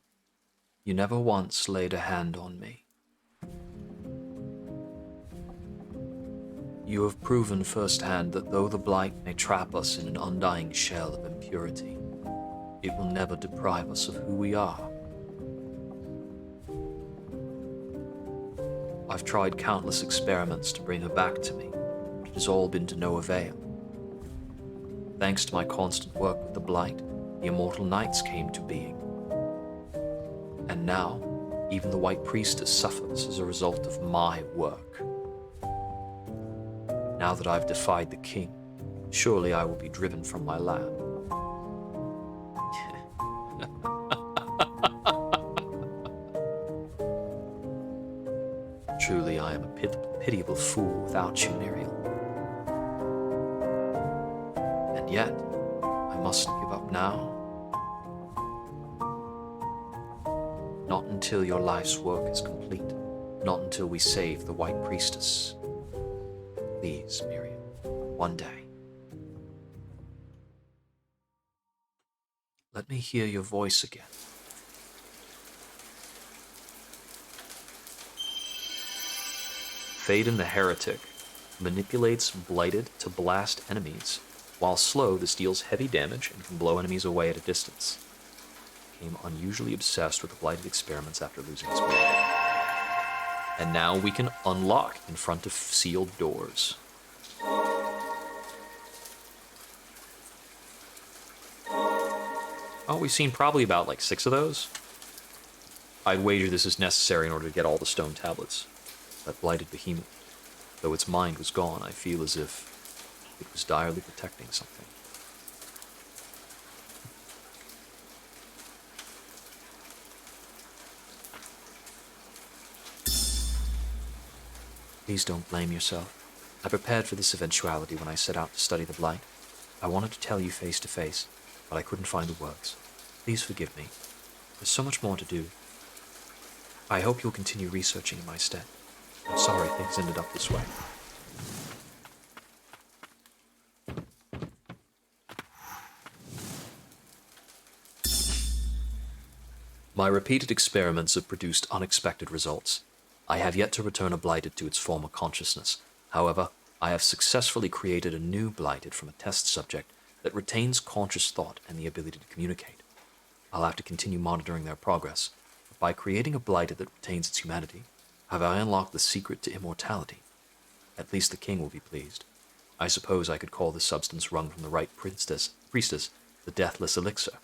you never once laid a hand on me. You have proven firsthand that though the Blight may trap us in an undying shell of impurity, it will never deprive us of who we are. I've tried countless experiments to bring her back to me, but it has all been to no avail. Thanks to my constant work with the Blight, the the immortal knights came to being. And now, even the White Priestess suffers as a result of my work. Now that I've defied the king, surely I will be driven from my land. Truly, I am a pitiable fool without you, Muriel. And yet, I mustn't give up now. Not until your life's work is complete. Not until we save the White Priestess. Please, Muriel, one day. Let me hear your voice again. Phaedon the Heretic manipulates Blighted to blast enemies. While slow, this deals heavy damage and can blow enemies away at a distance. Became unusually obsessed with the Blighted experiments after losing his Blighted. And now we can unlock in front of sealed doors. Oh, we've seen probably about like 6 of those. I'd wager this is necessary in order to get all the stone tablets. That blighted behemoth. Though its mind was gone, I feel as if it was direly protecting something. Please don't blame yourself. I prepared for this eventuality when I set out to study the Blight. I wanted to tell you face to face, but I couldn't find the words. Please forgive me. There's so much more to do. I hope you'll continue researching in my stead. I'm sorry things ended up this way. My repeated experiments have produced unexpected results. I have yet to return a Blighted to its former consciousness. However, I have successfully created a new Blighted from a test subject that retains conscious thought and the ability to communicate. I'll have to continue monitoring their progress, but by creating a Blighted that retains its humanity, have I unlocked the secret to immortality. At least the king will be pleased. I suppose I could call the substance wrung from the right priestess the deathless elixir.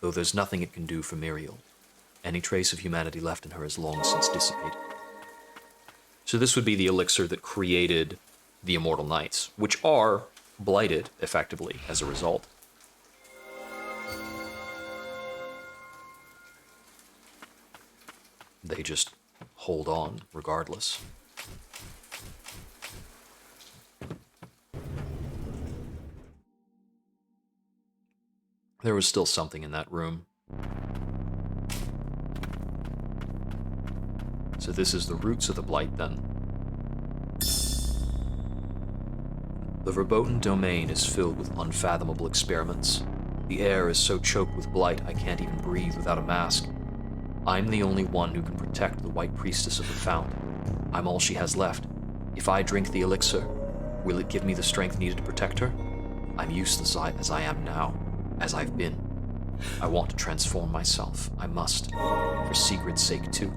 Though there's nothing it can do for Muriel. Any trace of humanity left in her is long since dissipated. So this would be the elixir that created the immortal knights, which are blighted, effectively, as a result. They just hold on, regardless. There was still something in that room. So this is the roots of the blight, then. The verboten domain is filled with unfathomable experiments. The air is so choked with blight I can't even breathe without a mask. I'm the only one who can protect the White Priestess of the Fount. I'm all she has left. If I drink the elixir, will it give me the strength needed to protect her? I'm useless as I am now, as I've been. I want to transform myself. I must, for Sigrid's sake too.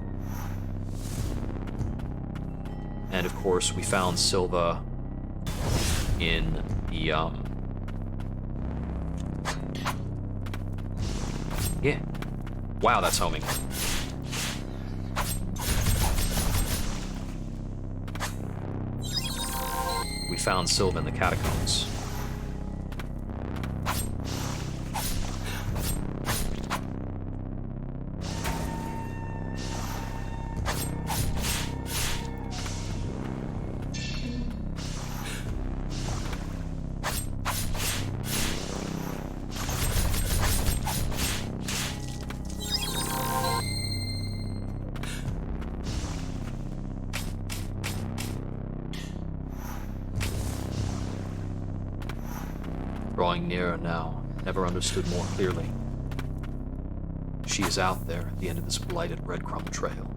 And of course, we found Silva in the, yeah. Wow, that's homing. We found Silva in the catacombs. Drawing nearer now, never understood more clearly. She is out there at the end of this blighted breadcrumb trail.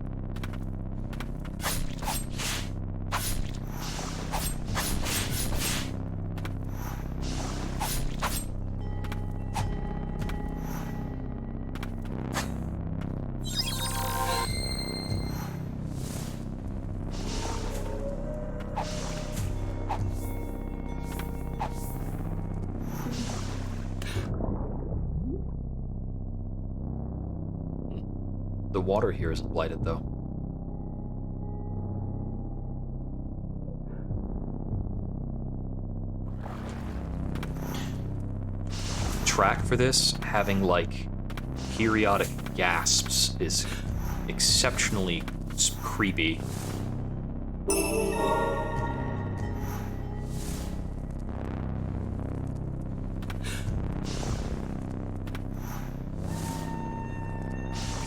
the water here isn't blighted, though. Track for this, having, like, periodic gasps is exceptionally creepy.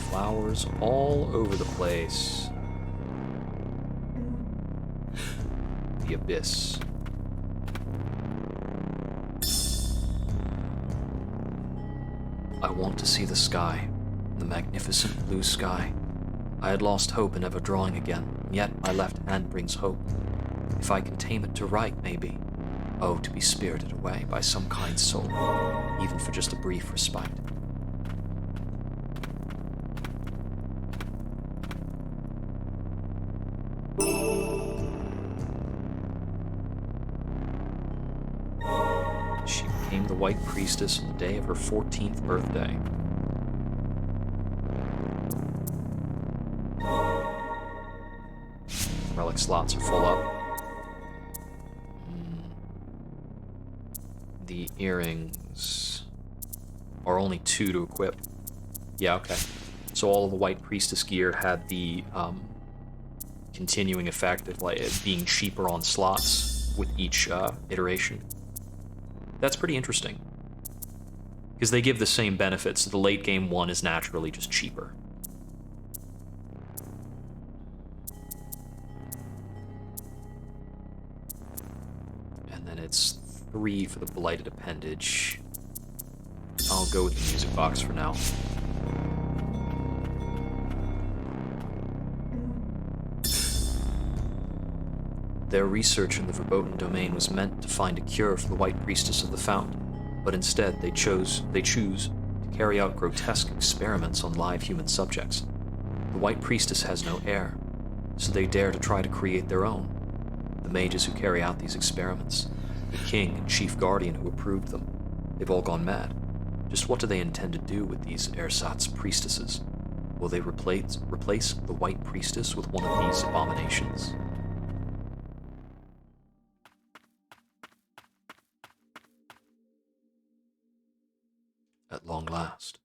Flowers all over the place. The abyss. I want to see the sky, the magnificent blue sky. I had lost hope in ever drawing again, yet my left hand brings hope. If I can tame it to write, maybe. Oh, to be spirited away by some kind soul, even for just a brief respite. She became the White Priestess on the day of her 14th birthday. Relic slots are full up. The earrings are only 2 to equip. Yeah, okay. So all of the White Priestess gear had the continuing effect of like it being cheaper on slots with each iteration. That's pretty interesting. Because they give the same benefits, so the late game one is naturally just cheaper. And then it's 3 for the Blighted Appendage. I'll go with the music box for now. Their research in the verboten domain was meant to find a cure for the White Priestess of the Fount, but instead they choose to carry out grotesque experiments on live human subjects. The White Priestess has no heir, so they dare to try to create their own. The mages who carry out these experiments, the king and chief guardian who approved them, they've all gone mad. Just what do they intend to do with these ersatz priestesses? Will they replace the White Priestess with one of these abominations? At long last.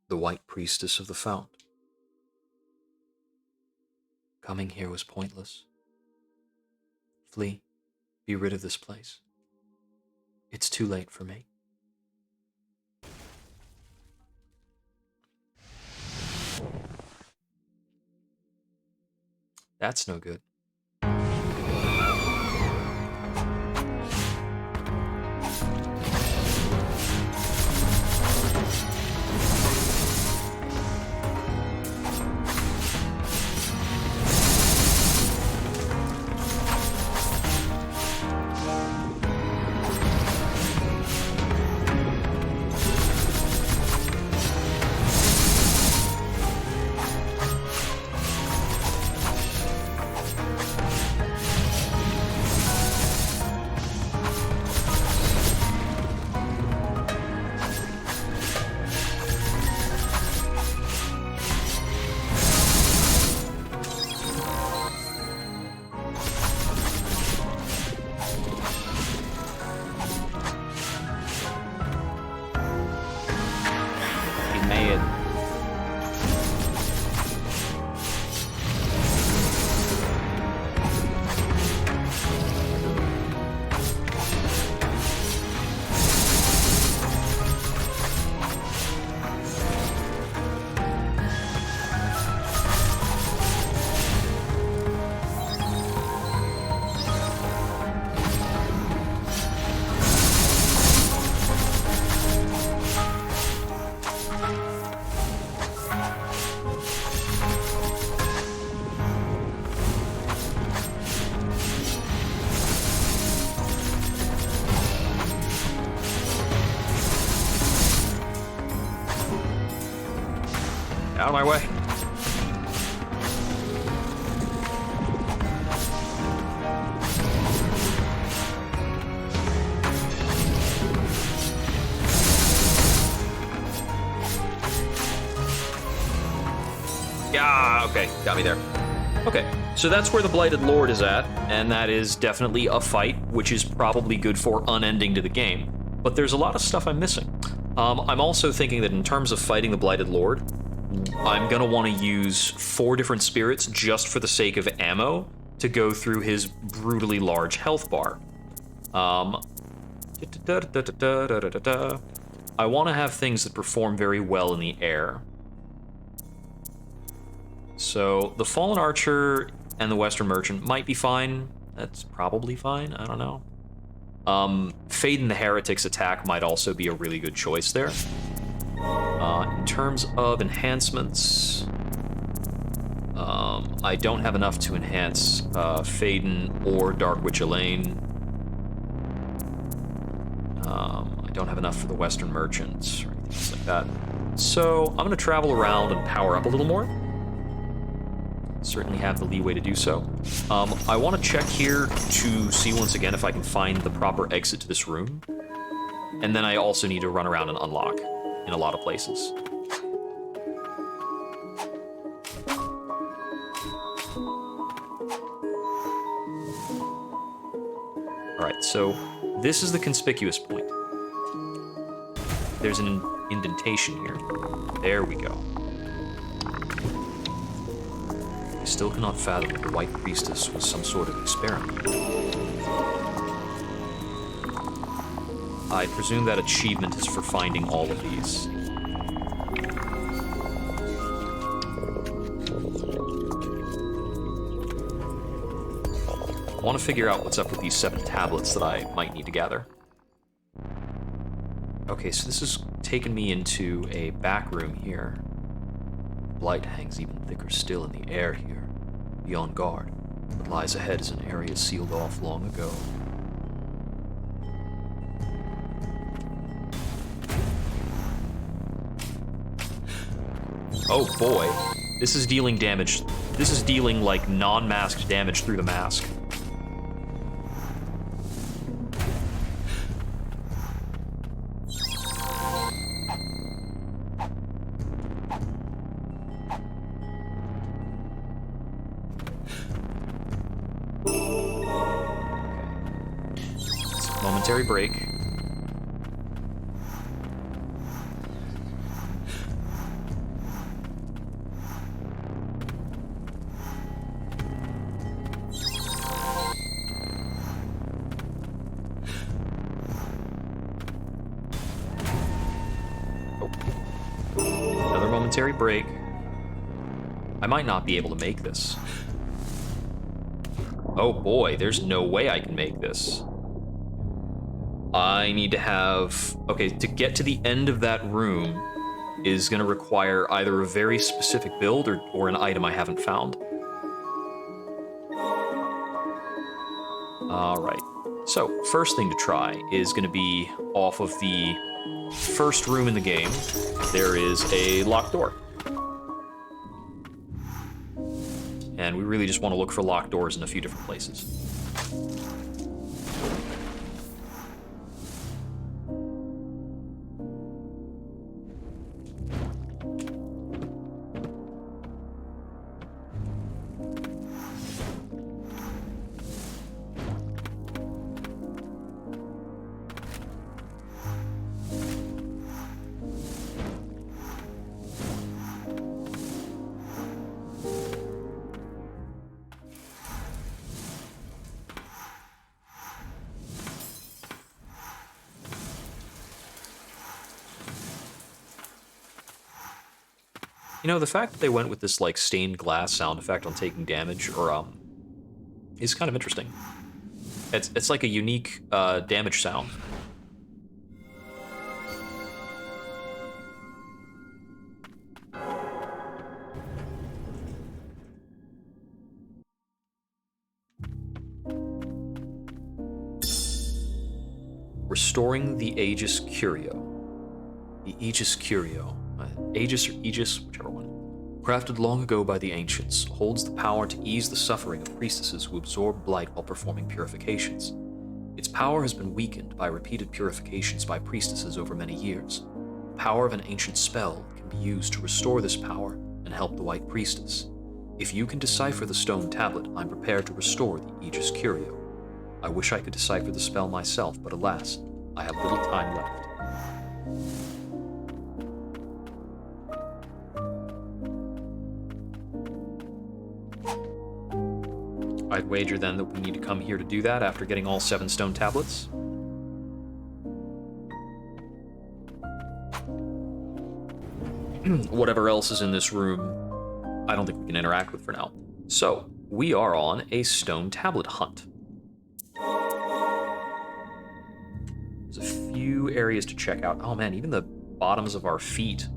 The White Priestess of the Fount. Coming here was pointless. Flee, be rid of this place. It's too late for me. That's no good. Out of my way. Ah, okay, got me there. Okay, so that's where the Blighted Lord is at, and that is definitely a fight, which is probably good for unending to the game. But there's a lot of stuff I'm missing. I'm also thinking that in terms of fighting the Blighted Lord, I'm gonna want to use 4 different spirits just for the sake of ammo to go through his brutally large health bar. I want to have things that perform very well in the air. So the Fallen Archer and the Western Merchant might be fine. That's probably fine. I don't know. Faden the Heretic's attack might also be a really good choice there. In terms of enhancements, I don't have enough to enhance Faden or Dark Witch Elaine. I don't have enough for the Western Merchant or anything else like that. So I'm going to travel around and power up a little more. Certainly have the leeway to do so. I want to check here to see once again if I can find the proper exit to this room. And then I also need to run around and unlock in a lot of places. Alright, so this is the conspicuous point. There's an indentation here. There we go. I still cannot fathom that the White Priestess was some sort of experiment. I presume that achievement is for finding all of these. I want to figure out what's up with these 7 tablets that I might need to gather. Okay, so this has taken me into a back room here. Blight hangs even thicker still in the air here. Be on guard. What lies ahead is an area sealed off long ago. Oh boy. This is dealing damage. This is dealing, like, non-masked damage through the mask. Momentary break. Oh. Another momentary break. I might not be able to make this. Oh boy, there's no way I can make this. I need to have... Okay, to get to the end of that room is going to require either a very specific build or an item I haven't found. Alright, so first thing to try is going to be off of the first room in the game. There is a locked door. And we really just want to look for locked doors in a few different places. You know, the fact that they went with this, like, stained glass sound effect on taking damage, or, is kind of interesting. It's like a unique, damage sound. Restoring the Aegis Curio. The Aegis Curio. Aegis or Aegis, whichever one. Crafted long ago by the ancients, holds the power to ease the suffering of priestesses who absorb blight while performing purifications. Its power has been weakened by repeated purifications by priestesses over many years. The power of an ancient spell can be used to restore this power and help the White Priestess. If you can decipher the stone tablet, I'm prepared to restore the Aegis Curio. I wish I could decipher the spell myself, but alas, I have little time left. I'd wager then that we need to come here to do that after getting all 7 stone tablets. Whatever else is in this room, I don't think we can interact with for now. So, we are on a stone tablet hunt. There's a few areas to check out. Oh man, even the bottoms of our feet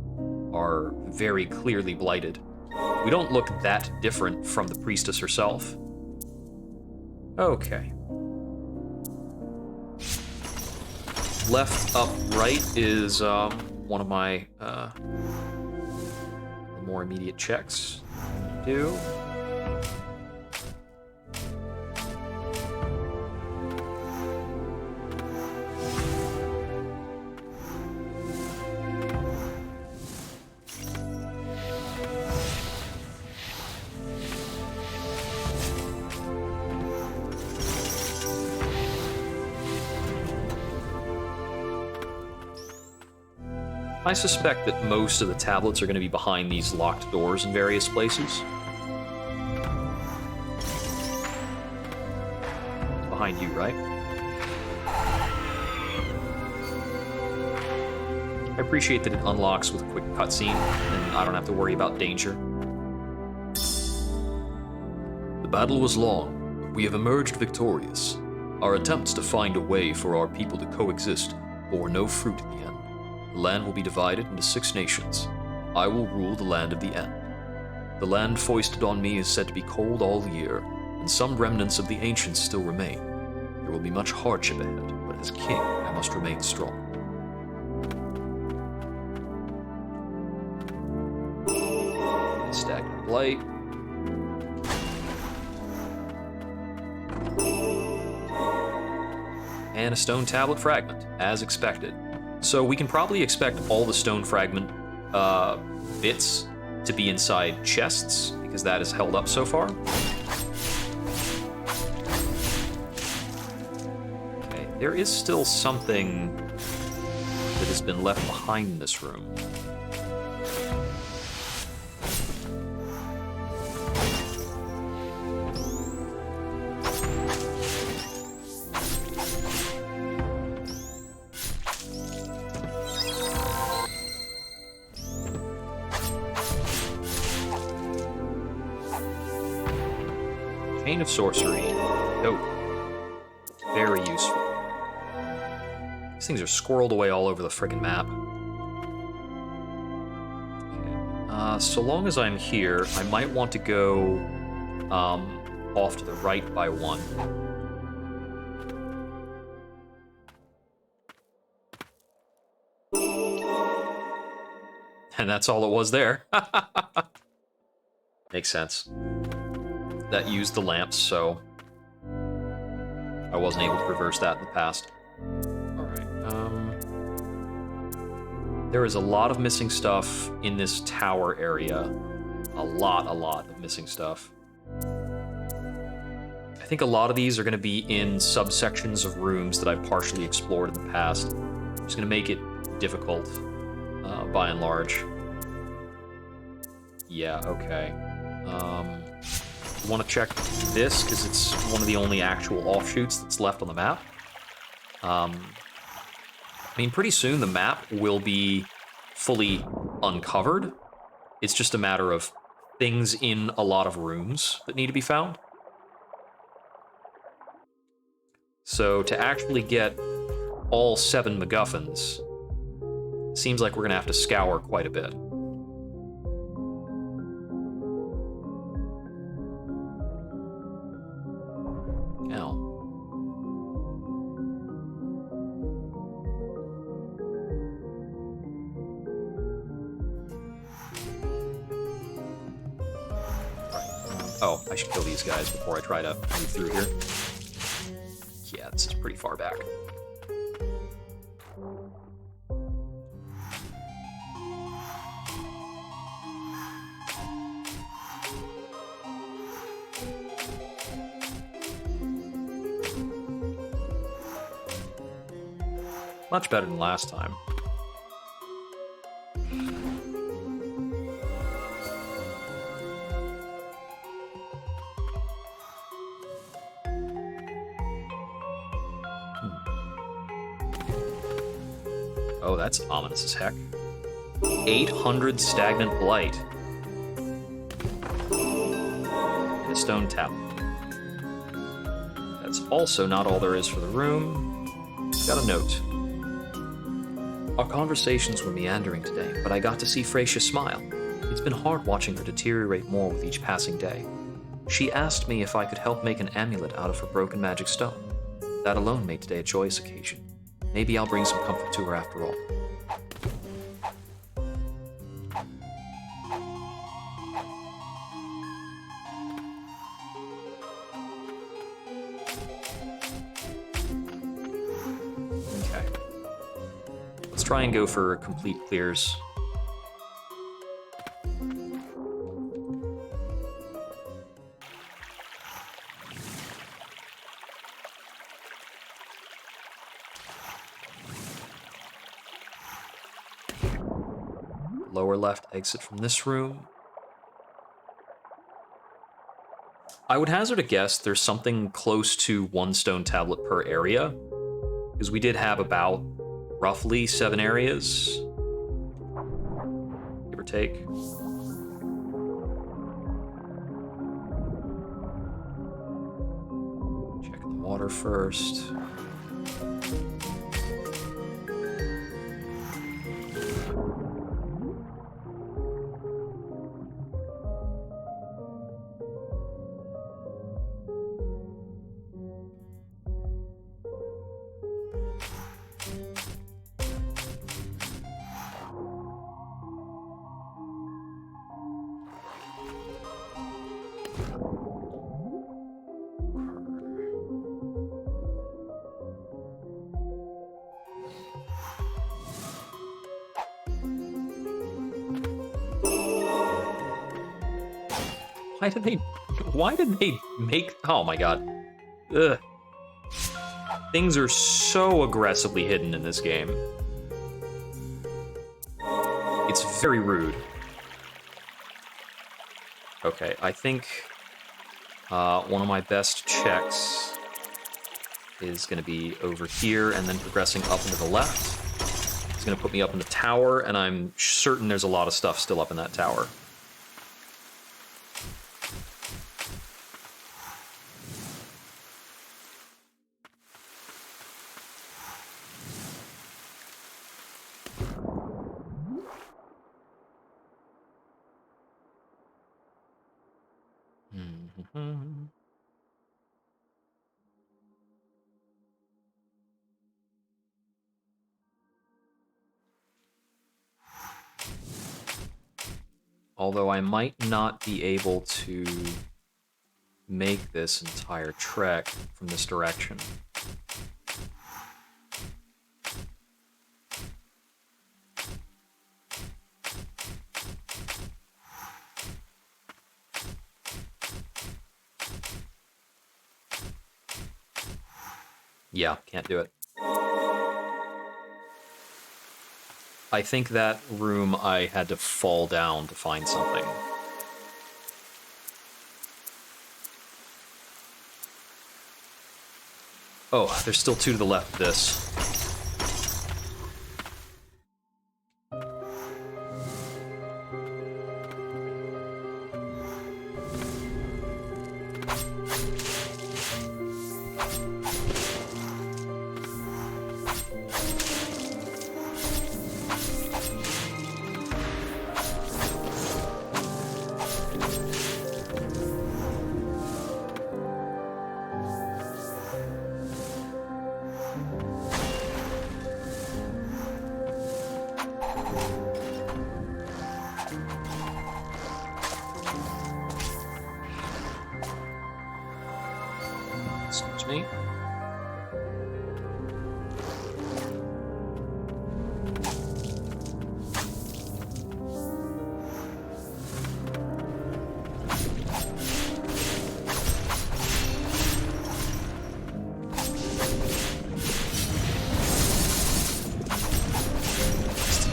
are very clearly blighted. We don't look that different from the priestess herself. Okay. Left, up, right is one of my more immediate checks. Do. I suspect that most of the tablets are going to be behind these locked doors in various places. Behind you, right? I appreciate that it unlocks with a quick cutscene, and I don't have to worry about danger. The battle was long, but we have emerged victorious. Our attempts to find a way for our people to coexist bore no fruit in the end. The land will be divided into 6 nations. I will rule the land of the end. The land foisted on me is said to be cold all year, and some remnants of the ancients still remain. There will be much hardship ahead, but as king, I must remain strong. Stagnant Blight. And a stone tablet fragment, as expected. So we can probably expect all the stone fragment bits to be inside chests, because that is held up so far. Okay, there is still something that has been left behind in this room. Chain of Sorcery. Dope. Very useful. These things are squirreled away all over the friggin' map. Okay. So long as I'm here, I might want to go off to the right by 1. And that's all it was there. Makes sense. That used the lamps, so I wasn't able to reverse that in the past. Alright, there is a lot of missing stuff in this tower area. A lot of missing stuff. I think a lot of these are going to be in subsections of rooms that I've partially explored in the past. It's going to make it difficult, by and large. Yeah, okay. Want to check this because it's one of the only actual offshoots that's left on the map. I mean, pretty soon the map will be fully uncovered. It's just a matter of things in a lot of rooms that need to be found. So to actually get all 7 MacGuffins, seems like we're going to have to scour quite a bit. Oh, I should kill these guys before I try to move through here. Yeah, this is pretty far back. Much better than last time. Oh, that's ominous as heck. 800 stagnant blight. And a stone tablet. That's also not all there is for the room. Got a note. Our conversations were meandering today, but I got to see Freysia smile. It's been hard watching her deteriorate more with each passing day. She asked me if I could help make an amulet out of her broken magic stone. That alone made today a joyous occasion. Maybe I'll bring some comfort to her after all. Okay. Let's try and go for complete clears. Lower left exit from this room. I would hazard a guess there's something close to 1 stone tablet per area, because we did have about roughly 7 areas, give or take. Check the water first. Why did they make, oh my god. Ugh. Things are so aggressively hidden in this game. It's very rude. Okay, I think one of my best checks is going to be over here and then progressing up into the left. It's going to put me up in the tower, and I'm certain there's a lot of stuff still up in that tower. Although I might not be able to make this entire trek from this direction. Yeah, can't do it. I think that room I had to fall down to find something. Oh, there's still 2 to the left of this. Excuse me.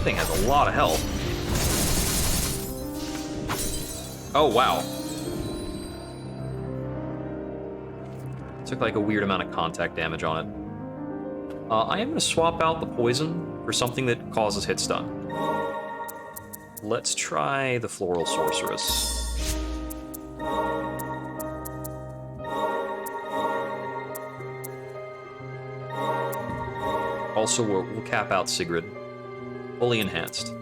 thing has a lot of health. Oh, wow. Took like a weird amount of contact damage on it. I am going to swap out the poison for something that causes hit stun. Let's try the Floral Sorceress. Also, we'll cap out Sigrid. Fully enhanced.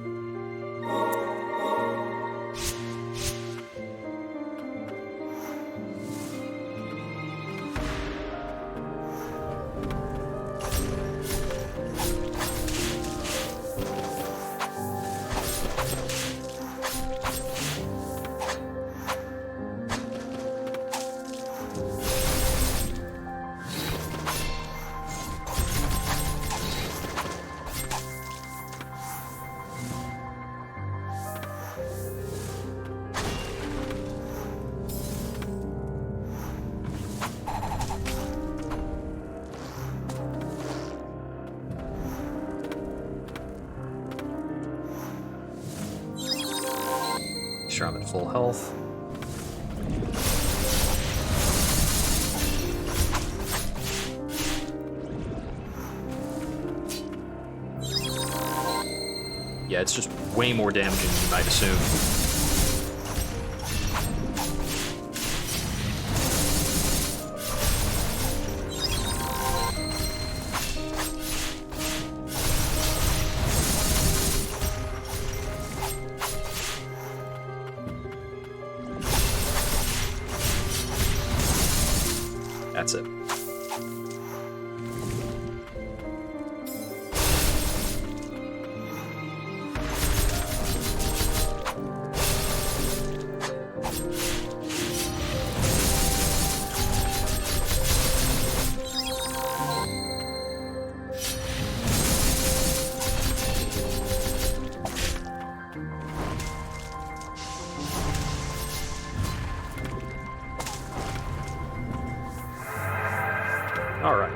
Sure, I'm at full health. Yeah, it's just way more damaging than you might assume. That's it. Alright.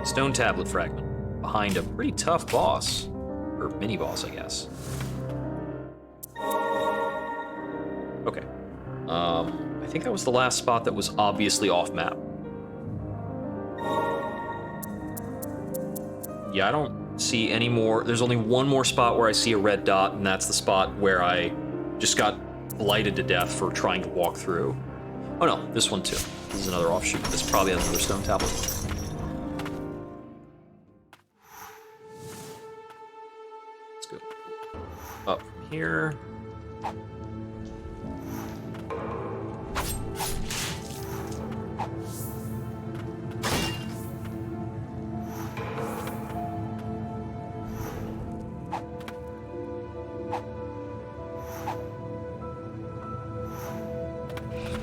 Stone tablet fragment. Behind a pretty tough boss. Or mini-boss, I guess. Okay. I think that was the last spot that was obviously off-map. Yeah, I don't see any more. There's only one more spot where I see a red dot, and that's the spot where I just got blighted to death for trying to walk through. Oh no, this one too. This is another offshoot. This probably has another stone tablet. Let's go up from here.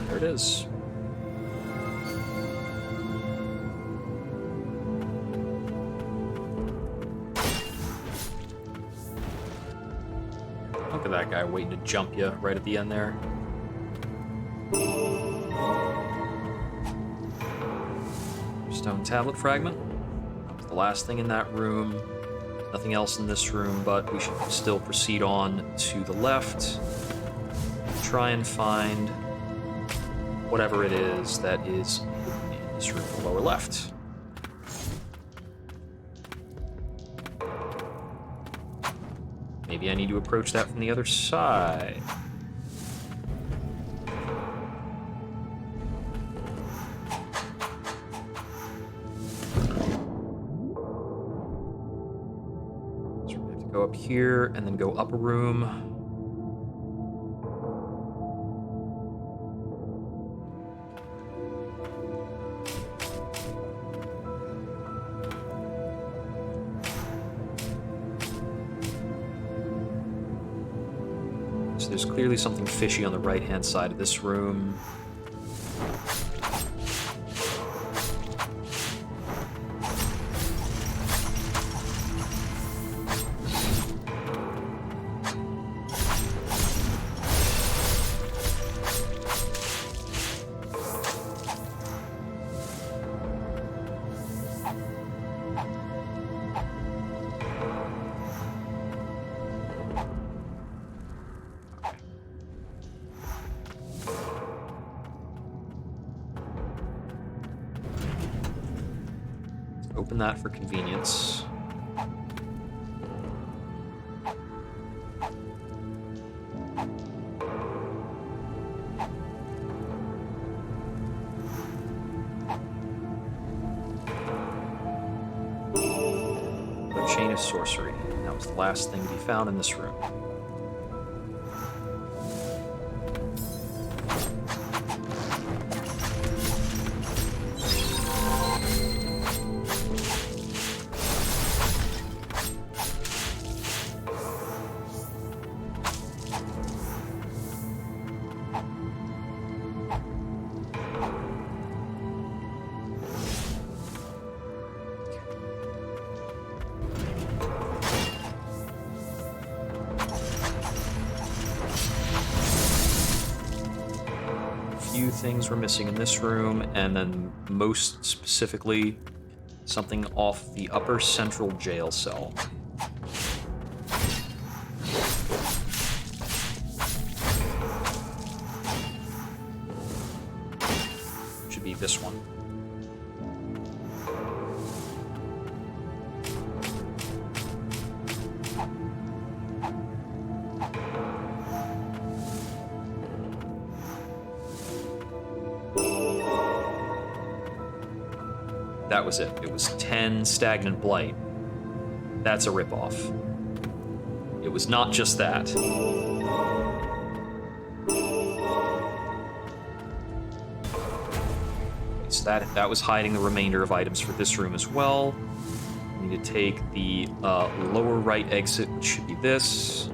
There it is. Look at that guy waiting to jump you right at the end there. Stone tablet fragment. The last thing in that room. Nothing else in this room, but we should still proceed on to the left. Try and find whatever it is that is in this room, the lower left. Maybe I need to approach that from the other side. So we have to go up here and then go up a room. There's clearly something fishy on the right-hand side of this room. Open that for convenience. A chain of sorcery. That was the last thing to be found in this room. Things we're missing in this room, and then most specifically, something off the upper central jail cell. Should be this one. That was it. It was 10 Stagnant Blight. That's a ripoff. It was not just that. So that was hiding the remainder of items for this room as well. We need to take the lower right exit, which should be this.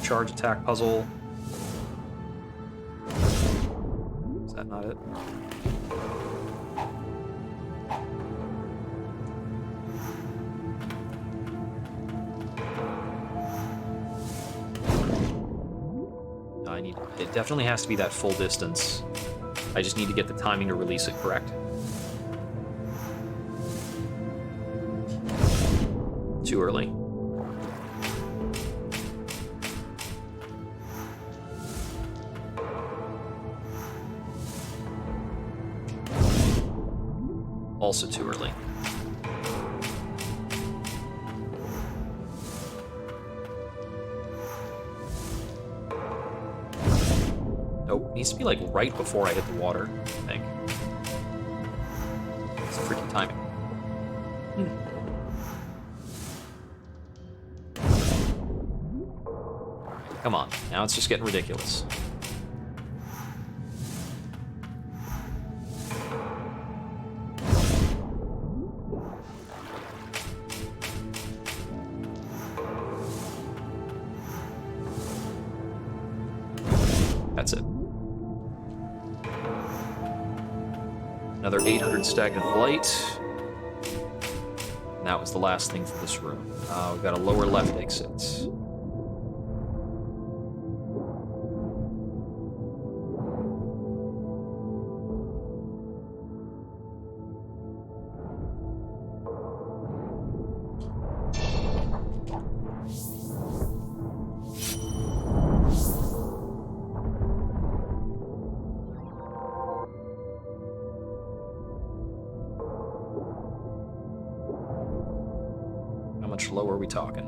Charge attack puzzle. Is that not it? No, it definitely has to be that full distance. I just need to get the timing to release it correct. Too early. Also too early. Nope, needs to be like right before I hit the water, I think. It's freaking timing. Come on, now it's just getting ridiculous. That's it. Another 800 Stagnant Blight. And that was the last thing for this room. We've got a lower left exit. How much lower are we talking?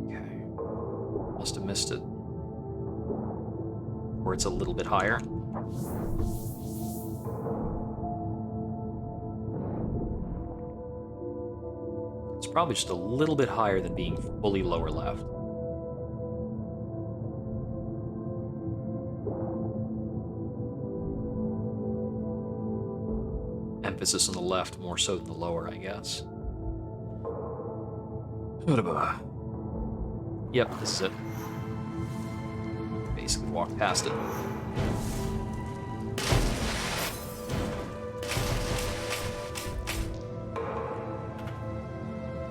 Okay. Must have missed it. Or it's a little bit higher. Probably just a little bit higher than being fully lower left. Emphasis on the left more so than the lower, I guess. Yep, this is it. Basically walked past it.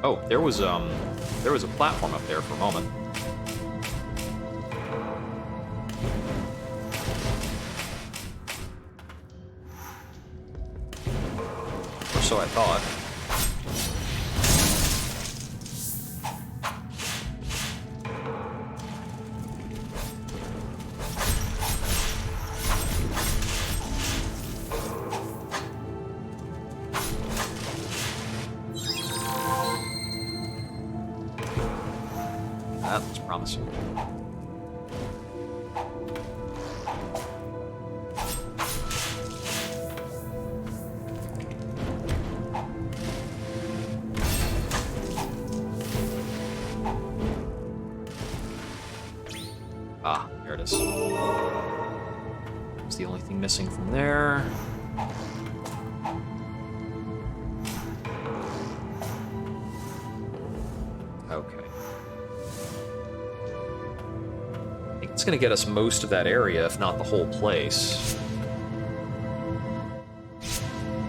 Oh, there was a platform up there for a moment. Or so I thought. That looks promising. Ah, there it is. It's the only thing missing from there. Okay. I think it's going to get us most of that area, if not the whole place.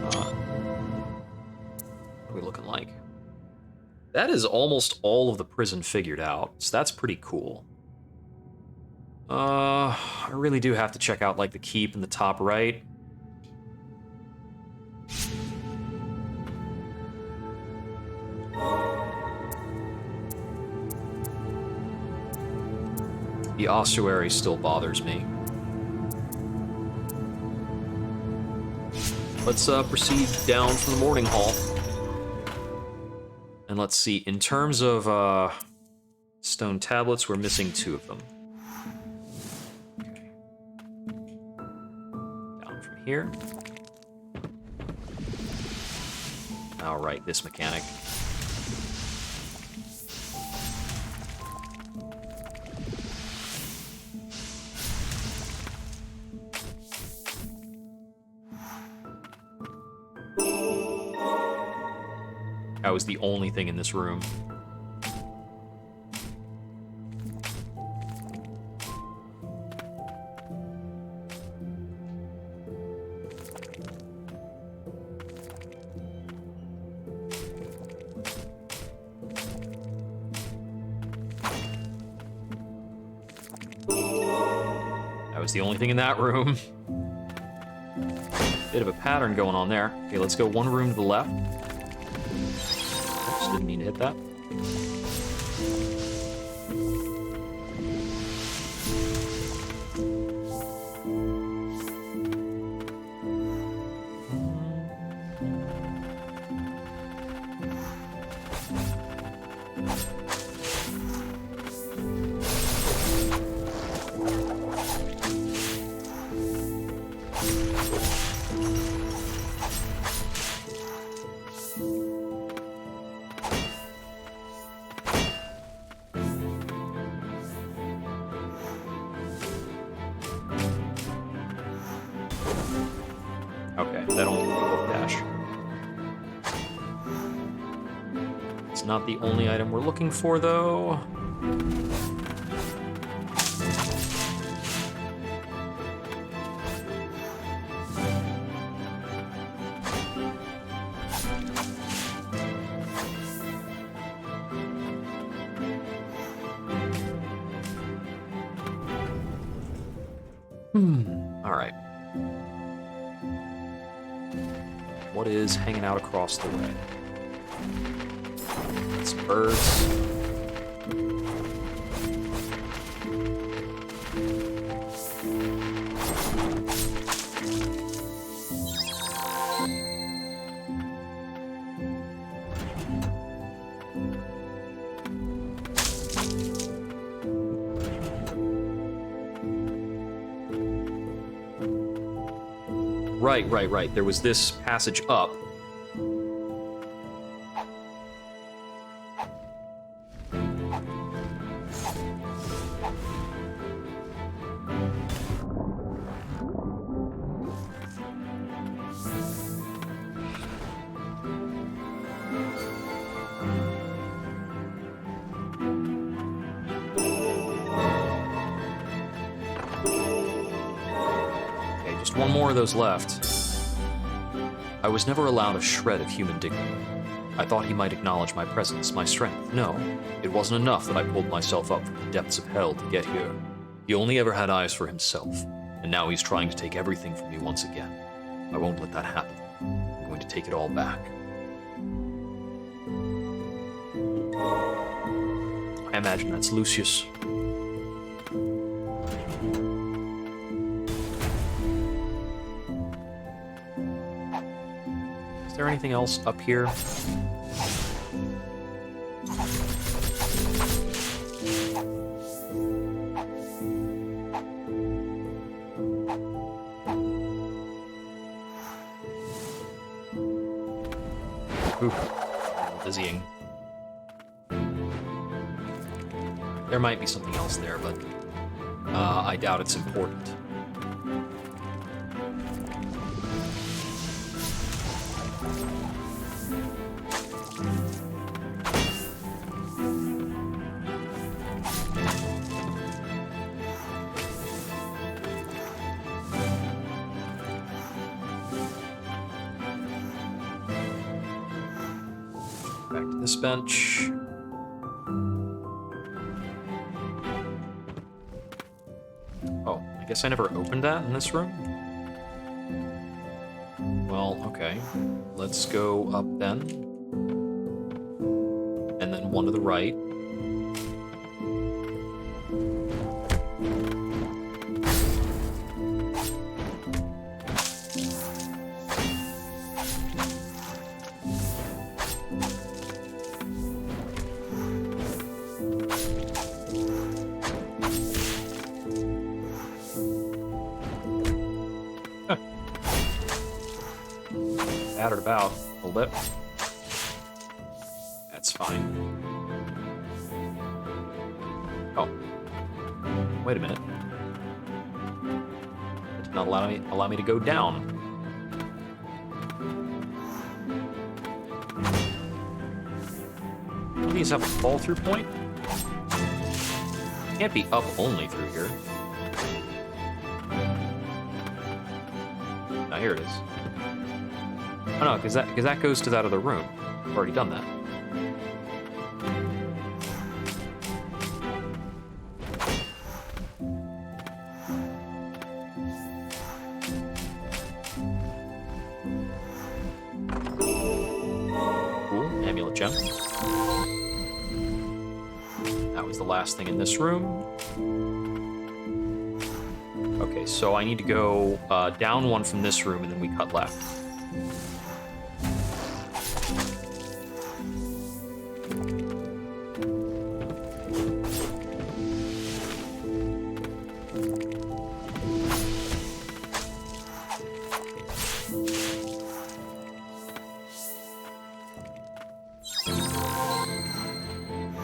What are we looking like? That is almost all of the prison figured out, so that's pretty cool. I really do have to check out, like, the keep in the top right. The ossuary still bothers me. Let's proceed down from the morning hall. And let's see, in terms of stone tablets, we're missing 2 of them. Okay. Down from here. All right, this mechanic. That was the only thing in this room. That was the only thing in that room. Bit of a pattern going on there. Okay, let's go 1 room to the left. Oops, didn't mean to hit that. Okay, that only will dash. It's not the only item we're looking for, though. All right. What is hanging out across the way? Some birds. Right. There was this passage up. one more of those left. I was never allowed a shred of human dignity. I thought he might acknowledge my presence, my strength. No, it wasn't enough that I pulled myself up from the depths of hell to get here. He only ever had eyes for himself, and now he's trying to take everything from me once again. I won't let that happen. I'm going to take it all back. I imagine that's Lucius. Is there anything else up here? Oof. Dizzying. There might be something else there, but I doubt it's important. Back to this bench. Oh, I guess I never opened that in this room? Well, okay. Let's go up then. And then one to the right. Battered about a little bit. That's fine. Oh. Wait a minute. It did not allow me to go down. Do these have a fall-through point? Can't be up only through here. Now here it is. Oh no, because that goes to that other room. I've already done that. Cool, amulet gem. That was the last thing in this room. Okay, so I need to go down one from this room, and then we cut left.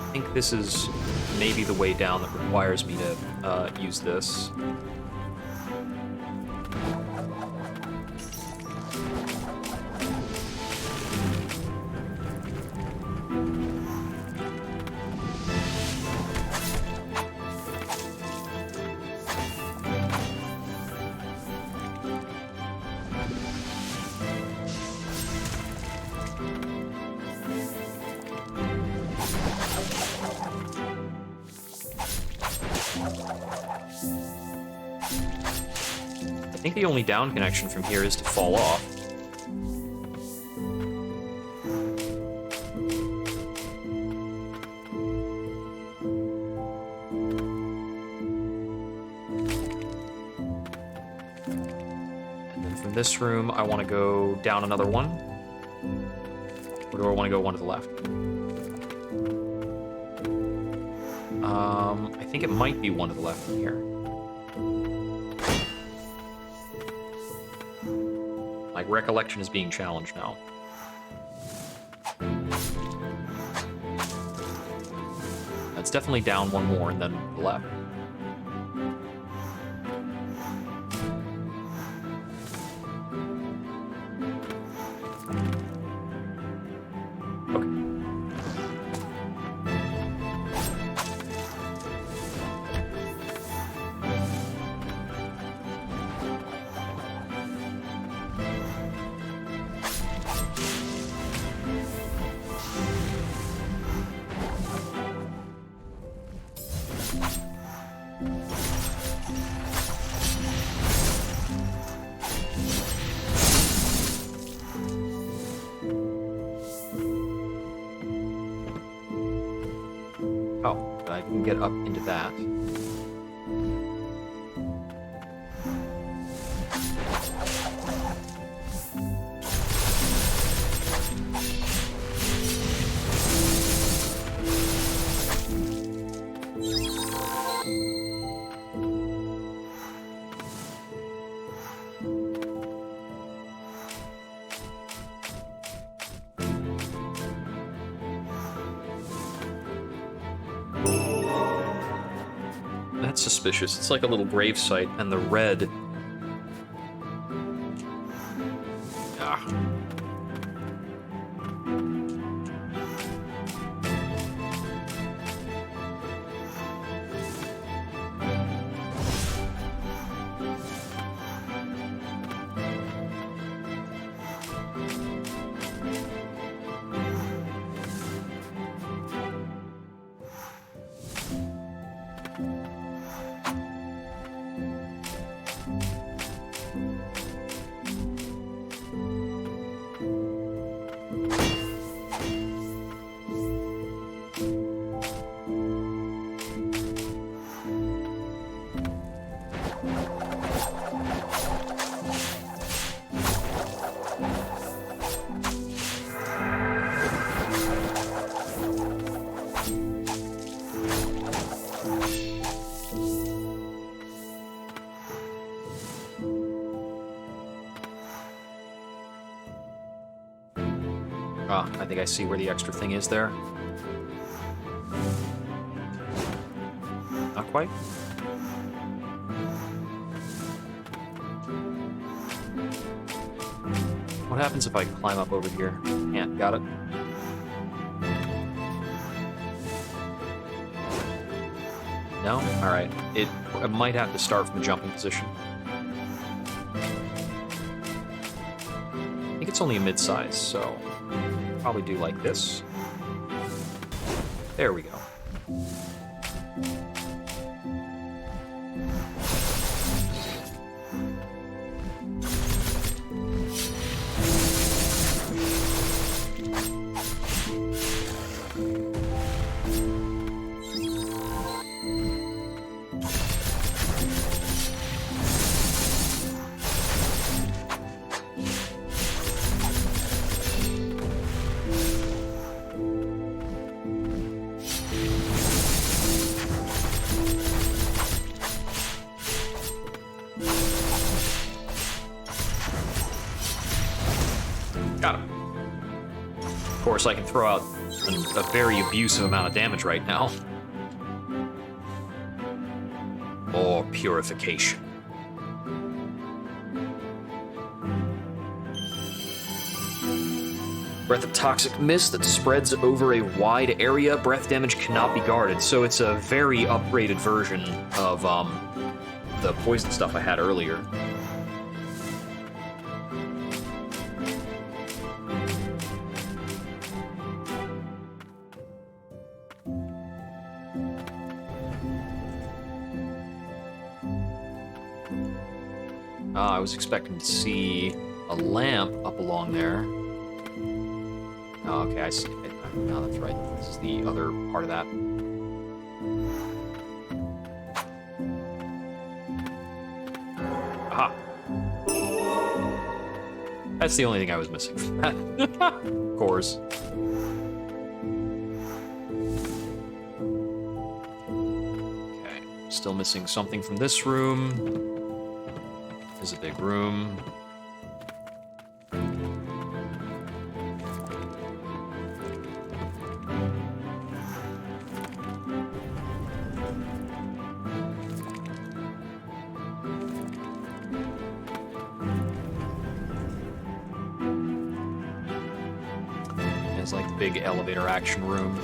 I think this is maybe the way down that requires me to use this. I think the only down connection from here is to fall off. And then from this room, I want to go down another one. Or do I want to go one to the left? I think it might be one to the left from here. My recollection is being challenged now. That's definitely down one more and then the left. Okay. Oh, I can get up into that. That's suspicious. It's like a little grave site, and the red... Ah. Ah, I think I see where the extra thing is there. Not quite. What happens if I climb up over here? Yeah, got it. No? Alright. I might have to start from a jumping position. I think it's only a mid-size, so... probably do like this. There we go. Got him. Of course, I can throw out a very abusive amount of damage right now. More purification. Breath of toxic mist that spreads over a wide area. Breath damage cannot be guarded. So it's a very upgraded version of the poison stuff I had earlier. I was expecting to see a lamp up along there. Oh, okay, I see it. No, that's right. This is the other part of that. Aha. That's the only thing I was missing from that. Of course. Okay, still missing something from this room. This is a big room. It's like the big elevator action room.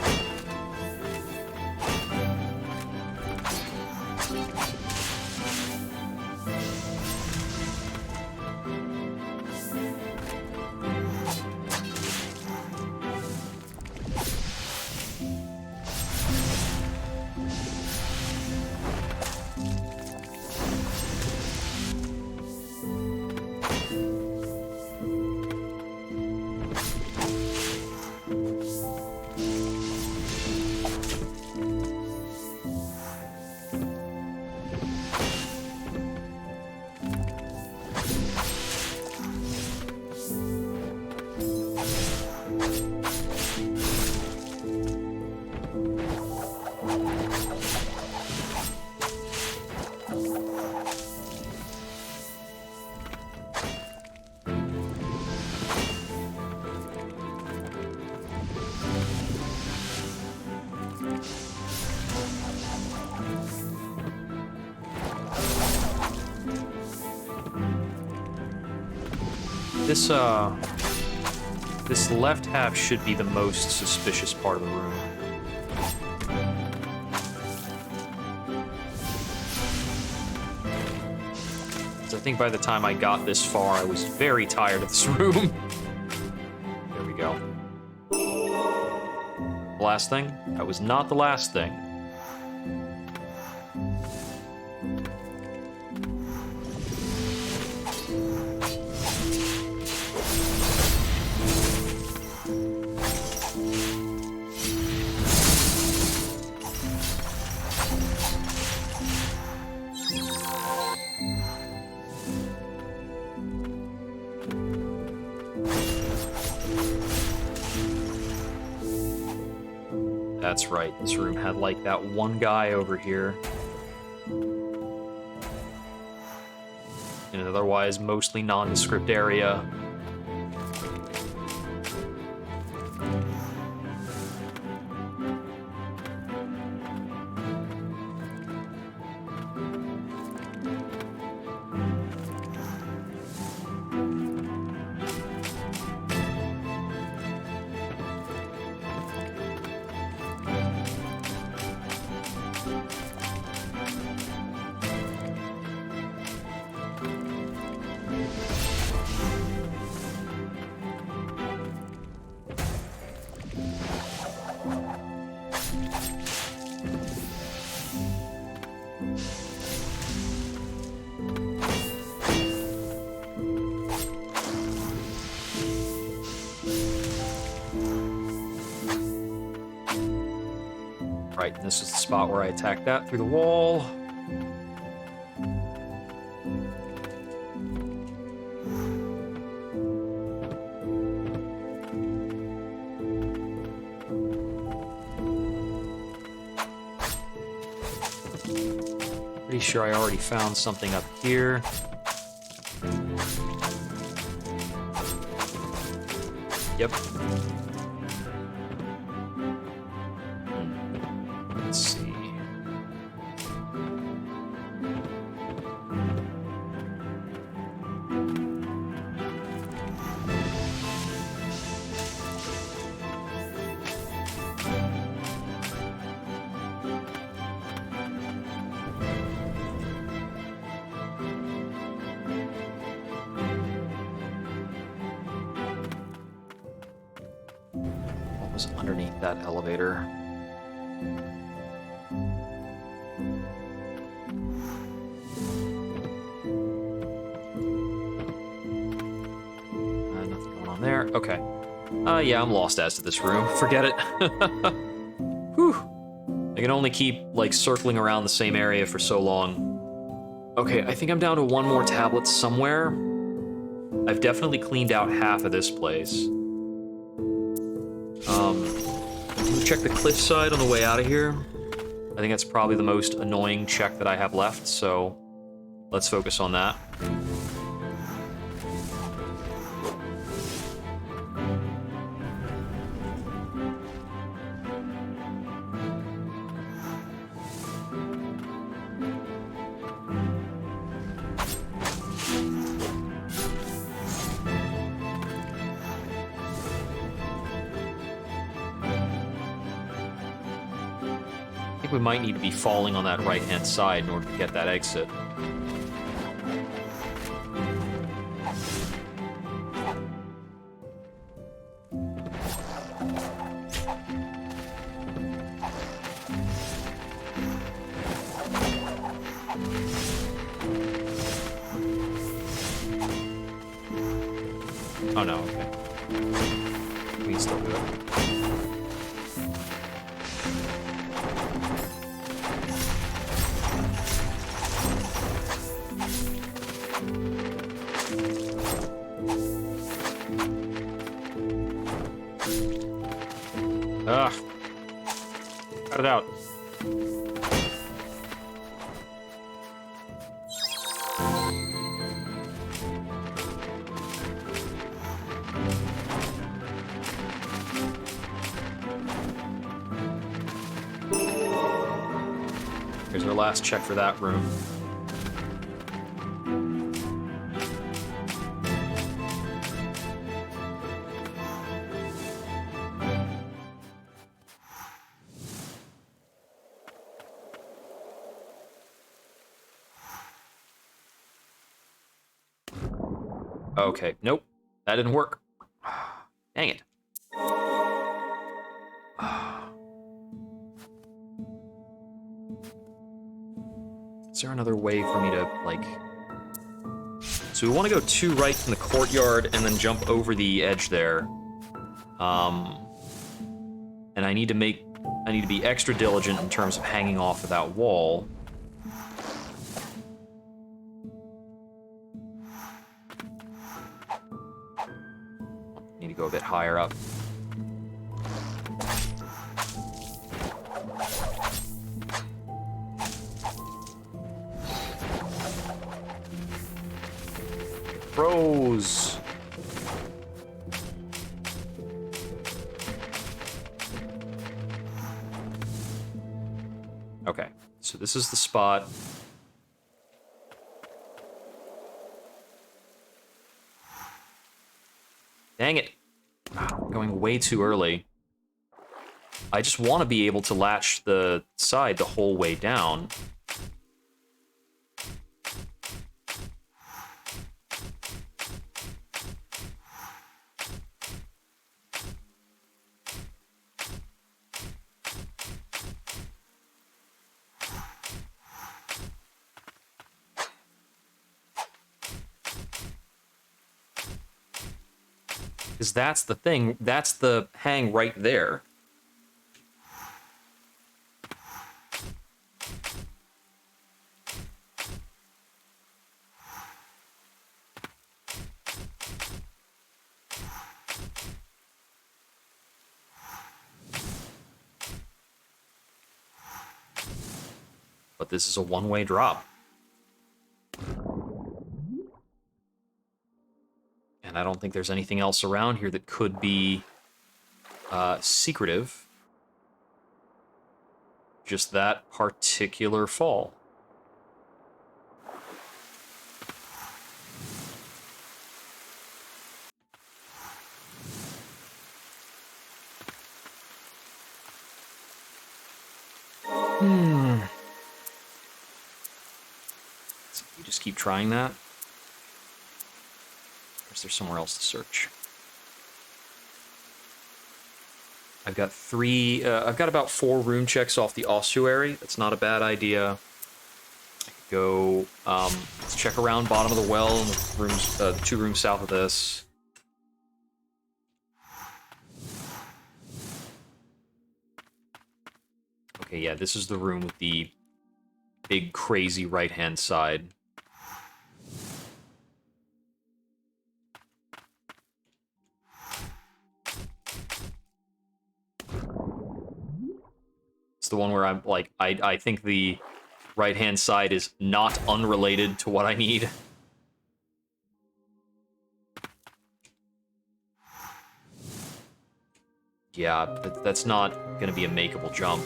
This left half should be the most suspicious part of the room. So I think by the time I got this far, I was very tired of this room. There we go. The last thing? That was not the last thing. That's right, this room had like that one guy over here. In an otherwise mostly nondescript area. Right, and this is the spot where I attacked that through the wall. Pretty sure I already found something up here. Yep. Let's see. What was underneath that elevator? Nothing going on there. Okay. Yeah, I'm lost as to this room. Forget it. Whew. I can only keep, like, circling around the same area for so long. Okay, I think I'm down to one more tablet somewhere. I've definitely cleaned out half of this place. I'm gonna check the cliffside on the way out of here. I think that's probably the most annoying check that I have left, so let's focus on that. I think we might need to be falling on that right-hand side in order to get that exit. Oh no, okay. We can still do it. Ugh. Cut it out. Here's our last check for that room. Okay, nope. That didn't work. Dang it. Is there another way for me to, like... So we want to go 2 right from the courtyard and then jump over the edge there. And I need to be extra diligent in terms of hanging off of that wall. Need to go a bit higher up. Pros. Okay, so this is the spot. Dang it. Going way too early. I just want to be able to latch the side the whole way down. Because that's the thing. That's the hang right there. But this is a one-way drop. And I don't think there's anything else around here that could be secretive. Just that particular fall. So you just keep trying that. Or is there somewhere else to search? I've got about 4 rune checks off the ossuary. That's not a bad idea. I could go, let's check around bottom of the well and the rooms, the 2 rooms south of this. Okay, yeah, this is the room with the big, crazy right-hand side. It's the one where I'm like, I think the right-hand side is not unrelated to what I need. Yeah, that's not gonna be a makeable jump.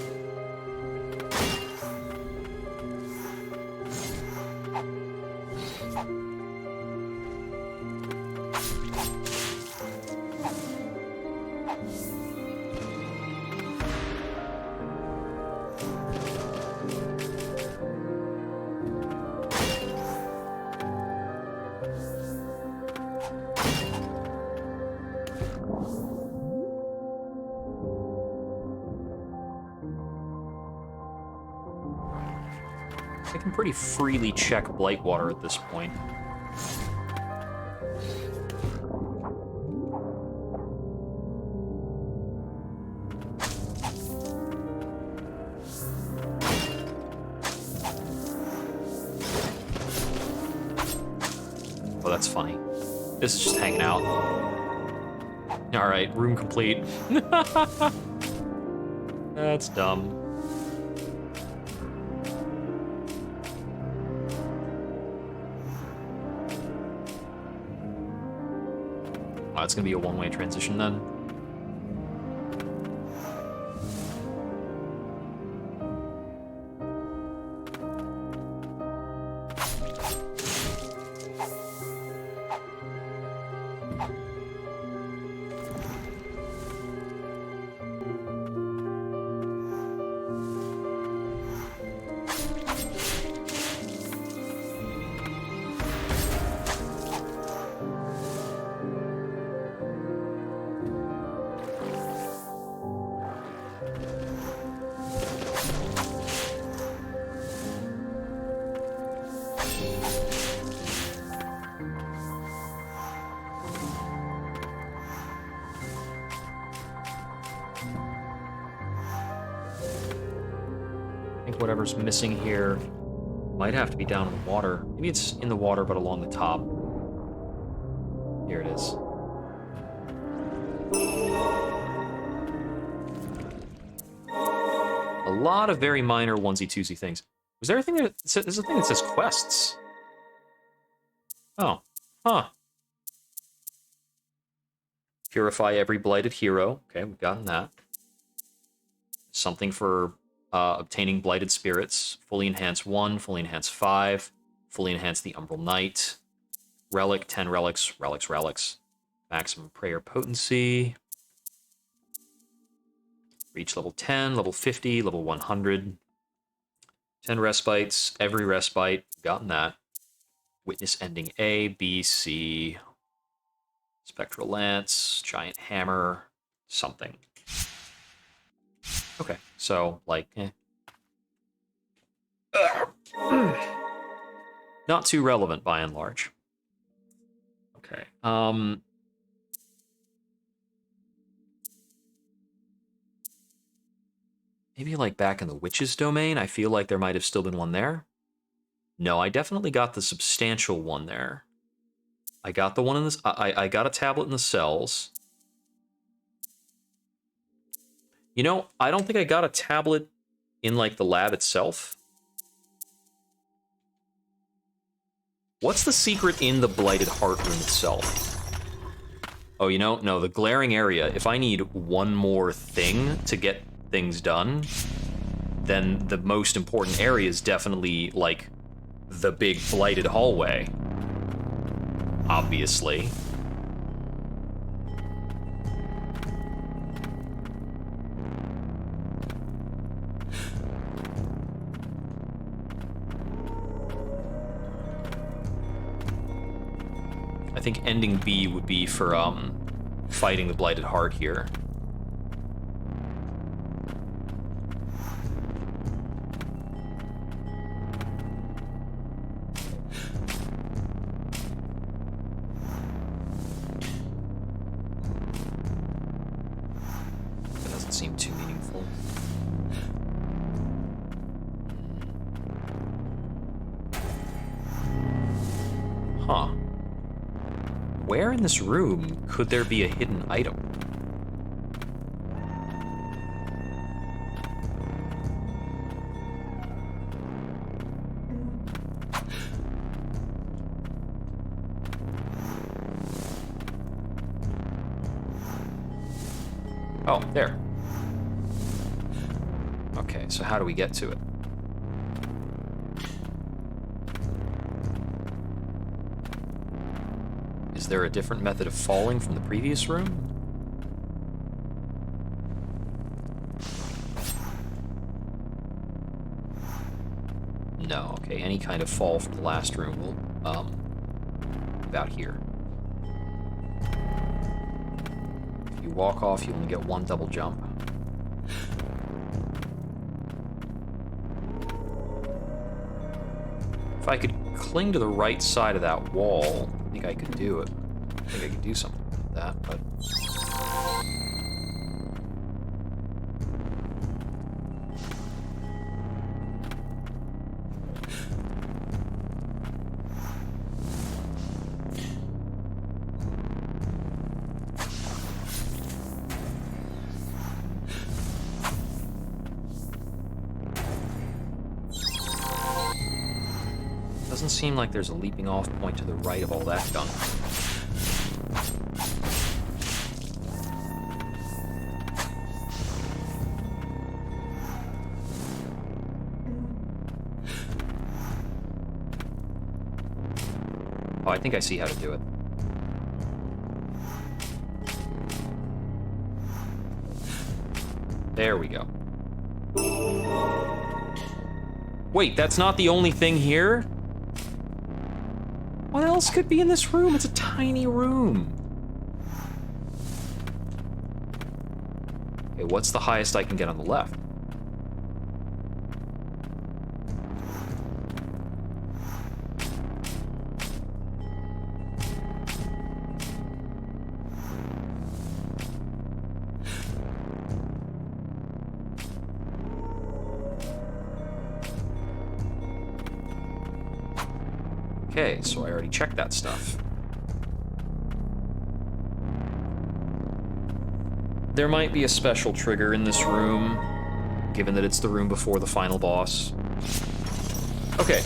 I can pretty freely check Blightwater at this point. Oh, that's funny. This is just hanging out. Alright, room complete. That's dumb. Oh, it's gonna be a one-way transition then. think whatever's missing here might have to be down in the water. Maybe it's in the water, but along the top. Here it is. A lot of very minor onesie-twosie things. Was there a thing that says, there's a thing that says quests? Oh. Huh. Purify every blighted hero. Okay, we've gotten that. Something for obtaining blighted spirits. Fully enhance 1, fully enhance 5, fully enhance the Umbral Knight. Relic, 10 relics, relics. Maximum prayer potency. Reach level 10, level 50, level 100. 10 respites, every respite, gotten that. Witness ending A, B, C. Spectral Lance, Giant Hammer, something. Okay, so, like, not too relevant by and large. Okay, maybe, like, back in the Witch's domain, I feel like there might have still been one there. No, I definitely got the substantial one there. I got the one in this. I got a tablet in the cells. You know, I don't think I got a tablet in, like, the lab itself. What's the secret in the Blighted Heart room itself? Oh, you know, no, the glaring area. If I need one more thing to get things done, then the most important area is definitely, like, the big blighted hallway. Obviously. I think ending B would be for fighting the Blighted Heart here. That doesn't seem too meaningful. Huh. Where in this room could there be a hidden item? Oh, there. Okay, so how do we get to it? Is there a different method of falling from the previous room? No, okay, any kind of fall from the last room will, about here. If you walk off, you only get one double jump. If I could cling to the right side of that wall, I think I could do it. I think I could do something with that, but... Doesn't seem like there's a leaping off point to the right of all that gunk. Oh, I think I see how to do it. There we go. Wait, that's not the only thing here? What else could be in this room? It's a tiny room. Okay, what's the highest I can get on the left? Okay, so I already checked that stuff. There might be a special trigger in this room, given that it's the room before the final boss. Okay,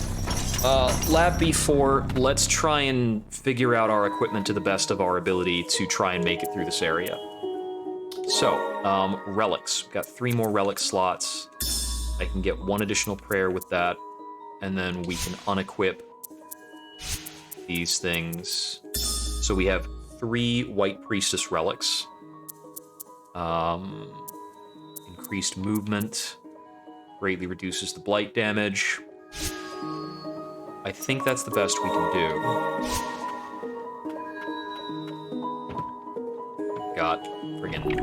Lab B4, let's try and figure out our equipment to the best of our ability to try and make it through this area. So, relics. We've got 3 more relic slots. I can get 1 additional prayer with that, and then we can unequip these things. So we have 3 White Priestess relics. Increased movement. Greatly reduces the blight damage. I think that's the best we can do. Got friggin'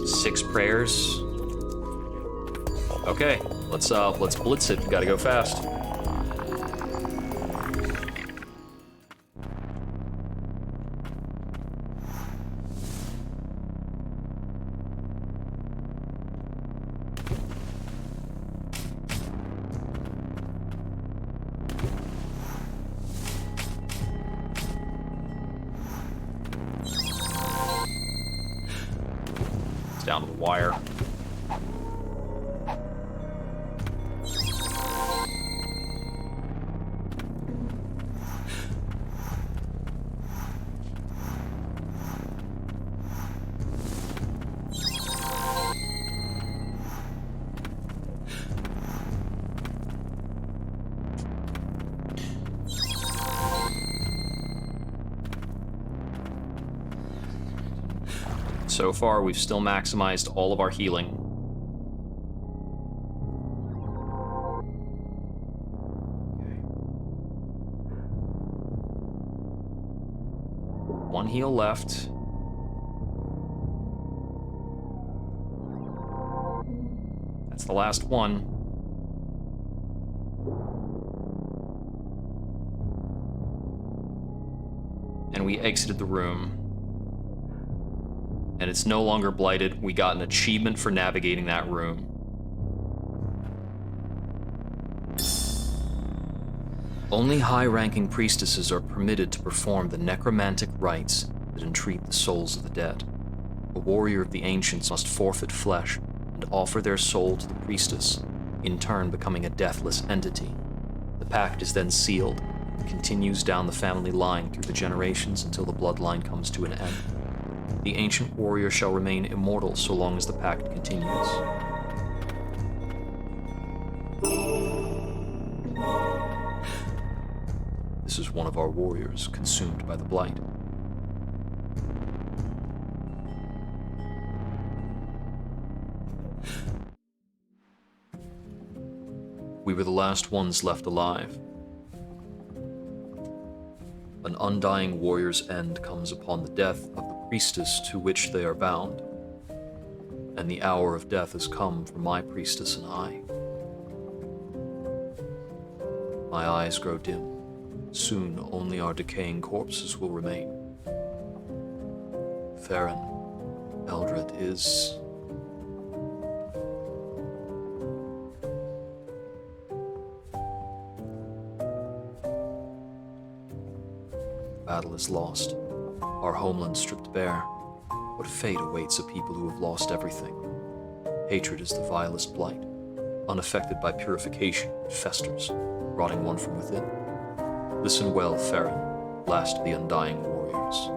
6 prayers. Okay, let's blitz it. We gotta go fast. Down to the wire. So far, we've still maximized all of our healing. Okay. 1 heal left. That's the last one. And we exited the room. And it's no longer blighted. We got an achievement for navigating that room. Only high-ranking priestesses are permitted to perform the necromantic rites that entreat the souls of the dead. A warrior of the ancients must forfeit flesh and offer their soul to the priestess, in turn becoming a deathless entity. The pact is then sealed and continues down the family line through the generations until the bloodline comes to an end. The ancient warrior shall remain immortal so long as the pact continues. This is one of our warriors consumed by the blight. We were the last ones left alive. An undying warrior's end comes upon the death of the priestess to which they are bound, and the hour of death has come for my priestess and I. My eyes grow dim. Soon only our decaying corpses will remain. Farron, Eldred is... Battle is lost. Our homeland stripped bare. What fate awaits a people who have lost everything? Hatred is the vilest blight. Unaffected by purification, it festers, rotting one from within. Listen well, Farron, last of the undying warriors.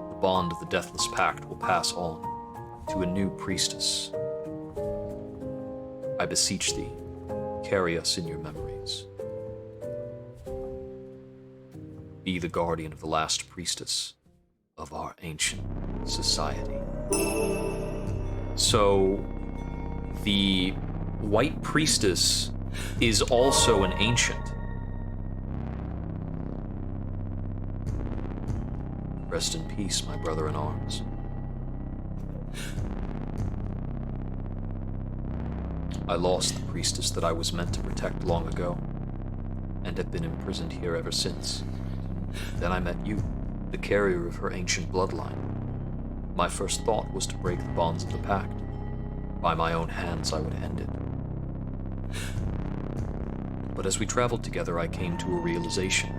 The bond of the deathless pact will pass on to a new priestess. I beseech thee, carry us in your memories. Be the guardian of the last priestess of our ancient society. So, the White Priestess is also an ancient. Rest in peace, my brother in arms. I lost the priestess that I was meant to protect long ago, and have been imprisoned here ever since. Then I met you, the carrier of her ancient bloodline. My first thought was to break the bonds of the pact. By my own hands, I would end it. But as we traveled together, I came to a realization.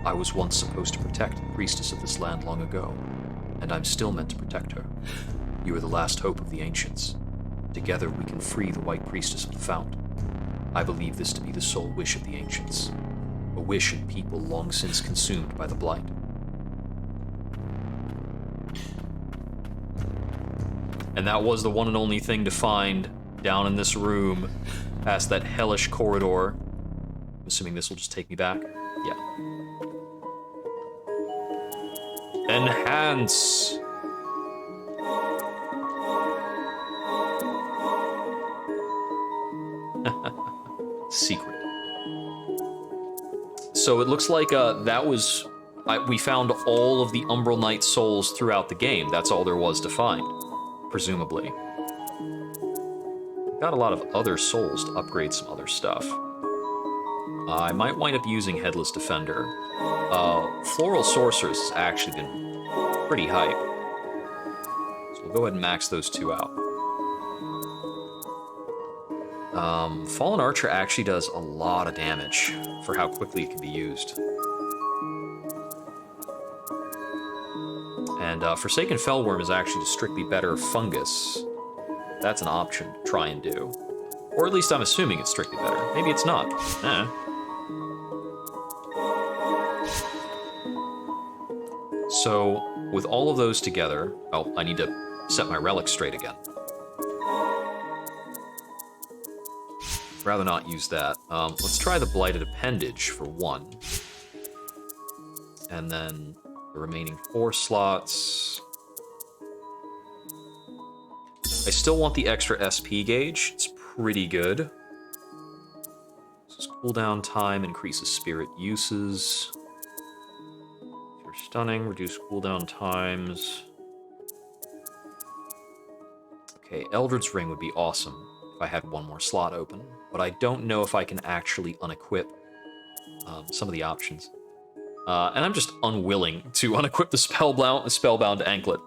I was once supposed to protect the priestess of this land long ago, and I'm still meant to protect her. You are the last hope of the ancients. Together we can free the White Priestess of the Fount. I believe this to be the sole wish of the ancients, a wish in people long since consumed by the blight. And that was the one and only thing to find down in this room, past that hellish corridor. I'm assuming this will just take me back. Yeah. Enhance! Secret. So it looks like that was... we found all of the Umbral Knight souls throughout the game. That's all there was to find, presumably. Got a lot of other souls to upgrade some other stuff. I might wind up using Headless Defender. Floral Sorceress has actually been pretty hype. So we'll go ahead and max those two out. Fallen Archer actually does a lot of damage for how quickly it can be used. And Forsaken Fellworm is actually just strictly better fungus. That's an option to try and do. Or at least I'm assuming it's strictly better. Maybe it's not. So, with all of those together... Oh, I need to set my relic straight again. Rather not use that. Let's try the Blighted Appendage for one. And then the remaining 4 slots. I still want the extra SP gauge. It's pretty good. This is cooldown time, increases spirit uses. If you're stunning, reduce cooldown times. Okay, Eldred's Ring would be awesome if I had one more slot open, but I don't know if I can actually unequip some of the options. And I'm just unwilling to unequip the Spellbound Anklet.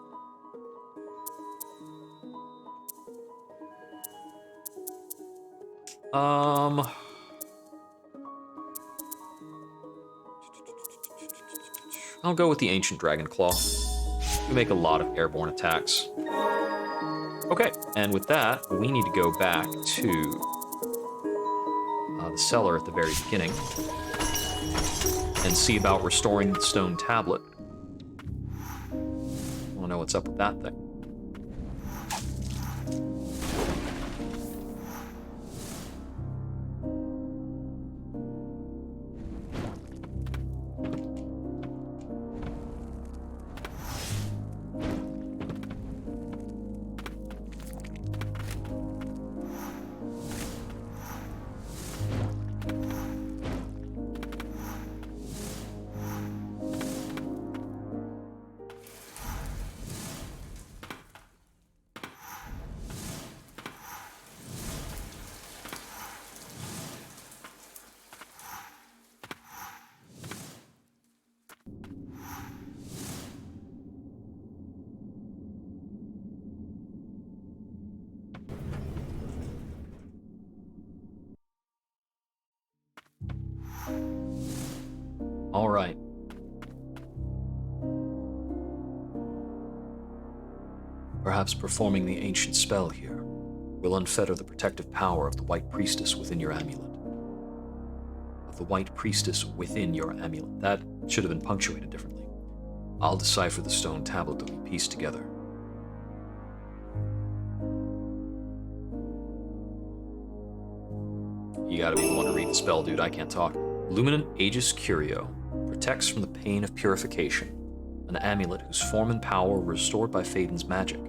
I'll go with the Ancient Dragon Claw. We make a lot of airborne attacks. Okay, and with that, we need to go back to the cellar at the very beginning and see about restoring the stone tablet. I want to know what's up with that thing. All right. Perhaps performing the ancient spell here will unfetter the protective power of the White Priestess within your amulet. Of the White Priestess within your amulet. That should have been punctuated differently. I'll decipher the stone tablet that we pieced together. You gotta be the one to read the spell, dude. I can't talk. Luminant Aegis Curio protects from the pain of purification. An amulet whose form and power were restored by Phaeton's magic.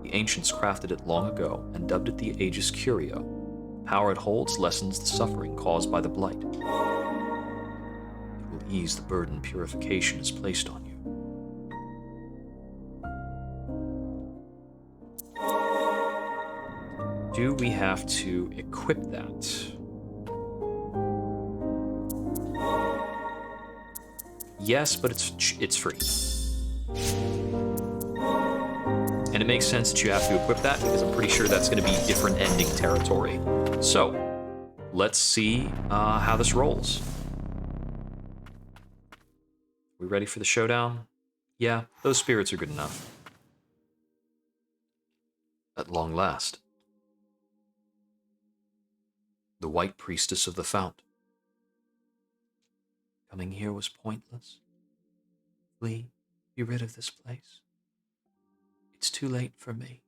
The ancients crafted it long ago and dubbed it the Aegis Curio. The power it holds lessens the suffering caused by the blight. It will ease the burden purification has placed on you. Do we have to equip that? Yes, but it's free. And it makes sense that you have to equip that, because I'm pretty sure that's going to be different ending territory. So, let's see how this rolls. We ready for the showdown? Yeah, those spirits are good enough. At long last. The White Priestess of the Fount. Coming here was pointless. Flee, be rid of this place. It's too late for me.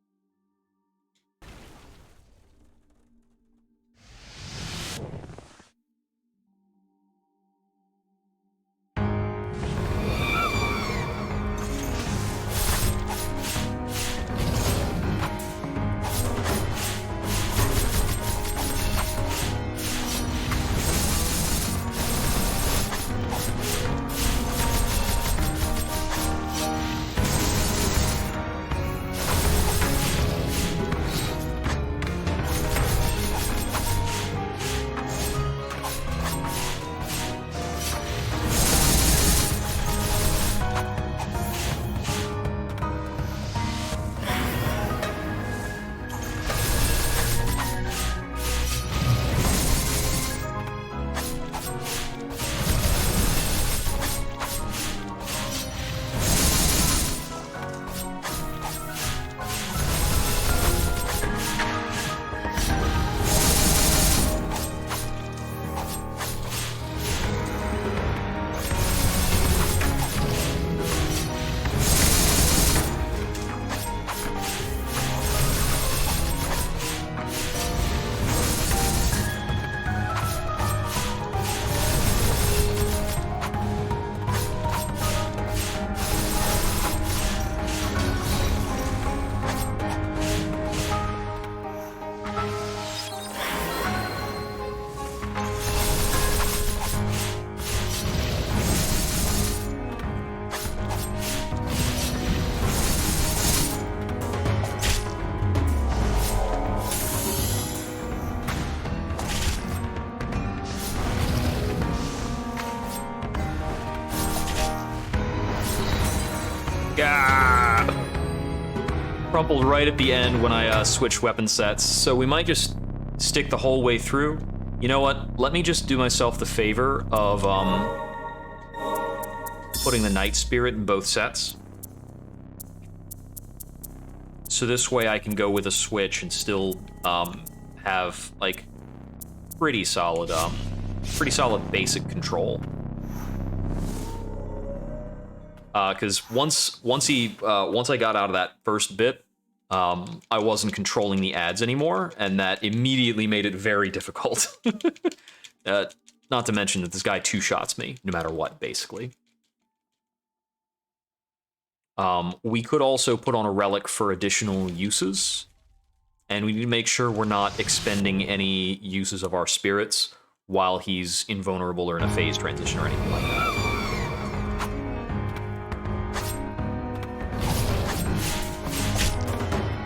Crumpled right at the end when I switched weapon sets, so we might just stick the whole way through. You know what? Let me just do myself the favor of putting the Night Spirit in both sets. So this way I can go with a switch and still have like pretty solid basic control. Because once I got out of that first bit, I wasn't controlling the ads anymore, and that immediately made it very difficult. Not to mention that this guy two-shots me, no matter what, basically. We could also put on a relic for additional uses, and we need to make sure we're not expending any uses of our spirits while he's invulnerable or in a phase transition or anything like that.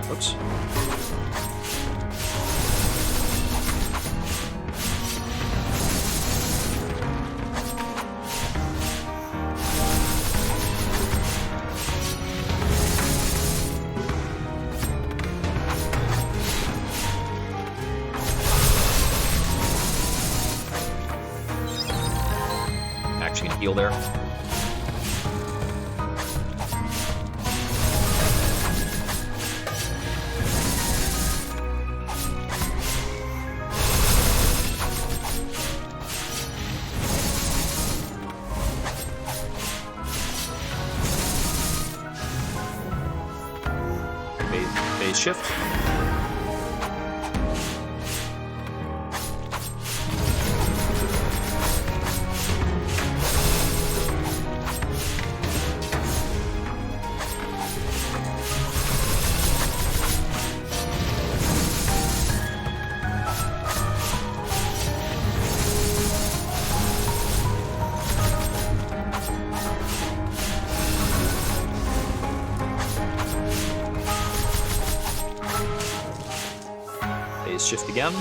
Oops. Actually gonna heal there. Phase shift. Shift again.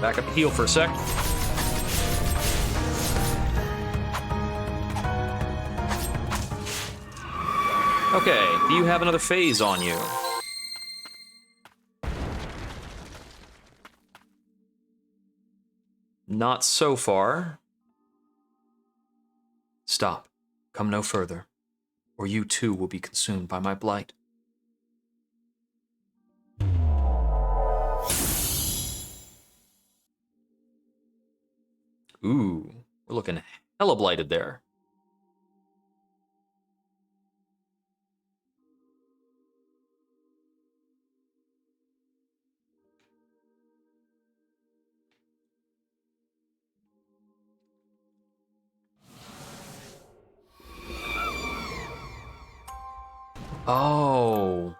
Back up the heal for a sec. Okay, do you have another phase on you? Not so far. Stop. Come no further, or you too will be consumed by my blight. Ooh, we're looking hella blighted there. Oh.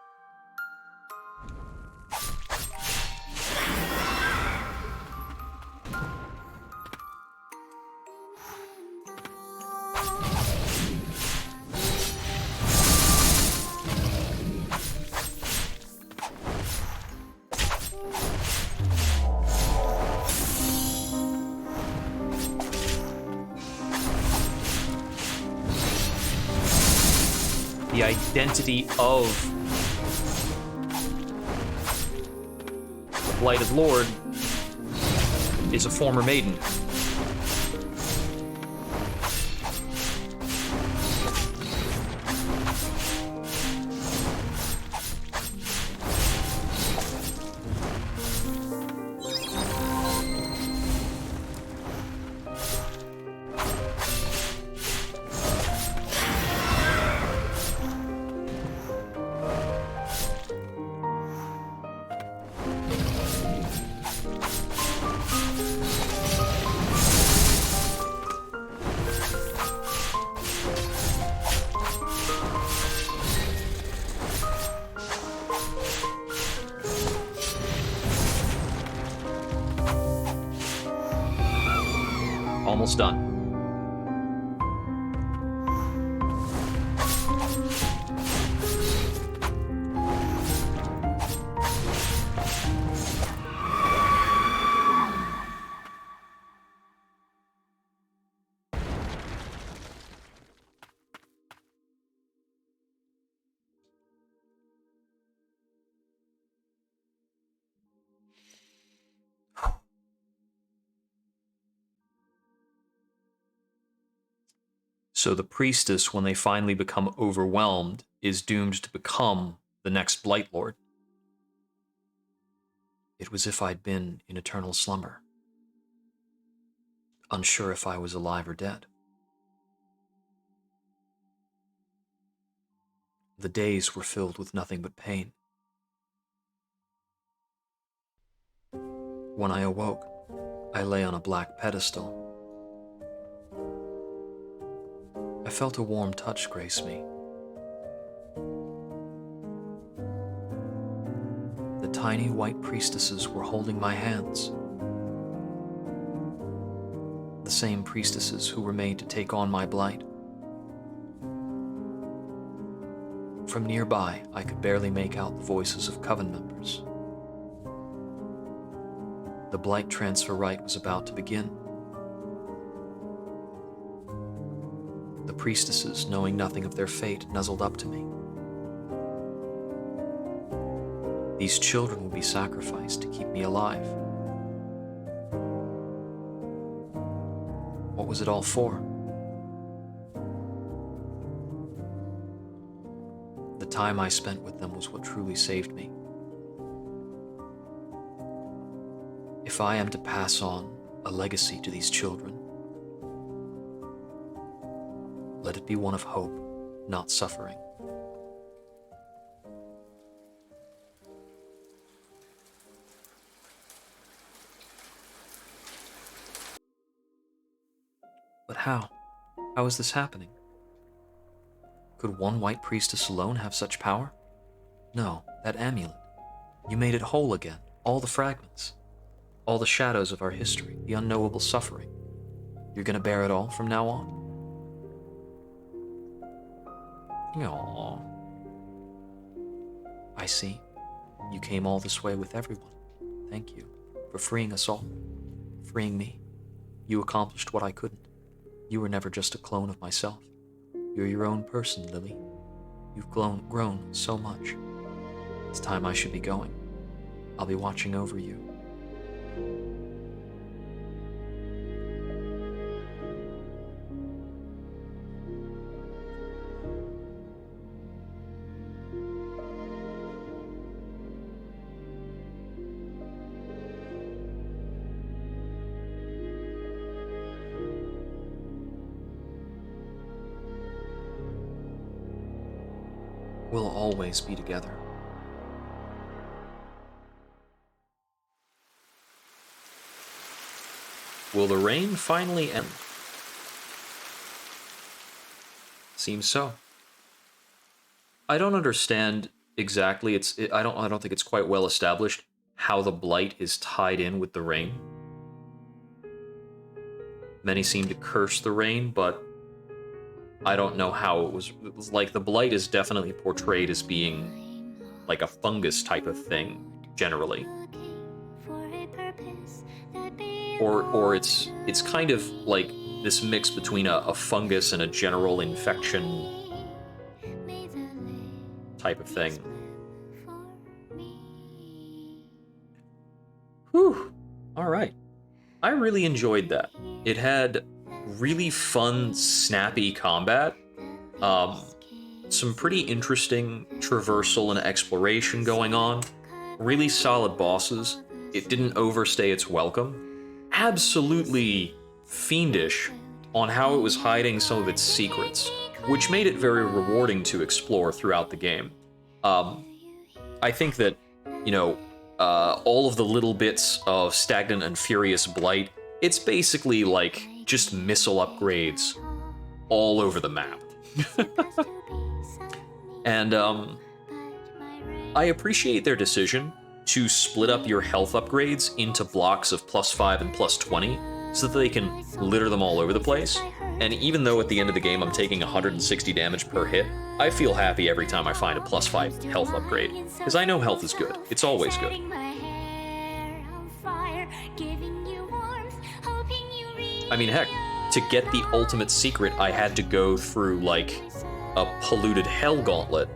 The identity of the Blighted Lord is a former maiden. Almost done. So the priestess, when they finally become overwhelmed, is doomed to become the next Blight Lord. It was as if I'd been in eternal slumber, unsure if I was alive or dead. The days were filled with nothing but pain. When I awoke, I lay on a black pedestal. I felt a warm touch grace me. The tiny white priestesses were holding my hands. The same priestesses who were made to take on my blight. From nearby, I could barely make out the voices of coven members. The blight transfer rite was about to begin. The priestesses, knowing nothing of their fate, nuzzled up to me. These children will be sacrificed to keep me alive. What was it all for? The time I spent with them was what truly saved me. If I am to pass on a legacy to these children, let it be one of hope, not suffering. But how? How is this happening? Could one white priestess alone have such power? No, that amulet. You made it whole again, all the fragments. All the shadows of our history, the unknowable suffering. You're gonna bear it all from now on? Aww. I see. You came all this way with everyone. Thank you. for freeing us all, freeing me. You accomplished what I couldn't. You were never just a clone of myself. You're your own person, Lily. You've grown so much. It's time I should be going. I'll be watching over you. We'll always be together. Will the rain finally end? Seems so. I don't understand exactly. I don't think it's quite well established how the blight is tied in with the rain. Many seem to curse the rain, but I don't know how it was like the blight is definitely portrayed as being like a fungus type of thing, generally. Or it's kind of like this mix between a fungus and a general infection type of thing. Whew. Alright. I really enjoyed that. It had really fun, snappy combat. Some pretty interesting traversal and exploration going on. Really solid bosses. It didn't overstay its welcome. Absolutely fiendish on how it was hiding some of its secrets, which made it very rewarding to explore throughout the game. I think that, all of the little bits of stagnant and furious blight, it's basically like just missile upgrades all over the map. And I appreciate their decision to split up your health upgrades into blocks of +5 and +20 so that they can litter them all over the place. And even though at the end of the game I'm taking 160 damage per hit, I feel happy every time I find a +5 health upgrade, because I know health is good. It's always good. I mean, heck, to get the ultimate secret, I had to go through, like, a polluted hell gauntlet,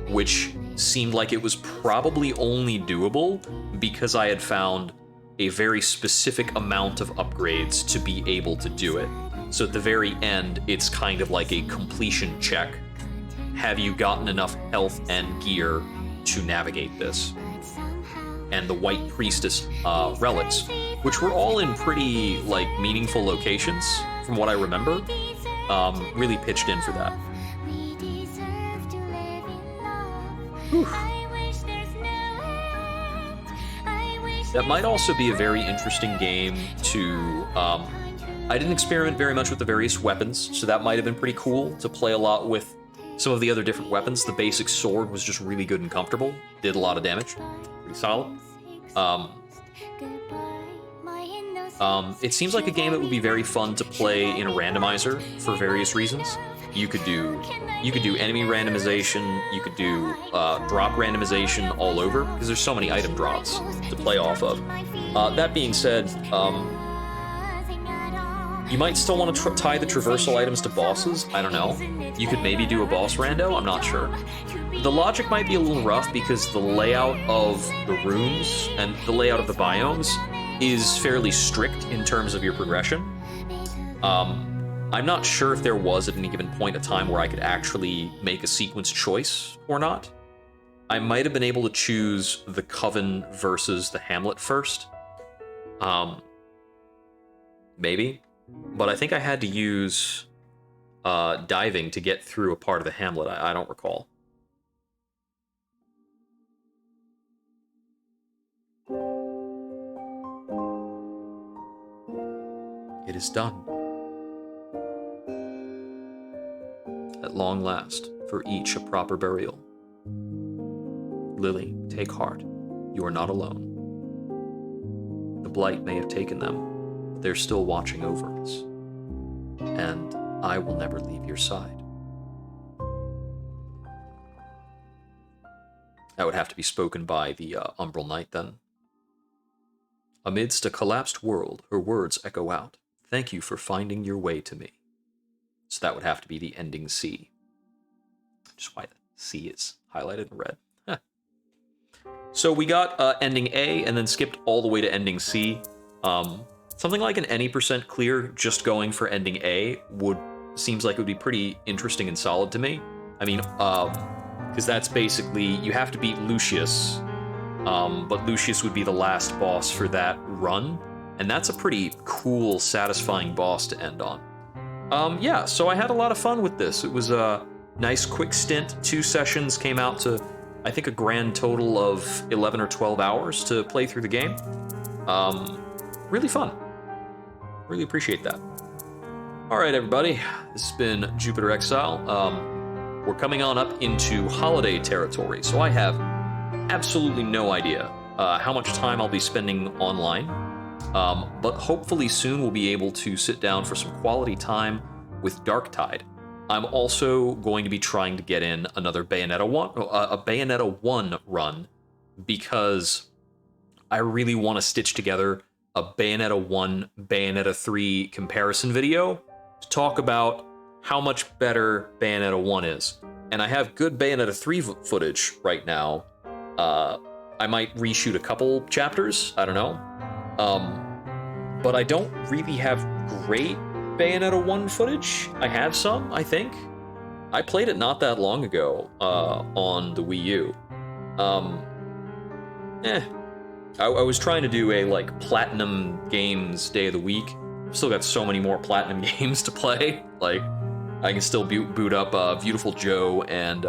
which seemed like it was probably only doable because I had found a very specific amount of upgrades to be able to do it. So at the very end, it's kind of like a completion check. Have you gotten enough health and gear to navigate this? And the White Priestess relics, which were all in pretty, like, meaningful locations, from what I remember, really pitched in for that. Whew. That might also be a very interesting game to... I didn't experiment very much with the various weapons, so that might have been pretty cool to play a lot with some of the other different weapons. The basic sword was just really good and comfortable, did a lot of damage, pretty solid. It seems like a game that would be very fun to play in a randomizer for various reasons. You could do enemy randomization, you could do drop randomization all over, because there's so many item drops to play off of. That being said, you might still want to tie the traversal items to bosses, I don't know. You could maybe do a boss rando, I'm not sure. The logic might be a little rough because the layout of the rooms and the layout of the biomes is fairly strict in terms of your progression. I'm not sure if there was at any given point a time where I could actually make a sequence choice or not. I might have been able to choose the Coven versus the Hamlet first. Maybe. But I think I had to use diving to get through a part of the Hamlet. I don't recall. It is done. At long last, for each a proper burial. Lily, take heart. You are not alone. The blight may have taken them, but they're still watching over us. And I will never leave your side. That would have to be spoken by the Umbral Knight, then. Amidst a collapsed world, her words echo out. Thank you for finding your way to me. So that would have to be the ending C. Just why the C is highlighted in red. Huh. So we got ending A and then skipped all the way to ending C. Something like an any % clear just going for ending A seems like it would be pretty interesting and solid to me. I mean, because that's basically, you have to beat Lucius, but Lucius would be the last boss for that run, and that's a pretty cool, satisfying boss to end on. Yeah, so I had a lot of fun with this. It was a nice quick stint. 2 sessions came out to, I think, a grand total of 11 or 12 hours to play through the game. Really fun. Really appreciate that. All right, everybody, this has been Jupiter Exile. We're coming on up into holiday territory, so I have absolutely no idea how much time I'll be spending online, but hopefully soon we'll be able to sit down for some quality time with Darktide. I'm also going to be trying to get in another Bayonetta 1 run, because I really want to stitch together a Bayonetta 1, Bayonetta 3 comparison video to talk about how much better Bayonetta 1 is. And I have good Bayonetta 3 footage right now. I might reshoot a couple chapters, I don't know. But I don't really have great Bayonetta 1 footage. I have some, I think. I played it not that long ago on the Wii U. I was trying to do a like Platinum Games Day of the Week. I've still got so many more Platinum games to play. Like, I can still boot up Beautiful Joe and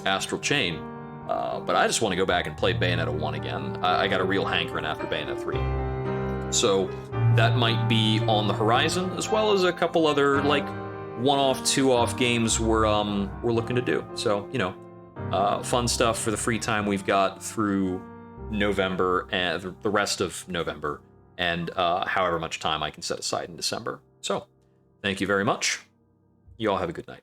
Astral Chain. But I just want to go back and play Bayonetta 1 again. I got a real hankering after Bayonetta 3. So that might be on the horizon, as well as a couple other like one-off, two-off games we're looking to do. So, you know, fun stuff for the free time we've got through November and the rest of November, and however much time I can set aside in December. So, thank you very much. You all have a good night.